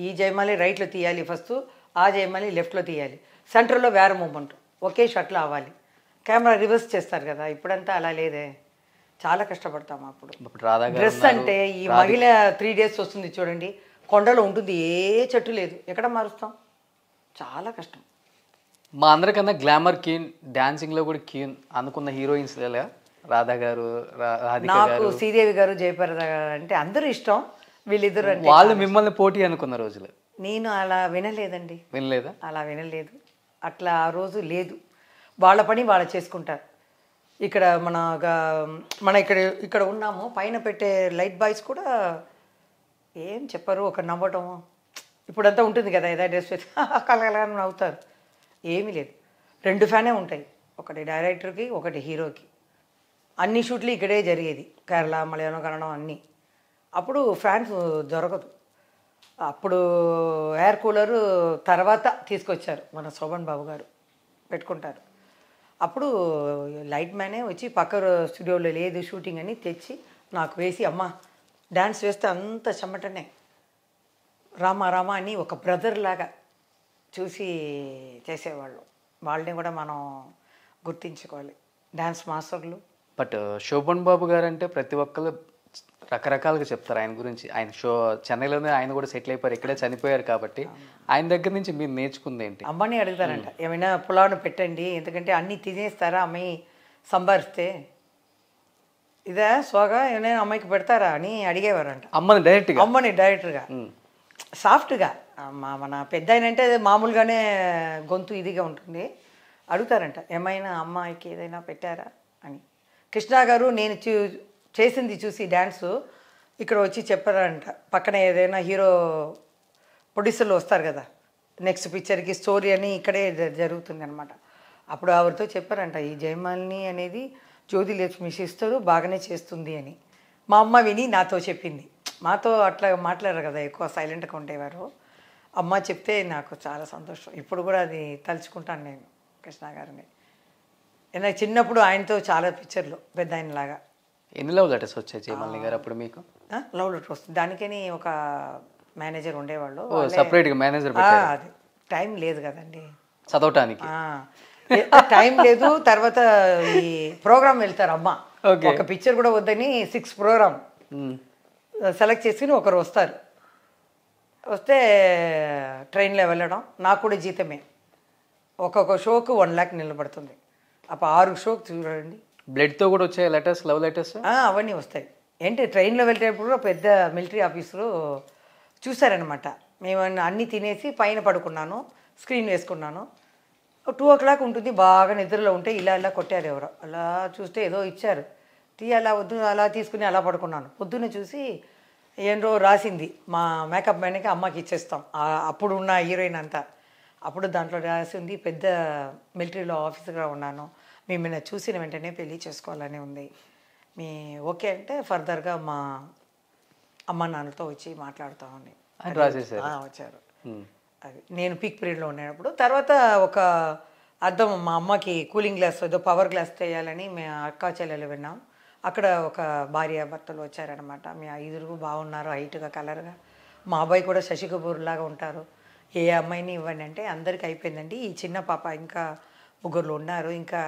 ఈ జయమాలి రైట్లో తీయాలి ఫస్ట్, ఆ జయమాలి లెఫ్ట్లో తీయాలి, సెంటర్లో వేరే మూమెంట్, ఒకే షాట్లో అవ్వాలి. కెమెరా రివర్స్ చేస్తారు కదా, ఇప్పుడంతా అలా లేదే, చాలా కష్టపడతాం. అప్పుడు డ్రెస్ అంటే ఈ మహిళ 3 days వస్తుంది చూడండి, కొండలో ఉంటుంది, ఏ చెట్టు లేదు, ఎక్కడ మారుస్తాం, చాలా కష్టం. మా అందరికన్నా గ్లామర్ క్యూన్, డాన్సింగ్లో కూడా క్యూన్ అనుకున్న హీరోయిన్స్ లేదా? రాధా గారు, నాకు శ్రీదేవి గారు, జయప్రద గారు అంటే అందరూ ఇష్టం. వీళ్ళిద్దరు అంటే వాళ్ళు మిమ్మల్ని పోటీ అనుకున్న రోజులు నేను అలా వినలేదండి. వినలేదా? అలా వినలేదు. అట్లా ఆ రోజు లేదు. వాళ్ళ పని వాళ్ళు చేసుకుంటారు. ఇక్కడ మన ఇక్కడ ఉన్నాము, పైన పెట్టే లైట్ బాయ్స్ కూడా ఏం చెప్పరు, ఒక నవ్వటం ఇప్పుడంతా ఉంటుంది కదా, ఏదో డ్రెస్ పెట్టి కలగలని నవ్వుతారు. ఏమీ లేదు. 2 ఫ్యానే ఉంటాయి, ఒకటి డైరెక్టర్కి, ఒకటి హీరోకి. అన్ని షూట్లు ఇక్కడే జరిగేది, కేరళ, మలయాళం, కన్నడం అన్నీ. అప్పుడు ఫ్యాన్స్ దొరకదు. అప్పుడు ఎయిర్ కూలరు తర్వాత తీసుకొచ్చారు, మన శోభన్ బాబు గారు పెట్టుకుంటారు. అప్పుడు లైట్ మ్యానే వచ్చి పక్క స్టూడియోలో లేదు షూటింగ్ అని తెచ్చి నాకు వేసి, అమ్మ డ్యాన్స్ వేస్తే అంత చెమటనే, రామా అని ఒక బ్రదర్ లాగా చూసి చేసేవాళ్ళు. వాళ్ళని కూడా మనం గుర్తించుకోవాలి, డ్యాన్స్ మాస్టర్లు. బట్ శోభన్ బాబు గారు అంటే ప్రతి ఒక్కరు రకరకాలుగా చెప్తారు ఆయన గురించి. ఆయన చెన్నైలోనే ఆయన కూడా సెటిల్ అయిపోయారు, ఇక్కడే చనిపోయారు కాబట్టి ఆయన దగ్గర నుంచి మీరు నేర్చుకుంది ఏంటి? అమ్మని అడుగుతారంట, ఏమైనా పులావును పెట్టండి, ఎందుకంటే అన్నీ తినేస్తారా అమ్మాయి సంభారిస్తే, ఇదే సోగా ఏమైనా అమ్మాయికి పెడతారా అని అడిగేవారంట. అమ్మని డైరెక్ట్గా సాఫ్ట్గా. మన పెద్ద ఆయన అంటే మామూలుగానే గొంతు ఇదిగా ఉంటుంది, అడుగుతారంట ఏమైనా అమ్మాయికి ఏదైనా పెట్టారా అని. కృష్ణ గారు నేను చేసింది చూసి డ్యాన్సు ఇక్కడ వచ్చి చెప్పారంట, పక్కన ఏదైనా హీరో ప్రొడ్యూసర్లు వస్తారు కదా, నెక్స్ట్ పిక్చర్కి స్టోరీ అని ఇక్కడే జరుగుతుంది అనమాట. అప్పుడు ఆవిడతో చెప్పారంట, ఈ జయమాలిని అనేది జ్యోతిలక్ష్మి సిస్టరు బాగానే చేస్తుంది అని. మా అమ్మ విని నాతో చెప్పింది. మాతో అట్లా మాట్లాడారు కదా, ఎక్కువ సైలెంట్గా ఉండేవారు. అమ్మ చెప్తే నాకు చాలా సంతోషం. ఇప్పుడు కూడా అది తలుచుకుంటాను నేను కృష్ణ గారిని. నాకు చిన్నప్పుడు ఆయనతో చాలా పిక్చర్లు, పెద్ద ఆయనలాగా. ఎన్ని లవ్ లెటర్స్ వచ్చాయి జయమాలిని గారు అప్పుడు మీకు? లవ్ లెటర్ వస్తుంది, దానికని ఒక మేనేజర్ ఉండేవాళ్ళు. సపరేట్గా మేనేజర్? అది టైం లేదు కదండి చదవటానికి, టైం లేదు. తర్వాత ఈ ప్రోగ్రామ్ వెళ్తారు అమ్మ, ఒక పిక్చర్ కూడా వద్దని 6 ప్రోగ్రామ్ సెలెక్ట్ చేసుకుని ఒకరు వస్తారు. వస్తే ట్రైన్లో వెళ్ళడం, నాకు కూడా జీతమే. ఒక్కొక్క షోకు 1 lakh నిలబడుతుంది. అప్పుడు 6 షోకు చూడండి. బ్లడ్తో కూడా వచ్చాయి లెటర్స్, లవ్ లెటర్స్? అవన్నీ వస్తాయి. ఏంటి ట్రైన్లో వెళ్ళేటప్పుడు పెద్ద మిలిటరీ ఆఫీసరు చూశారనమాట. మేము అన్నీ తినేసి పైన పడుకున్నాను, స్క్రీన్ వేసుకున్నాను. 2 o'clock ఉంటుంది, బాగా నిద్రలో ఉంటే ఇలా కొట్టారు ఎవరో. అలా చూస్తే ఏదో ఇచ్చారు, అలా వద్దు, అలా తీసుకుని అలా పడుకున్నాను. పొద్దున్న చూసి ఏంటో రాసింది, మా మేకప్ మ్యాన్కి అమ్మకి ఇచ్చేస్తాం, అప్పుడు ఉన్న హీరోయిన్ అంతా. అప్పుడు దాంట్లో రాసింది, పెద్ద మిలిటరీలో ఆఫీసర్గా ఉన్నాను, మిమ్మల్ని చూసిన వెంటనే పెళ్ళి చేసుకోవాలని ఉంది, మీ ఓకే అంటే ఫర్దర్గా మా అమ్మ నాన్నతో వచ్చి మాట్లాడుతామని వచ్చారు. అది నేను పీక్ పీరియడ్లో ఉన్నప్పుడు. తర్వాత ఒక అద్దం, మా అమ్మకి కూలింగ్ గ్లాస్ ఏదో పవర్ గ్లాస్ చేయాలని మేము అక్క చెల్లెలు విన్నాం. అక్కడ ఒక భార్య భర్తలు వచ్చారనమాట. మీ 5 బాగున్నారు, హైట్గా, కలర్గా. మా అబ్బాయి కూడా శశి కపూర్ లాగా ఉంటారు, ఏ అమ్మాయిని ఇవ్వండి అంటే అందరికి అయిపోయిందండి, ఈ చిన్న పాప ఇంకా 3 ఉన్నారు, ఇంకా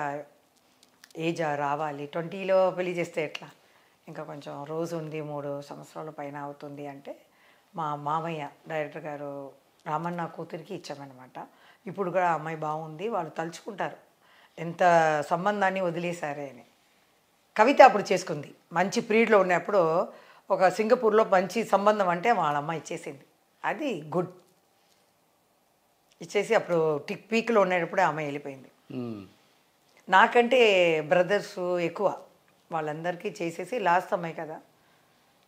ఏజ్ రావాలి, 20లో పెళ్లి చేస్తే ఎట్లా, ఇంకా కొంచెం రోజు ఉంది, 3 సంవత్సరాల పైన అవుతుంది అంటే మా మామయ్య డైరెక్టర్ గారు రామన్న కూతురికి ఇచ్చామన్నమాట. ఇప్పుడు కూడా అమ్మాయి బాగుంది, వాళ్ళు తలుచుకుంటారు ఎంత సంబంధాన్ని వదిలేశారే అని. కవిత అప్పుడు చేసుకుంది, మంచి పీరియడ్లో ఉన్నప్పుడు ఒక సింగపూర్లో మంచి సంబంధం అంటే వాళ్ళ అమ్మ ఇచ్చేసింది. అది గుడ్. ఇచ్చేసి అప్పుడు పీక్లో ఉన్నప్పుడే అమ్మాయి వెళ్ళిపోయింది. నాకంటే బ్రదర్స్ ఎక్కువ, వాళ్ళందరికీ చేసేసి లాస్ట్ అమ్మాయి కదా,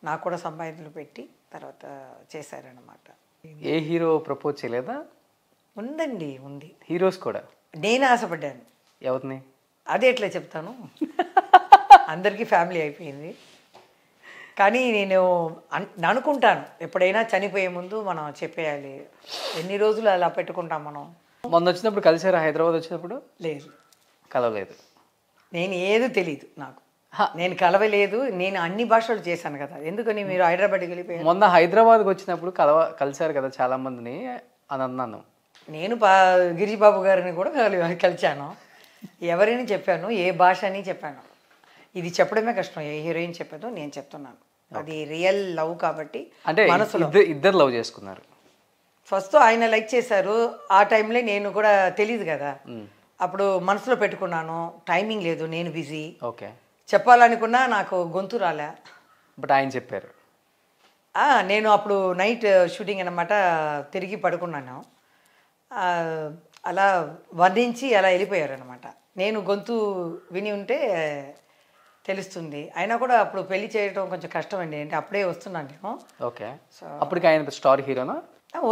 నాకు కూడా సంపాదనలు పెట్టి తర్వాత చేశారనమాట. ఏ హీరో ప్రపోజ్ చేయలేదా? ఉందండి, ఉంది. హీరోస్ కూడా నేను ఆశపడ్డాను. ఎవరిని? అదే ఎట్లా చెప్తాను, అందరికీ ఫ్యామిలీ అయిపోయింది. కానీ నేను అనుకుంటాను, ఎప్పుడైనా చనిపోయే ముందు మనం చెప్పేయాలి. ఎన్ని రోజులు అలా పెట్టుకుంటాం మనం. మొన్న వచ్చినప్పుడు కలిసారా? హైదరాబాద్ వచ్చినప్పుడు? లేదు, కలవలేదు. నేను ఏదో తెలియదు నాకు, నేను కలవలేదు. నేను అన్ని భాషలు చేశాను కదా, ఎందుకని మీరు హైదరాబాద్కి వెళ్ళిపోయారు? మొన్న హైదరాబాద్కి వచ్చినప్పుడు కలిసారు కదా చాలా మందిని అని అన్నాను. నేను గిరిబాబు గారిని కూడా కలిశాను, ఎవరిని చెప్పాను, ఏ భాష అని చెప్పాను. ఇది చెప్పడమే కష్టం, ఏ హీరోయిన్ చెప్పాదో నేను చెప్తున్నాను. అది రియల్ లవ్ కాబట్టి. అంటే మనసులో ఇద్దరు లవ్ చేసుకున్నారు. ఫస్ట్ ఆయన లైక్ చేశారు, ఆ టైంలో నేను కూడా తెలియదు కదా, అప్పుడు మనసులో పెట్టుకున్నాను. టైమింగ్ లేదు, నేను బిజీ. ఓకే, చెప్పాలనుకున్నా నాకు గొంతు రాలే. బట్ ఆయన చెప్పారు. నేను అప్పుడు నైట్ షూటింగ్ అన్నమాట, తిరిగి పడుకున్నాను. అలా వర్ణించి అలా వెళ్ళిపోయారు అనమాట. నేను గొంతు విని ఉంటే తెలుస్తుంది. అయినా కూడా అప్పుడు పెళ్లి చేయడం కొంచెం కష్టం అండి, అంటే అప్పుడే వస్తున్నాను నేను. ఓకే, సో అప్పటికి ఆయన స్టార్ హీరోనా?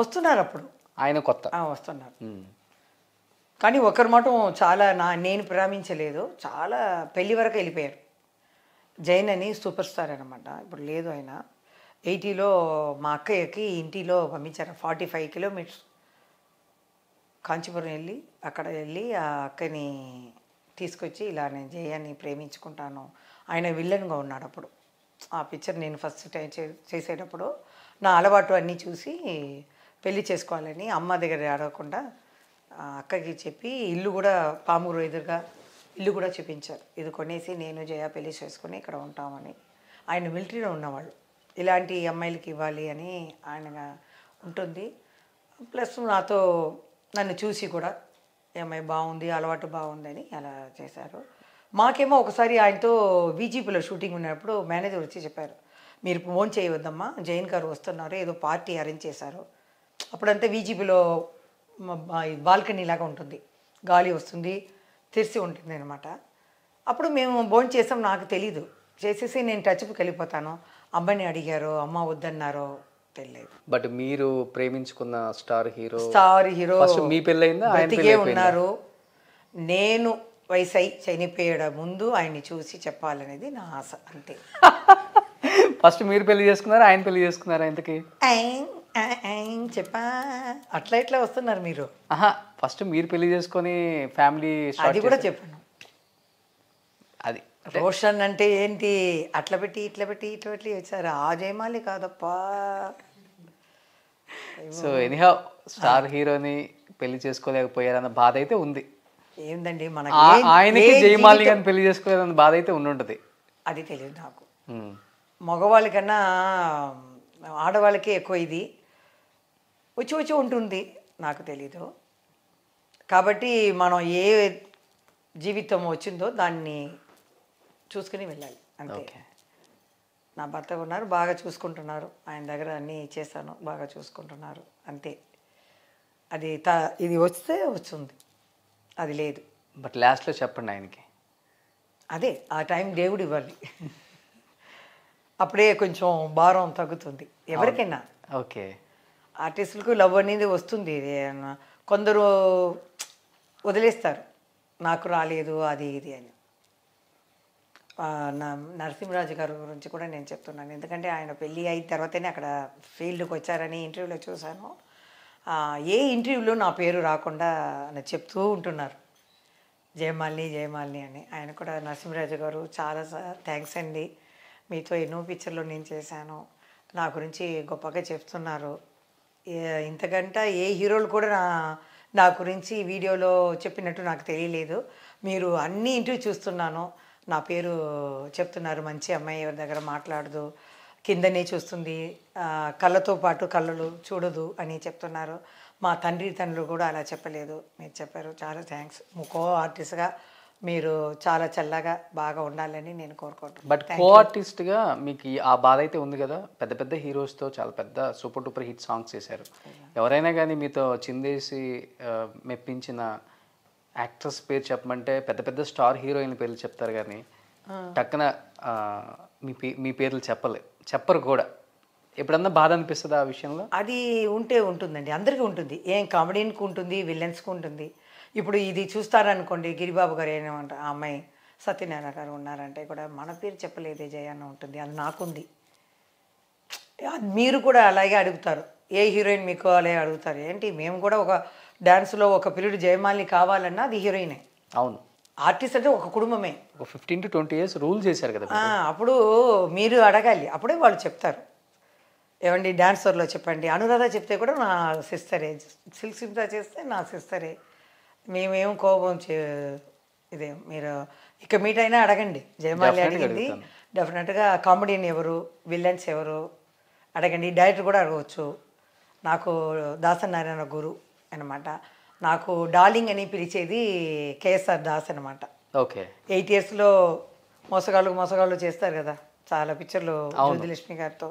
వస్తున్నారు అప్పుడు, ఆయన కొత్త వస్తున్నారు. కానీ ఒకరి మాట చాలా నేను ప్రేమించలేదు, చాలా పెళ్లి వరకు వెళ్ళిపోయారు. జైన్ అని సూపర్ స్టార్ అనమాట, ఇప్పుడు లేదు ఆయన. 80లో మా అక్కయ్యకి ఇంటిలో పంపించారు, 45 kilometers కాంచీపురం వెళ్ళి, అక్కడ వెళ్ళి ఆ అక్కని తీసుకొచ్చి ఇలా నేను జయాన్ని ప్రేమించుకుంటాను. ఆయన విల్లన్గా ఉన్నాడు అప్పుడు. ఆ పిక్చర్ నేను ఫస్ట్ టైం చేసేటప్పుడు నా అలవాటు అన్నీ చూసి పెళ్లి చేసుకోవాలని అమ్మ దగ్గర అడగకుండా అక్కకి చెప్పి ఇల్లు కూడా పామూరు ఎదురుగా ఇల్లు కూడా చూపించారు. ఇది కొనేసి నేను జయ పెళ్లి చేసుకుని ఇక్కడ ఉంటామని. ఆయన మిలిటరీలో ఉన్నవాళ్ళు, ఇలాంటి అమ్మాయిలకి ఇవ్వాలి అని ఆయనగా ఉంటుంది. ప్లస్ నాతో నన్ను చూసి కూడా ఈ అమ్మాయి బాగుంది, అలవాటు బాగుందని అలా చేశారు. మాకేమో ఒకసారి ఆయనతో బీజేపీలో షూటింగ్ ఉన్నప్పుడు మేనేజర్ వచ్చి చెప్పారు, మీరు ఫోన్ చేయవద్దమ్మా, జైన్ గారు వస్తున్నారు, ఏదో పార్టీ అరేంజ్ చేశారు. అప్పుడంతా బీజేపీలో బాల్కనీ లాగా ఉంటుంది, గాలి వస్తుంది, తెరిచి ఉంటుంది అనమాట. అప్పుడు మేము భోజనం చేసాం, నాకు తెలీదు. చేసేసి నేను టచ్కి వెళ్ళిపోతాను. అమ్మని అడిగారు, అమ్మ వద్దన్నారో తెలియదు. బట్ మీరు ప్రేమించుకున్న స్టార్ హీరో మీ పెళ్ళైందా? బతికే ఉన్నారు. నేను వయసై చనిపోయడం ముందు ఆయన్ని చూసి చెప్పాలనేది నా ఆశ, అంతే. ఫస్ట్ మీరు పెళ్లి చేసుకున్నారా, ఆయన పెళ్లి చేసుకున్నారా? ఇంతకీ చెప్పా అట్లా ఇట్లా వస్తున్నారు మీరు. ఫస్ట్ మీరు పెళ్లి చేసుకొని ఫ్యామిలీ, అది కూడా చెప్పాను. అది రోషన్ అంటే ఏంటి, అట్లా పెట్టి ఇట్లా పెట్టి ఇట్లా పెట్టి వచ్చారు, ఆ జయమాలి కాదప్పా. సో ఎనీహౌ స్టార్ హీరోని పెళ్లి చేసుకోలేకపోయారన్న బాధ అయితే ఉంది. ఏందండి మన ఆయనకి జయమాలి గారిని పెళ్లి చేసుకోలేదన్న బాధ అయితే ఉండుంటది. అది తెలియదు నాకు. మగవాళ్ళకన్నా ఆడవాళ్ళకే ఎక్కువ ఇది. వచ్చి వచ్చి ఉంటుంది, నాకు తెలీదు. కాబట్టి మనం ఏ జీవితం వచ్చిందో దాన్ని చూసుకుని వెళ్ళాలి అంతే. నా భర్త ఉన్నారు, బాగా చూసుకుంటున్నారు, ఆయన దగ్గర అన్నీ చేశాను, బాగా చూసుకుంటున్నారు అంతే. అది ఇది వస్తే వస్తుంది, అది లేదు. బట్ లాస్ట్లో చెప్పండి ఆయనకి. అదే ఆ టైం దేవుడు ఇవ్వాలి. అప్పుడే కొంచెం భారం తగ్గుతుంది ఎవరికైనా. ఓకే. ఆర్టిస్టులకు లవ్ అనేది వస్తుంది. కొందరు వదిలేస్తారు, నాకు రాలేదు అది ఇది అని. నరసింహరాజు గారి గురించి కూడా నేను చెప్తున్నాను, ఎందుకంటే ఆయన పెళ్ళి అయిన తర్వాతనే అక్కడ ఫీల్డ్కి వచ్చారని ఇంటర్వ్యూలో చూశాను. ఏ ఇంటర్వ్యూలో నా పేరు రాకుండా చెప్తూ ఉంటున్నారు, జయమాలిని జయమాలిని అని. ఆయన కూడా నరసింహరాజు గారు చాలా థ్యాంక్స్ అండి, మీతో ఎన్నో పిక్చర్లో నేను చేశాను, నా గురించి గొప్పగా చెప్తున్నారు. ఇంతకంటే ఏ హీరోలు కూడా నా గురించి వీడియోలో చెప్పినట్టు నాకు తెలియలేదు. మీరు అన్ని ఇంటర్వ్యూ చూస్తున్నాను, నా పేరు చెప్తున్నారు, మంచి అమ్మాయి, ఎవరి దగ్గర మాట్లాడదు, కిందనే చూస్తుంది, కళ్ళతో పాటు కళ్ళలు చూడదు అని చెప్తున్నారు. మా తండ్రులు కూడా అలా చెప్పలేదు, మీరు చెప్పారు, చాలా థ్యాంక్స్. కో ఆర్టిస్ట్గా మీరు చాలా చల్లగా బాగా ఉండాలని నేను కోరుకుంటున్నాను. బట్ కో ఆర్టిస్ట్గా మీకు ఆ బాధ అయితే ఉంది కదా, పెద్ద పెద్ద హీరోస్తో చాలా పెద్ద సూపర్ డూపర్ హిట్ సాంగ్స్ చేశారు. ఎవరైనా కానీ మీతో చిందేసి మెప్పించిన యాక్ట్రెస్ పేరు చెప్పమంటే పెద్ద పెద్ద స్టార్ హీరోయిన్ పేర్లు చెప్తారు, కానీ టక్కన మీ పేర్లు చెప్పరు కూడా. ఎప్పుడన్నా బాధ అనిపిస్తుంది ఆ విషయంలో? అది ఉంటుందండి, అందరికీ ఉంటుంది. ఏం కామెడీకి ఉంటుంది, విలన్స్కి ఉంటుంది. ఇప్పుడు ఇది చూస్తారనుకోండి, గిరిబాబు గారు ఏమంటారు, ఆ అమ్మాయి సత్యనారాయణ గారు ఉన్నారంటే కూడా మన పేరు చెప్పలేదే జయాన్న ఉంటుంది, అది నాకుంది. మీరు కూడా అలాగే అడుగుతారు, ఏ హీరోయిన్ మీకు అలాగే అడుగుతారు. ఏంటి, మేము కూడా ఒక డ్యాన్స్లో ఒక పీరియడ్ జయమాలిని కావాలన్నా అది హీరోయినే. అవును, ఆర్టిస్ట్ అంటే ఒక కుటుంబమే. ఒక 15 to 20 years రూల్ చేశారు కదా. అప్పుడు మీరు అడగాలి, అప్పుడే వాళ్ళు చెప్తారు. ఏమండి డాన్సర్లో చెప్పండి, అనురాధ చెప్తే కూడా నా సిస్టరే, సిల్క్ సిమ్తా చేస్తే నా సిస్టరే, మేమేం కోపం ఇదే. మీరు ఇక మీట్ అయినా అడగండి, జయమాలి అడిగింది డెఫినెట్గా కామెడీని ఎవరు, విలన్స్ ఎవరు అడగండి. డైరెక్టర్ కూడా అడగవచ్చు. నాకు దాసనారాయణ గురు అనమాట, నాకు డార్లింగ్ అని పిలిచేది కేఎస్ఆర్ దాస్ అనమాట. ఓకే. 8 yearsలో మోసగాళ్ళు చేస్తారు కదా చాలా పిక్చర్లు జ్యోతిలక్ష్మి గారితో.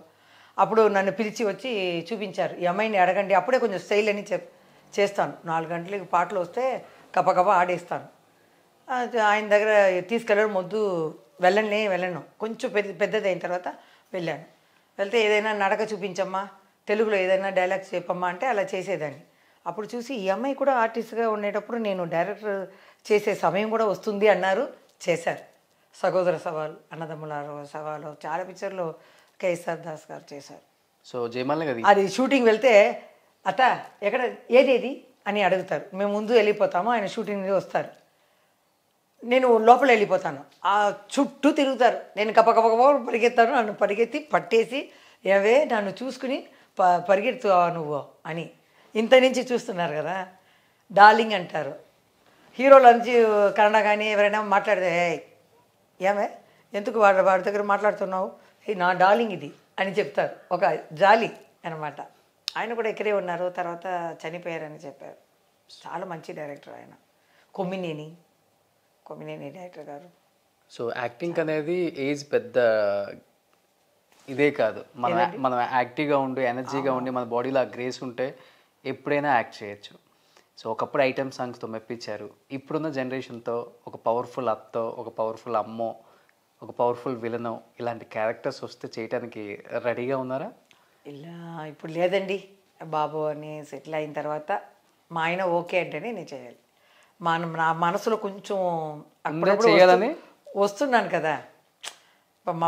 అప్పుడు నన్ను పిలిచి వచ్చి చూపించారు, ఈ అమ్మాయిని అడగండి, అప్పుడే కొంచెం స్టైల్ అని చేస్తాను. 4 గంటలకి పాటలు వస్తే కపకప ఆడేస్తాను. ఆయన దగ్గర తీసుకెళ్ళడం మొద్దు, వెళ్ళను, కొంచెం పెద్దది అయిన తర్వాత వెళ్ళాను. వెళ్తే ఏదైనా నడక చూపించమ్మా, తెలుగులో ఏదైనా డైలాగ్స్ చెప్పమ్మా అంటే అలా చేసేదాన్ని. అప్పుడు చూసి ఈ అమ్మాయి కూడా ఆర్టిస్ట్గా ఉండేటప్పుడు నేను డైరెక్టర్ చేసే సమయం కూడా వస్తుంది అన్నారు, చేశారు. సహోదర సవాల్, అన్నదమ్ముల సవాలు, చాలా పిక్చర్లో కేఎస్ఆర్ దాస్ గారు చేశారు. సో జయమాలిని అది షూటింగ్ వెళ్తే అత్త ఎక్కడ ఏదేది అని అడుగుతారు, మేము ముందు వెళ్ళిపోతాము, ఆయన షూటింగ్ వస్తారు, నేను లోపల వెళ్ళిపోతాను, ఆ చుట్టూ తిరుగుతారు, నేను కపకపక పరిగెత్తాను, నన్ను పరిగెత్తి పట్టేసి ఏవే నన్ను చూసుకుని పరిగెత్తువా నువ్వు అని. ఇంత నుంచి చూస్తున్నారు కదా, డార్లింగ్ అంటారు. హీరోలు నుంచి కన్నడ కానీ ఎవరైనా మాట్లాడితే ఏమే ఎందుకు వాడి దగ్గర మాట్లాడుతున్నావు, నా డార్లింగ్ ఇది అని చెప్తారు, ఒక జాలి అనమాట. ఆయన కూడా ఇక్కడే ఉన్నారు, తర్వాత చనిపోయారని చెప్పారు. చాలా మంచి డైరెక్టర్ ఆయన, కొమ్మినేని డైరెక్టర్ గారు. సో యాక్టింగ్ అనేది ఏజ్ పెద్ద ఇదే కాదు, మనం యాక్టివ్గా ఉండి ఎనర్జీగా ఉండి మన బాడీలో ఆ గ్రేస్ ఉంటే ఎప్పుడైనా యాక్ట్ చేయొచ్చు. సో ఒకప్పుడు ఐటమ్ సాంగ్స్తో మెప్పించారు, ఇప్పుడున్న జనరేషన్తో ఒక పవర్ఫుల్ అత్తో, ఒక పవర్ఫుల్ అమ్మో, ఒక పవర్ఫుల్ విలనో, ఇలాంటి క్యారెక్టర్స్ వస్తే చేయడానికి రెడీగా ఉన్నారా? ఇలా ఇప్పుడు లేదండి, బాబు అని సెటిల్ అయిన తర్వాత మా ఆయన ఓకే అంటేనే నేను చేయాలి. నా మనసులో కొంచెం చేయాలని వస్తున్నాను కదా.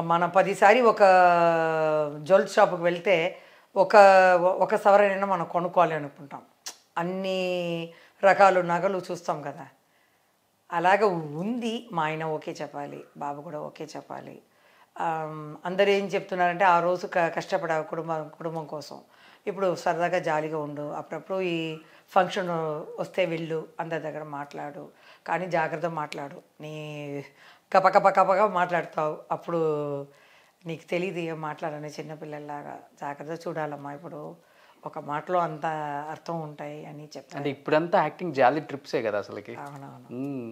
మనం 10 సారి ఒక జ్యువెల్ షాప్కి వెళ్తే ఒక సవరైనా మనం కొనుక్కోవాలి అనుకుంటాం, అన్ని రకాలు నగలు చూస్తాం కదా. అలాగ ఉంది, మా ఆయన ఓకే చెప్పాలి, బాబు కూడా ఓకే చెప్పాలి. అందరూ ఏం చెప్తున్నారంటే ఆ రోజు కష్టపడే కుటుంబం కోసం, ఇప్పుడు సరదాగా జాలీగా ఉండు, అప్పుడప్పుడు ఈ ఫంక్షన్ వస్తే వెళ్ళు, అందరి దగ్గర మాట్లాడు, కానీ జాగ్రత్త మాట్లాడు, నీ కపకప మాట్లాడతావు, అప్పుడు నీకు తెలియదు ఏం మాట్లాడని చిన్నపిల్లల్లాగా, జాగ్రత్త చూడాలమ్మా. ఇప్పుడు ఒక మాటలో అంత అర్థం ఉంటాయి అని చెప్తాను. అంటే ఇప్పుడంతా యాక్టింగ్ జాలీ ట్రిప్సే కదా అసలుకి. అవునవును. మ్మ్.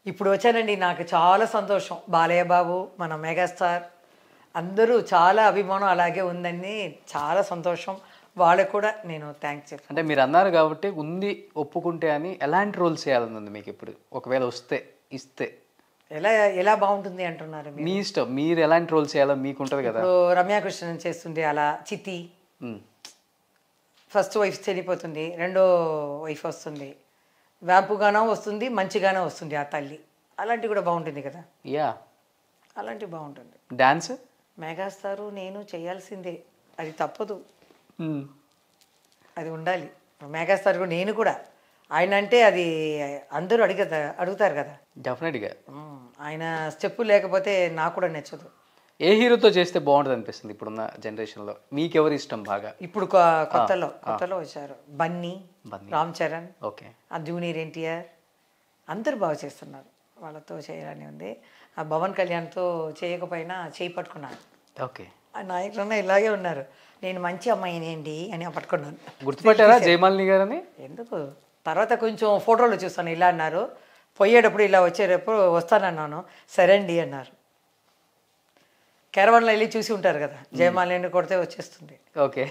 ఇప్పుడు వచ్చానండి, నాకు చాలా సంతోషం. బాలయ్య బాబు, మన మెగాస్టార్ అందరూ చాలా అభిమానం అలాగే ఉందని చాలా సంతోషం. వాళ్ళకు కూడా నేను థ్యాంక్స్ చెప్తాను. అంటే మీరు అన్నారు కాబట్టి ఉంది ఒప్పుకుంటే అని ఎలాంటి రోల్స్ చేయాలని ఉంది మీకు ఇప్పుడు, ఒకవేళ ఇస్తే ఎలా ఎలా బాగుంటుంది అంటున్నారు మీరు? మీ ఇష్టం, మీరు ఎలాంటి రోల్స్ చేయాలో మీకు ఉంటుంది కదా. ఇప్పుడు రమ్యాకృష్ణన్ చేస్తుంది అలా చితి, మ్మ్. ఫస్ట్ వైఫ్ చనిపోతుంది, రెండో వైఫ్ వస్తుంది, వేపుగానో వస్తుంది, మంచిగానో వస్తుంది ఆ తల్లి. అలాంటివి కూడా బాగుంటుంది కదా. యా. అలాంటివి బాగుంటుంది. డాన్స్ మెగాస్టారు నేను చేయాల్సిందే, అది తప్పదు, అది ఉండాలి. మెగాస్టార్ కూడా నేను కూడా, ఆయన అంటే అది అందరూ అడుగుతారు కదా. డెఫినెట్గా. ఆయన స్టెప్పు లేకపోతే నాకు కూడా నచ్చదు. ఏ హీరోతో చేస్తే బాగుంటుంది అనిపిస్తుంది ఇప్పుడున్న జనరేషన్లో? మీకు ఎవరు ఇష్టం బాగా? ఇప్పుడు కొత్తలో వచ్చారు బన్నీ, రామ్ చరణ్, ఓకే, ఆ జూనియర్ ఎన్టీఆర్ అందరూ బాగా చేస్తున్నారు. వాళ్ళతో చేయాలని ఉంది. ఆ పవన్ కళ్యాణ్తో చేయకపోయినా చేయి పట్టుకున్నాను. ఓకే. ఆ నాయకులన్నా ఇలాగే ఉన్నారు, నేను మంచి అమ్మాయినేంటి అని పట్టుకున్నాను. గుర్తుపెట్టారా జయమాలిని గారని? ఎందుకు, తర్వాత కొంచెం ఫోటోలు చూస్తాను. ఇలా అన్నారు, పోయేటప్పుడు ఇలా వచ్చేటప్పుడు వస్తానన్నాను, సరే అండి అన్నారు. కేరళలో వెళ్ళి చూసి ఉంటారు కదా, జయమాలిని కొడితే వచ్చేస్తుంది. Okay.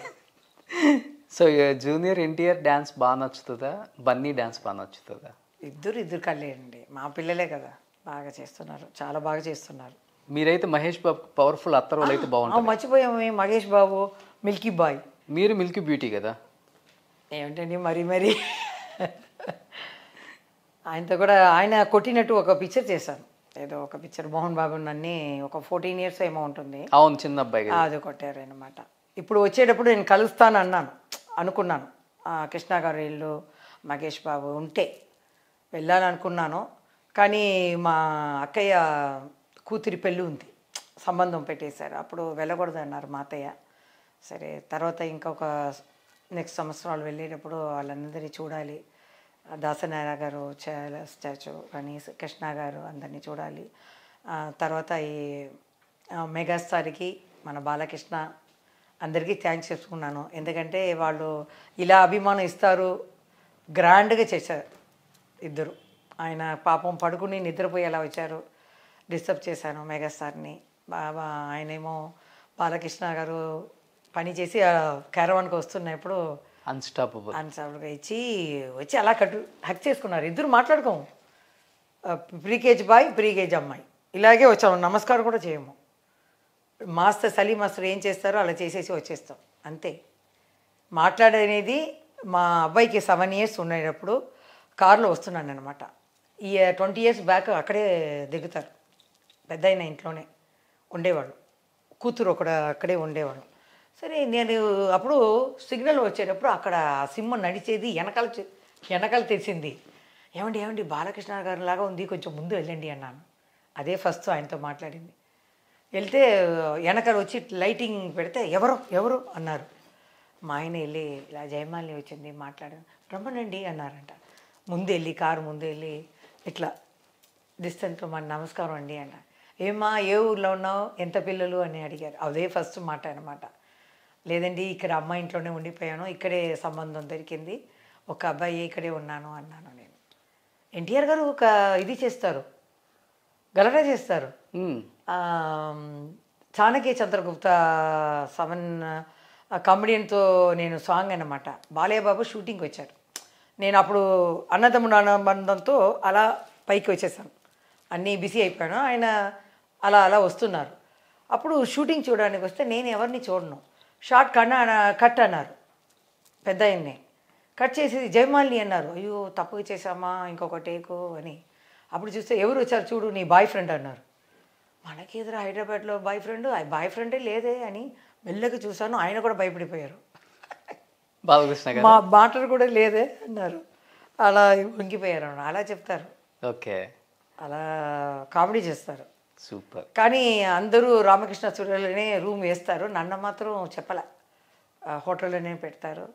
So junior NTR dance బాగా నచ్చుతుందా, బన్నీ డ్యాన్స్ బాగా నచ్చుతుందా? ఇద్దరు కళ్ళేయండి, మా పిల్లలే కదా, బాగా చేస్తున్నారు, చాలా బాగా చేస్తున్నారు. మీరైతే మహేష్ బాబు పవర్ఫుల్ అత్త రోల్ అయితే బాగుంటుంది. మర్చిపోయాము, మహేష్ బాబు మిల్కీ బాయ్. మీరు మిల్కీ బ్యూటీ కదా. ఏమిటండి మరి ఆయనతో కూడా ఆయన కొట్టినట్టు ఒక పిక్చర్ చేశాను, ఏదో ఒక పిక్చర్ మోహన్ బాబు నన్ను ఒక 14 years ఏమో ఉంటుంది. అవును, చిన్న అబ్బాయి కదా. అది కొట్టారు అనమాట. ఇప్పుడు వచ్చేటప్పుడు నేను కలుస్తాను అనుకున్నాను. కృష్ణ గారు ఇల్లు మహేష్ బాబు ఉంటే వెళ్ళాలనుకున్నాను. కానీ మా అక్కయ్య కూతురి పెళ్ళి ఉంది, సంబంధం పెట్టేశారు, అప్పుడు వెళ్ళకూడదు అన్నారు మా అత్తయ్య. సరే, తర్వాత ఇంకొక నెక్స్ట్ సంవత్సరాలు వెళ్ళేటప్పుడు వాళ్ళందరినీ చూడాలి, దాసనారాయణ గారు స్టాచ్యూ కానీ కృష్ణ గారు అందరినీ చూడాలి. తర్వాత ఈ మెగాస్టార్కి మన బాలకృష్ణ అందరికీ థ్యాంక్స్ చెప్పుకున్నాను. ఎందుకంటే వాళ్ళు ఇలా అభిమానం ఇస్తారు, గ్రాండ్గా చేశారు ఇద్దరు. ఆయన పాపం పడుకుని నిద్రపోయేలా వచ్చారు, డిస్టర్బ్ చేశాను మెగాస్టార్ని బాగా. ఆయనేమో బాలకృష్ణ గారు పని చేసి క్యారవాన్కి వస్తున్నప్పుడు అన్స్టాపబుల్గా వచ్చి అలా హక్ చేసుకున్నారు. ఇద్దరు మాట్లాడుకోము, ప్రీకేజ్ బాయ్ ప్రీకేజ్ అమ్మాయి ఇలాగే వచ్చాము, నమస్కారం కూడా చేయము. మాస్టర్ సలీం మాస్టర్ ఏం చేస్తారో అలా చేసేసి వచ్చేస్తాం అంతే. మాట్లాడనేది మా అబ్బాయికి 7 years ఉండేటప్పుడు కారులో వస్తున్నాను అనమాట. ఈ 20 years బ్యాక్ అక్కడే దిగుతారు, పెద్ద అయిన ఇంట్లోనే ఉండేవాళ్ళు, కూతురు అక్కడే ఉండేవాళ్ళు. సరే, నేను అప్పుడు సిగ్నల్ వచ్చేటప్పుడు అక్కడ సింహం నడిచేది వెనకాల తెలిసింది. ఏమండి బాలకృష్ణ గారి లాగా ఉంది, కొంచెం ముందు వెళ్ళండి అన్నాను. అదే ఫస్ట్ ఆయనతో మాట్లాడింది. వెళ్తే వెనకాల వచ్చి లైటింగ్ పెడితే ఎవరు అన్నారు. మా ఆయన వెళ్ళి ఇలా జయమాలిని వచ్చింది మాట్లాడాను, రమ్మనండి అన్నారంట. కారు ముందు వెళ్ళి ఇట్లా డిస్టెంట్తో మన నమస్కారం అండి అన్న. ఏమా ఏ ఊర్లో ఉన్నావు, ఎంత పిల్లలు అని అడిగారు. అదే ఫస్ట్ మాట అనమాట. లేదండి ఇక్కడ అమ్మ ఇంట్లోనే ఉండిపోయాను, ఇక్కడే సంబంధం దొరికింది, ఒక అబ్బాయి ఇక్కడే ఉన్నాను అన్నాను. నేను ఎన్టీఆర్ గారు ఒక ఇది చేస్తారు, గలరా చేస్తారు. చాణక్య చంద్రగుప్త 7 కామెడియన్తో నేను సాంగ్ అన్నమాట. బాలయ్య బాబు షూటింగ్కి వచ్చారు, నేను అప్పుడు అన్నదమ్ముడు అనుబంధంతో అలా పైకి వచ్చేసాను, అన్నీ బిజీ అయిపోయాను. ఆయన అలా వస్తున్నారు. అప్పుడు షూటింగ్ చూడడానికి వస్తే నేను ఎవరిని చూడను, షార్ట్ కట్ అన్నారు. పెద్ద ఆయన్ని కట్ చేసి జయమాలిని అన్నారు. అయ్యో తప్పుగా చేసామా, ఇంకొక టేకు అని. అప్పుడు చూస్తే ఎవరు వచ్చారు చూడు, నీ బాయ్ ఫ్రెండ్ అన్నారు. మనకి ఎదురు హైదరాబాద్లో బాయ్ ఫ్రెండే లేదే అని మెల్లగా చూశాను. ఆయన కూడా భయపడిపోయారు, బాలకృష్ణ మా మాటలు కూడా లేదే అన్నారు. అలా వంగిపోయారు, అలా చెప్తారు. ఓకే, అలా కామెడీ చేస్తారు. సూపర్. కానీ అందరూ రామకృష్ణ స్టూడియోలోనే రూమ్ వేస్తారు, నన్ను మాత్రం చెప్పలే, హోటల్లోనే పెడతారు.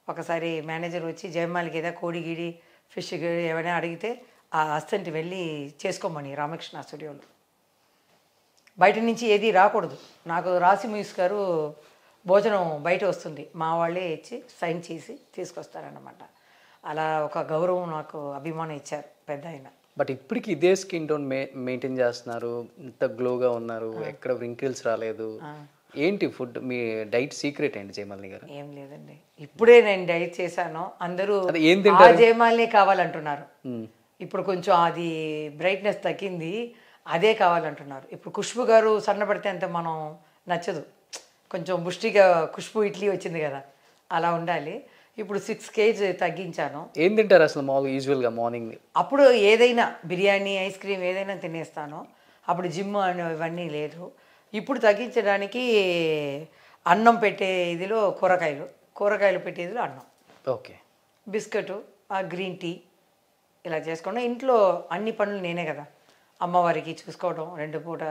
ఒకసారి మేనేజర్ వచ్చి జయమాలికి ఏదో కోడి గిడి ఫిష్ గిడి ఏమైనా అడిగితే ఆ అసిస్టెంట్ వెళ్ళి చేసుకోమని రామకృష్ణ స్టూడియోలో, బయట నుంచి ఏది రాకూడదు. నాకు రాసి మూవీస్ గారు భోజనం బయట వస్తుంది, మా వాళ్ళే ఇచ్చి సైన్ చేసి తీసుకొస్తారన్నమాట. అలా ఒక గౌరవం నాకు అభిమానం ఇచ్చారు పెద్ద ఆయన. బట్ ఇప్పటికి ఇదే స్కిన్ టోన్ మెయింటైన్ చేస్తున్నారు, ఇంత గ్లోగా ఉన్నారు, ఎక్కడ వ్రింకిల్స్ రాలేదు. ఏంటి ఫుడ్ మీ డైట్ సీక్రెట్ ఏంటి జయమాలిని గారు? ఏం లేదండి, ఇప్పుడే నేను డైట్ చేశాను, అందరూ ఏం ఆ జయమాలిని కావాలంటున్నారు. ఇప్పుడు కొంచెం అది బ్రైట్నెస్ తగ్గింది, అదే కావాలంటున్నారు. ఇప్పుడు ఖుష్బు గారు సన్నపడితే అంత మనం నచ్చదు, కొంచెం బుష్టిగా ఖుష్బు ఇడ్లీ వచ్చింది కదా, అలా ఉండాలి. ఇప్పుడు 6 kg తగ్గించాను. ఏం తింటారు అసలు మామూలుగా యూజువల్గా మార్నింగ్? అప్పుడు ఏదైనా బిర్యానీ, ఐస్ క్రీమ్ ఏదైనా తినేస్తాను. అప్పుడు జిమ్ ఇవన్నీ లేదు. ఇప్పుడు తగ్గించడానికి అన్నం పెట్టే ఇదిలో కూరగాయలు పెట్టే ఇదిలో అన్నం, ఓకే, బిస్కెట్, గ్రీన్ టీ ఇలా చేసుకోవడం. ఇంట్లో అన్ని పనులు నేనే కదా, అమ్మవారికి చూసుకోవడం, 2 పూట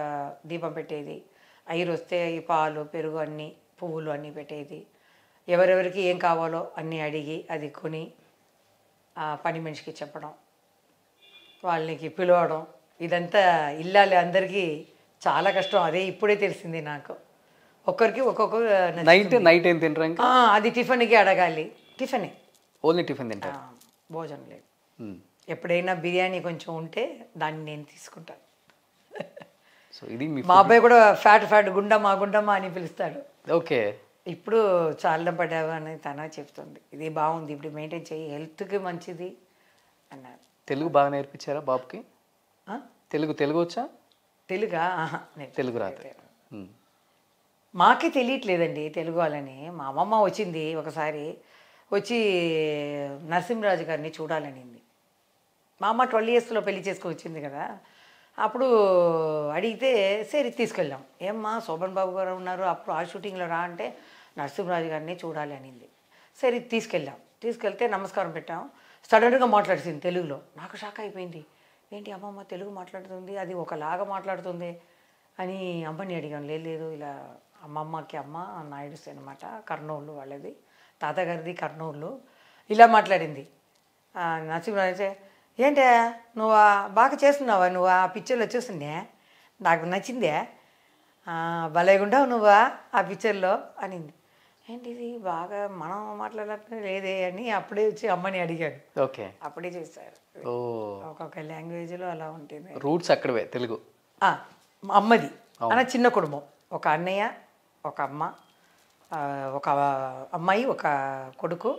దీపం పెట్టేది, ఐరు వస్తే ఈ పాలు పెరుగు అన్నీ పువ్వులు అన్నీ పెట్టేది, ఎవరెవరికి ఏం కావాలో అన్నీ అడిగి అది కొని పని మనిషికి చెప్పడం, వాళ్ళకి పిలవడం, ఇదంతా ఇల్లాలి అందరికీ చాలా కష్టం. అదే ఇప్పుడే తెలిసింది నాకు. ఒక్కరికి ఒక్కొక్క నైట్ ఏం తింటారు ఇంకా? అది టిఫిన్కి అడగాలి, టిఫినే, ఓన్లీ టిఫిన్ తింటారు, భోజనం లేదు. ఎప్పుడైనా బిర్యానీ కొంచెం ఉంటే దాన్ని నేను తీసుకుంటాను. సో ఇది మా అబ్బాయి కూడా ఫ్యాట్ గుండమ్మ అని పిలుస్తాడు. ఓకే, ఇప్పుడు చాలా పడ్డావు అని తన చెప్తుంది, ఇది బాగుంది, ఇప్పుడు మెయింటైన్ చేయి, హెల్త్కి మంచిది అన్నారు. తెలుగు బాగా నేర్పించారా బాబుకి? తెలుగు వచ్చా? తెలుగా? తెలుగు రాదు. మాకే తెలియట్లేదండి తెలుగు వాళ్ళని. మా అమ్మమ్మ వచ్చింది ఒకసారి, వచ్చి నరసింహరాజు గారిని చూడాలనింది. మా అమ్మ 12 yearsలో పెళ్లి చేసుకొని వచ్చింది కదా, అప్పుడు అడిగితే సరే తీసుకెళ్ళాం. ఏమ్మా శోభన్ బాబు గారు ఉన్నారు, అప్పుడు ఆ షూటింగ్లో రా అంటే నరసింహరాజు గారిని చూడాలి అనింది. సరే తీసుకెళ్తే నమస్కారం పెట్టాం. సడన్గా మాట్లాడుతుంది తెలుగులో. నాకు షాక్ అయిపోయింది, ఏంటి అమ్మమ్మ తెలుగు మాట్లాడుతుంది, అది ఒకలాగా మాట్లాడుతుంది అని అమ్మని అడిగాను. లేదు ఇలా అమ్మమ్మకి అమ్మ నాయుడు అనమాట, కర్నూలు వాళ్ళది, తాతగారిది కర్నూలు, ఇలా మాట్లాడింది. నరసింహరాజు ఏంటే నువ్వు బాగా చేస్తున్నావా, నువ్వు ఆ పిక్చర్లో చూస్తుందే, నాకు నచ్చిందే, భలేగుంటావు నువ్వు ఆ పిక్చర్లో అనింది. ఏంటి ఇది బాగా మనం మాట్లాడటం లేదే అని అప్పుడే వచ్చి అమ్మని అడిగాడు. ఓకే, అప్పుడే చేశారు. ఒక్కొక్క లాంగ్వేజ్లో అలా ఉంటుంది. రూట్స్ అక్కడవే తెలుగు. అమ్మది అన్న చిన్న కుటుంబం, ఒక అన్నయ్య, ఒక అమ్మ, ఒక అమ్మాయి, ఒక కొడుకు.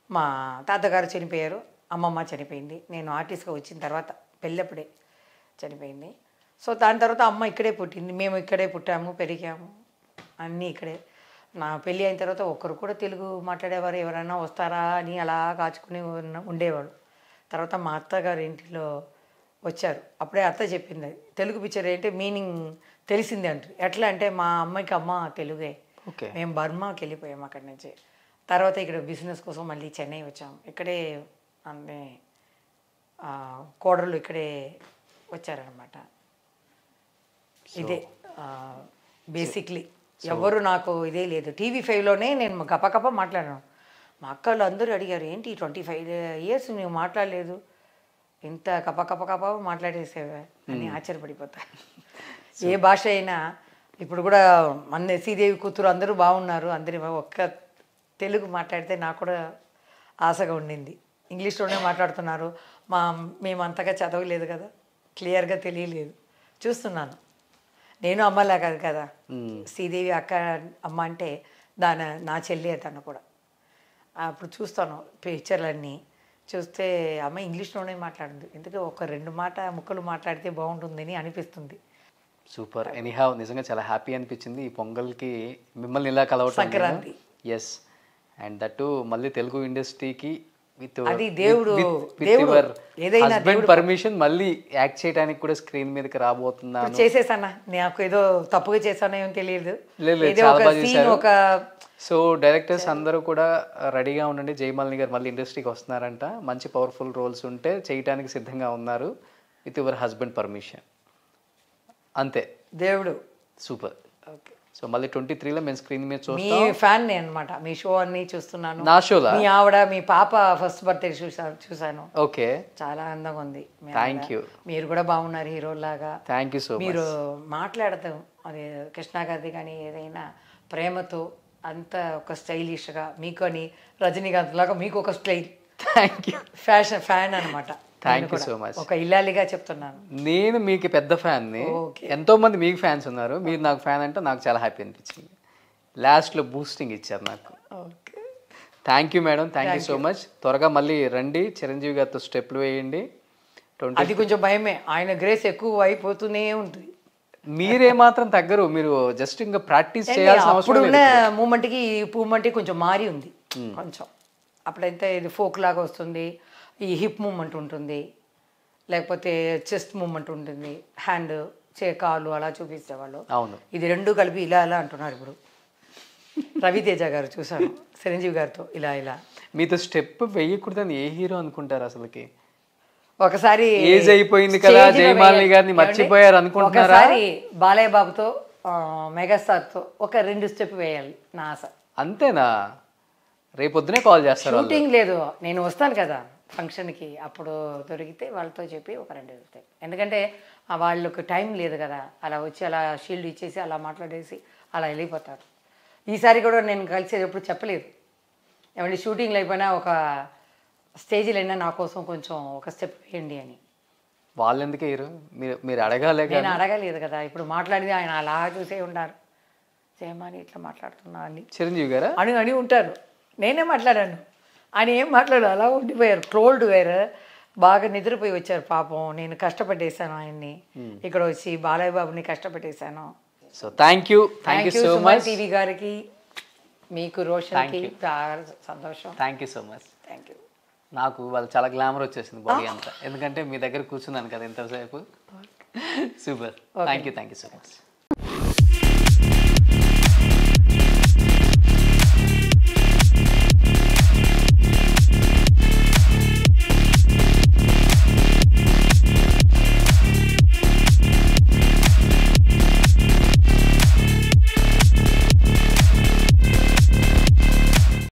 మా తాతగారు చనిపోయారు, అమ్మమ్మ చనిపోయింది. నేను ఆర్టిస్ట్గా వచ్చిన తర్వాత పెళ్ళప్పుడే చనిపోయింది. సో దాని తర్వాత అమ్మ ఇక్కడే పుట్టింది, మేము ఇక్కడే పుట్టాము, పెరిగాము, అన్నీ ఇక్కడే. నా పెళ్ళి అయిన తర్వాత ఒక్కరు కూడా తెలుగు మాట్లాడేవారు, ఎవరైనా వస్తారా అని అలా కాచుకుని ఉండేవాడు. తర్వాత మా అత్తగారు ఇంటిలో వచ్చారు, అప్పుడే అత్త చెప్పింది తెలుగు పిక్చర్ ఏంటి మీనింగ్ తెలిసింది అంటారు. ఎట్లా అంటే మా అమ్మాయికి అమ్మ తెలుగే, మేము బర్మాకి వెళ్ళిపోయాము అక్కడి నుంచి. తర్వాత ఇక్కడ బిజినెస్ కోసం మళ్ళీ చెన్నై వచ్చాము, ఇక్కడే అన్నీ కోడళ్ళు ఇక్కడే వచ్చారనమాట. ఇదే బేసిక్లీ. ఎవరు నాకు ఇదే లేదు. TV5లోనే నేను గపగప మాట్లాడాను. మా అక్కలు అందరూ అడిగారు, ఏంటి 25 years నువ్వు మాట్లాడలేదు, ఇంత కప మాట్లాడేసేవా అని ఆశ్చర్యపడిపోతాను. ఏ భాష అయినా ఇప్పుడు కూడా మన శ్రీదేవి కూతురు అందరూ బాగున్నారు, అందరి ఒక్క తెలుగు మాట్లాడితే నాకు కూడా ఆశగా ఉండింది. ఇంగ్లీష్లోనే మాట్లాడుతున్నారు, మేము అంతగా చదవలేదు కదా, క్లియర్గా తెలియలేదు. చూస్తున్నాను, నేను అమ్మలా కాదు కదా, శ్రీదేవి అక్క అమ్మ అంటే నా చెల్లి తను కూడా. అప్పుడు చూస్తాను పిక్చర్లన్నీ చూస్తే అమ్మ ఇంగ్లీష్లోనే మాట్లాడింది, ఎందుకు ఒక 2 ముక్కలు మాట్లాడితే బాగుంటుందని అనిపిస్తుంది. సూపర్. ఎనీహౌ నిజంగా చాలా హ్యాపీ అనిపించింది ఈ పొంగల్కి మిమ్మల్ని ఇలా కలవటం. సంక్రాంతి. ఎస్, అండ్ దట్టు మళ్ళీ తెలుగు ఇండస్ట్రీకి అది దేవుడు హస్బెండ్ పర్మిషన్ మళ్ళీ యాక్ట్ చేయడానికి కూడా స్క్రీన్ మీదకి రాబోతున్నాను. చేసేసానా, నాకు ఏదో తప్పుగా చేశానో ఏమో తెలియదు. సో డైరెక్టర్స్ అందరూ కూడా రెడీగా ఉండండి, జయమాలిని గారు మళ్ళీ ఇండస్ట్రీకి వస్తున్నారంట, మంచి పవర్ఫుల్ రోల్స్ ఉంటే చేయడానికి సిద్ధంగా ఉన్నారు విత్ యువర్ హస్బెండ్ పర్మిషన్. అంతే, దేవుడు సూపర్. ఓకే, సో మళ్ళీ 23లో మేము స్క్రీన్ మీద చూస్తాం. మీ ఫ్యాన్ నే అన్నమాట, మీ షో అన్ని చూస్తున్నాను. నా షోలా మీ ఆవిడ మీ పాప ఫస్ట్ బర్త్డే చూసాను. ఓకే, చాలా అందంగా ఉంది. Thank you. మీరు కూడా బాగున్నారు హీరోలాగా. Thank you so much. మీరు మాట్లాడతాం అది కృష్ణ గారిది కానీ ఏదైనా ప్రేమతో అంత ఒక స్టైలిష్గా, మీకు అని రజనీకాంత్ లాగా మీకు ఒక స్టైల్. Thank you. ఫ్యాన్ అనమాట. Thank you so much. ఒక ఇల్లాలిగా చెప్తున్నాను. నేను మీకు పెద్ద ఫ్యాన్ని. ఎంతో మంది మీకు ఫ్యాన్స్ ఉన్నారు, మీరు నాకు ఫ్యాన్ అంటే నాకు చాలా హ్యాపీ అనిపించింది. లాస్ట్లో బూస్టింగ్ ఇచ్చారు నాకు. Okay, thank you madam, thank you so much. త్వరగా మళ్ళీ రండి, చిరంజీవి గారితో స్టెప్లు వేయండి. అది కొంచెం భయమే, ఆయన గ్రేస్ ఎక్కువ అయిపోతూనే ఉంటుంది. మీరేమాత్రం తగ్గరు, మీరు జస్ట్ ఇంకా ప్రాక్టీస్ చేయాల్సిన అవసరం లేదు. మూమెంట్కి మూమెంట్కి కొంచెం మారి ఉంది కొంచెం. అప్పుడైతే ఇది ఫోక్ లాగా వస్తుంది, ఈ హిప్ మూమెంట్ ఉంటుంది, లేకపోతే చెస్ట్ మూమెంట్ ఉంటుంది, హ్యాండ్ కాలు అలా చూపించేవాళ్ళు. అవును, ఇది రెండు కలిపి ఇలా ఇలా అంటున్నారు ఇప్పుడు. రవితేజ గారు చూసాను చిరంజీవి గారితో ఇలా ఇలా. మీతో స్టెప్ వేయకూడదని ఏ హీరో అనుకుంటారు అసలుకి? ఒకసారి ఏజ్ అయిపోయింది కదా, జయమాలిని గారిని మర్చిపోయారు అనుకుంటున్నారా? ఒకసారి బాలయ్య బాబుతో మెగాస్టార్తో ఒక 2 స్టెప్ వేయాలి నా ఆశ. అంతేనా? రేపొద్దునే కాల్ చేస్తారు. షూటింగ్ లేదు, నేను వస్తాను కదా ఫంక్షన్కి, అప్పుడు దొరికితే వాళ్ళతో చెప్పి ఒక 2 స్టెప్. ఎందుకంటే వాళ్ళకి టైం లేదు కదా, అలా వచ్చి అలా షీల్డ్ ఇచ్చేసి అలా మాట్లాడేసి అలా వెళ్ళిపోతారు. ఈసారి కూడా నేను కలిసి ఎప్పుడు చెప్పలేదు, ఏమంటే షూటింగ్లు అయిపోయినా ఒక స్టేజ్లో అయినా నా కోసం కొంచెం ఒక స్టెప్ వేయండి అని. వాళ్ళు ఎందుకు వేయరు? మీరు అడగాలే. నేను అడగలేదు కదా, ఇప్పుడు మాట్లాడింది ఆయన అలా చూసే ఉంటారు, జయమాని ఇట్లా మాట్లాడుతున్నా అని చిరంజీవి గారా అని ఉంటారు. నేనే మాట్లాడాను, ఆయన ఏం మాట్లాడు అలా ఉండిపోయారు, ట్రోల్డ్ వేరు. బాగా నిద్రపోయి వచ్చారు పాపం. నేను కష్టపట్టేశాను ఆయన్ని, ఇక్కడ వచ్చి బాలయ్య బాబుని కష్టపట్టేశాను. So thank you so much TV గారికి, మీకు రోషన్కి సంతోషం. Thank you so much. Thank you. నాకు వాళ్ళు చాలా గ్లామర్ వచ్చేసింది బాడీ అంతా, ఎందుకంటే మీ దగ్గర కూర్చున్నాను కదా ఇంతసేపు. Super. Thank you so much.